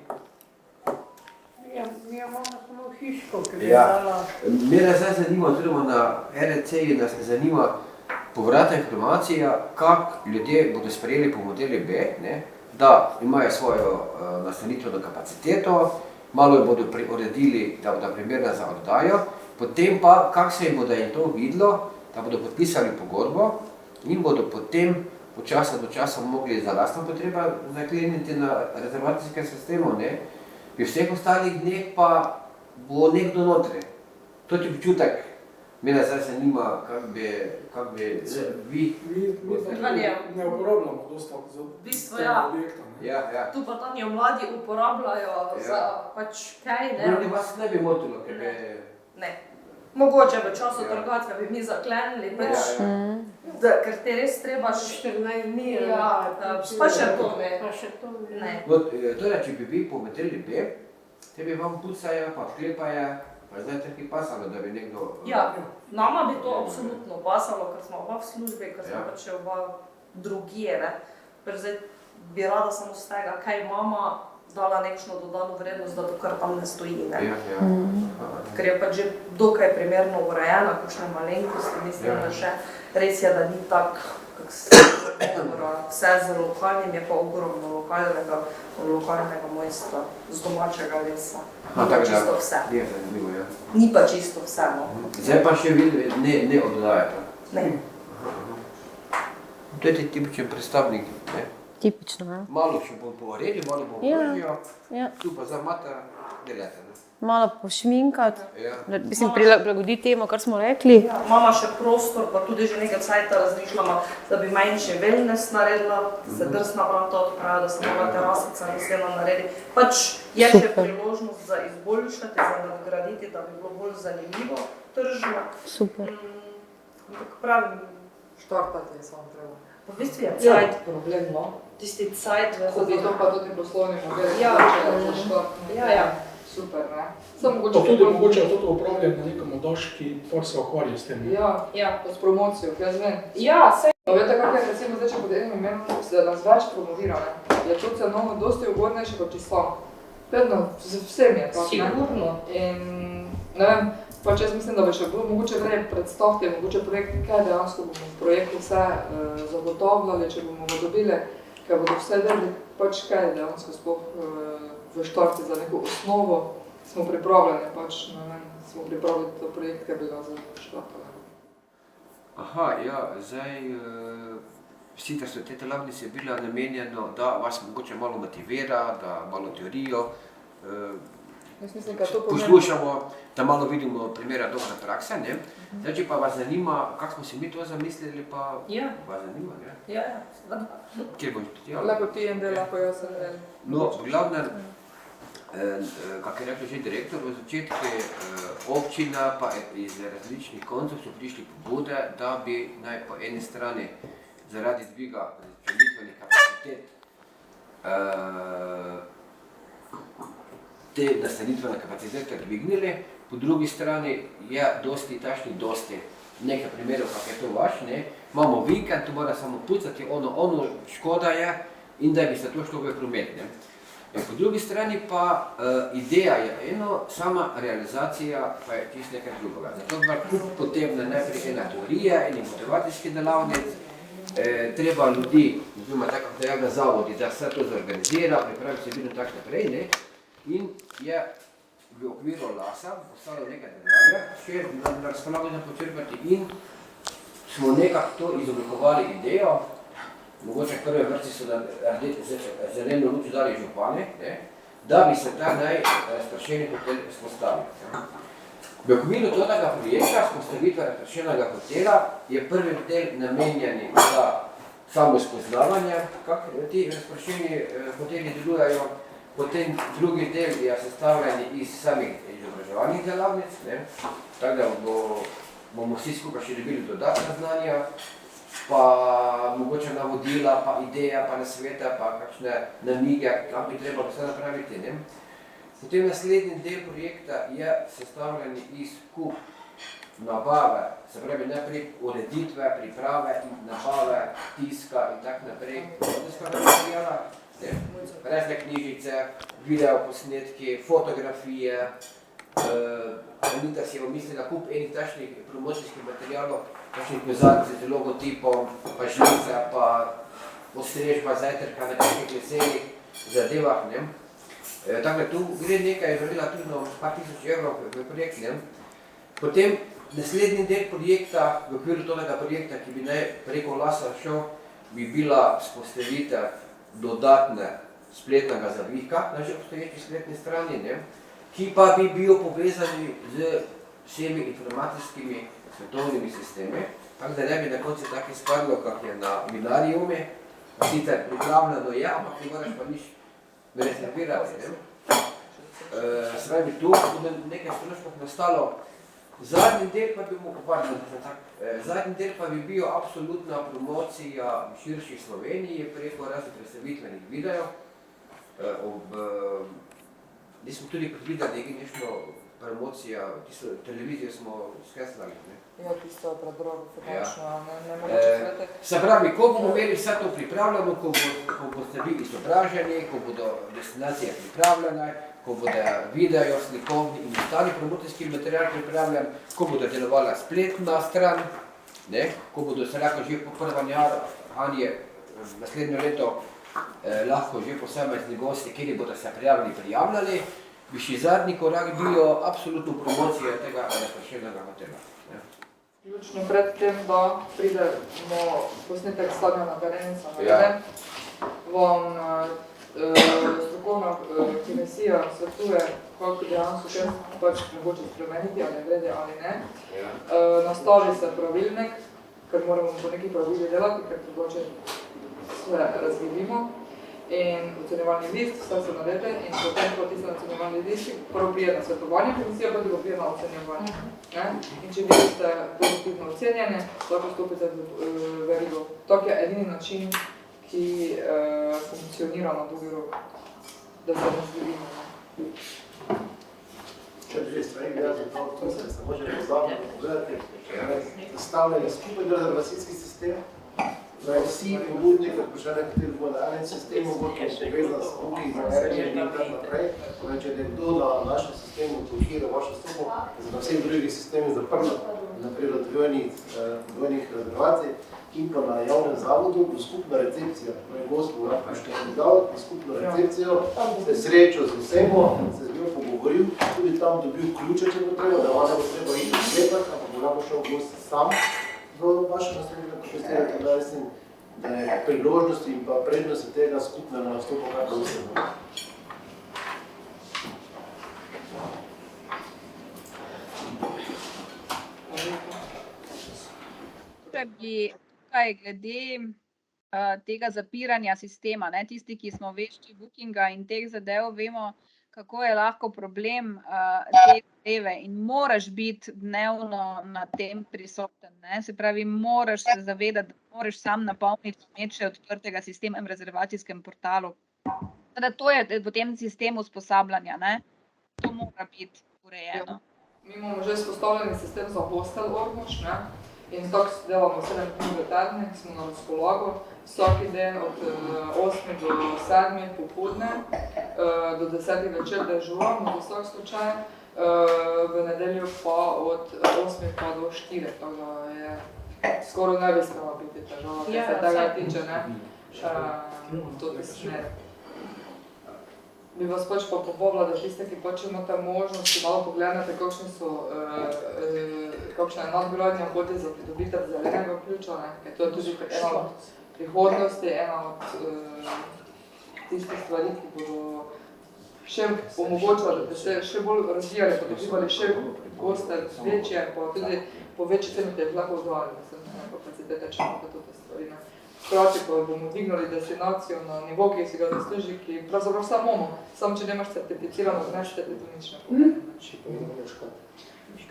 Ja, mi imamo samo hiško, ki bi Ja. dala. Mene zdaj zanima, oziroma na RC-ju nas zanima povratna informacija, kako ljudje bodo sprejeli po modelu B, ne? Da imajo svojo nastanitveno kapaciteto, malo jo bodo uredili, da bodo primerna za oddajo, potem pa, kako se jim bo, da jim to videlo, da bodo podpisali pogodbo in bodo potem od časa do časa mogli za lastno potreba zakleniti na rezervacijskem sistemu, ne? Pri vseh ostalih dneh pa bo nekdo notri. To ti občutek, mene zdaj zanima, kako bi vi... Mi pa tudi ne uporabljamo dosta za bistvo tega ja, objekta. Ne. Ja. tu pa tam jo mladi uporabljajo za pač kaj, ne? Mene vas ne bi motilo, ker bi... Ne. Mogoče v času Ja. trgatve bi mi zaklenili, pač, Ja. da, ker te res treba 14 dni. Ja, pa še to ne. Pa še to ne. Ne. Torej, če bi vi po materili B, te bi vam pucajo, pa odklepajo, pa zdaj tako pasalo, da bi nekdo... Ja, nama bi to absolutno pasalo, ker smo oba v službi, ker smo Ja. pač oba drugje, ne. Pač zdaj bi rada samo z tega, kaj mama dala nekšno dodano vrednost, da to kar tam ne stoji, ne. Ja. Ker je pač že dokaj primerno urejena, kakšne malenkosti, mislim, Ja. da še res je, da ni tak, kako se govora, vse z lokalnim, je pa ogromno lokalnega mojstra, z domačega lesa. Ni pa čisto vse. Je zanimivo, ja. Ni pa čisto vse, no. Zdaj pa še vi ne oddajate. Ne. To je tipičen predstavnik, ne? Tipično, ja. Malo še bom poredil, malo bom Ja. vržil, Ja. tu pa za mata delate, ne? Malo pošminkati, Ja. mislim, prilagoditi temu, kar smo rekli. Ja, imamo še prostor, pa tudi že nekaj cajta razmišljamo, da bi manjši wellness naredila, da se drsna vrata odpravijo, da se nova terasica lesena naredi. Pač je še Super. priložnost za izboljšati, za nadgraditi, da bi bilo bolj zanimivo tržno. Super. Ampak pravim, Štartati je samo treba. v bistvu je Ja, cajt, problem, no. tisti cajt, Ko bi to pa tudi poslovni model. Ja. za štart. Ja. Super, ne. Samo Pa mogoče tudi mogoče to upravljati nekomu daš, ki pa se ukvarja s tem. Ne. Ja, pa s promocijo, jaz vem. Ja, saj. No, veste, kako je recimo zdaj, če pod enim imenom se nas več promovira, ne? Je to cenovno dosti ugodnejše kot čisto. Vedno, z vsem je tako, ne? Sigurno. In ne vem, pač jaz mislim, da bi še bilo mogoče vrej predstaviti, mogoče projekt, kaj dejansko bomo v projektu vse zagotavljali, če bomo ga dobili, ker bodo vse vedeli, pač kaj dejansko sploh v štarti za neko osnovo smo pripravljeni, pač ne vem, smo pripravili ta projekt, ki bi ga zaštartali. Aha, ja, zdaj sicer so te delavnice bile namenjeno, da vas mogoče malo motivira, da malo teorijo Jaz mislim, da to pomeni. poslušamo, da malo vidimo primere dobre prakse, ne? Zdaj, če pa vas zanima, kako smo si mi to zamislili, pa Ja, vas zanima, ne? ja, seveda. Kjer boš študirala? Lepo ti en del, lahko jaz en del. No, v glavnem, kak je rekel že direktor v začetku, občina pa iz različnih koncev so prišli pobude, da bi naj po eni strani zaradi dviga različnih kapacitet te nastanitvene kapacitete dvignili, po drugi strani je dosti nekaj primerov, kak je to vaš, ne, imamo vikend, tu mora samo pucati, ono škoda je in da bi se to šlo v promet, ne. Po drugi strani pa ideja je eno, sama realizacija pa je čisto nekaj drugega. Zato je potrebna najprej ena teorija, eni motivacijski delavnic, treba ljudi, oziroma tako dejavna zavodi, da vse to zorganizira, pripravi vsebino in tako naprej, ne. In je v okviru LAS-a ostalo nekaj denarja, še na razpolago za počrpati in smo nekako to izoblikovali idejo, mogoče v prve vrsti so zeleno luč dali župani, da bi se ta najrazpršeni hotel vzpostavil. V okviru tega projekta vzpostavitve razpršenega hotela je prvi del namenjen za samo spoznavanje, kako ti razpršeni hoteli delujejo. Potem drugi del je sestavljen iz samih izobraževalnih delavnic, tako da bomo vsi skupaj še dobili dodatna znanja, pa mogoče navodila, pa ideja, pa nasveta, pa kakšne namige, kam bi trebalo vse napraviti. Potem naslednji del projekta je sestavljen iz kup nabave, se pravi najprej ureditve, priprave, nabave, tiska in tak naprej, materijala, razne knjižice, videoposnetki, fotografije. Anita si je omislila kup enih takšnih promocijskih materijalov, takšnih kozarcev z logotipom, pa žlica, pa postrežba zajtrka na kakšnih veselih zadevah. Tako da tu gre nekaj relativno par tisoč evrov v projekt. Potem naslednji del projekta, v okviru tega projekta, ki bi preko Lasa šel, bi bila vzpostavitev dodatne spletnega zavihka na že obstoječi spletni strani, ki pa bi bil povezani z vsemi informacijskimi svetovnimi sistemi, tako da ne bi na koncu tako izpadlo, kak je na Vinariumi, sicer pripravljeno je, ampak ne moraš pa nič rezervirati. Se pravi, tu bo nekaj stroškov nastalo. Zadnji del pa bi bil absolutna promocija v širši Sloveniji preko raznih predstavitvenih videov. Mi smo tudi predvideli nekaj promocijo, tisto televizijo smo skreslali. Ja, tisto predrogo, finančno, ne mogoče svete. Se pravi, ko bomo imeli vse to pripravljeno, ko boste bili izobraženi, ko bodo destinacije pripravljene, ko bodo video, slikovni in ostali promocijski material pripravljen, ko bodo delovala spletna stran, ko bodo se lahko že po prvem januarju naslednjo leto lahko že posamezni gosti, kjer bodo se prijavljali, bi še zadnji korak bilo absolutno promocija tega razpršenega hotela. Ključno pred tem, da pridemo posnetek stanja na terenu, vam strokovna komisija svetuje, kako dejansko še pač mogoče spremeniti, ali glede ali ne. Nastavi se pravilnik, ker moramo po neki pravili delati, ker drugače sve razvidimo. In ocenjevalni list, vse se naredi in potem po tistem ocenjevalni listi prvo prije na svetovanje komisija, pa drugo prije na ocenjevanje. In če vi ste pozitivno ocenjeni, lahko stopite v verigo. Tak je edini način, ki funkcionira na dolgi rok, da se razvidimo. Če dve strani gleda za to, se može pozavno pogledati, zastavljanje skupaj rezervacijski sistem. Vsi pobudniki, ko še nekateri bo na enem sistemu, bo to povezan s drugim, in tako naprej. Če nekdo na našem sistemu blokira vašo stopo, na vseh drugih sistemih zaprlo, naprej dvojnih rezervacij, in pa na javnem zavodu bo skupna recepcija. Gost bo lahko še dal skupno recepcijo, se srečal z vsemo, se z njo pogovoril, tudi tam dobil ključe, če bo treba, da ne bo treba iti sklepati, ampak bo lahko šel gost sam v vaše naslednje kopestirati, da mislim, da je priložnosti in pa prednosti tega skupnega nastopa kar vsega. Bi tukaj glede tega zapiranja sistema, tisti, ki smo vešči bookinga in teh zadev, vemo, kako je lahko problem te zadeve in moraš biti dnevno na tem prisoten. Se pravi, moraš se zavedati, da moraš sam napolniti meče odprtega sistema v rezervacijskem portalu. To je v tem sistemu usposabljanja. To mora biti urejeno. Mi imamo že vzpostavljeni sistem za hostel Ormož, in tako delamo 7 dni v tednu, smo na razpolago. Vsaki dan od 8 do 7 popoldne, do 10 večer dežuramo za vsak slučaj, v nedeljo pa od 8 pa do 4, tako da je skoraj ne bi smela biti težava, da se tega tiče, to smeri. Bi vas pač pa pobavila, da tiste, ki pač imate možnost, malo pogledate, kakšna je nadgradnja hoti za pridobitev zelenega ključa, ker to je tudi ena prihodnosti ena od tistih stvari, ki bodo še omogočila, da bi se še bolj razvijali, pa dobivali še goste večje, pa tudi po večji ceni te lahko odvali, kapacitete, če imamo tudi te stvari. Hkrati pa bomo dvignili destinacijo na nivo, ki si ga zasluži, ki pravzaprav sam imamo. Sam, če nemaš certificirano, ne šteti, to nič ne pomeni.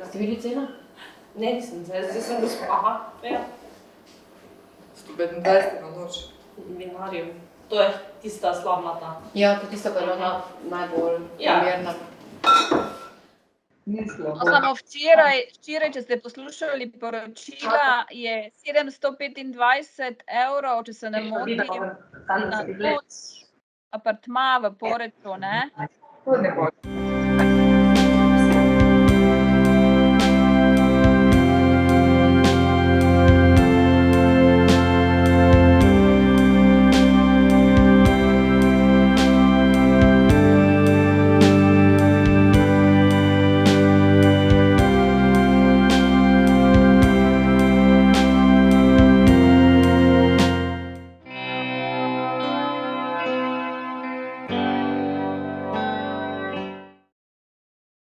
Ste videli ceno? Ne, nisem, zdaj sem gospod, aha, ja, 125 na noč. vinarjem. To je tista slavnata. Ja, to tista, kar je ona najbolj primerna. Ni slabo. No, samo včeraj, če ste poslušali poročila, je 725 €, če se ne motim, na noč apartma v Poreču, ne? To ne bo.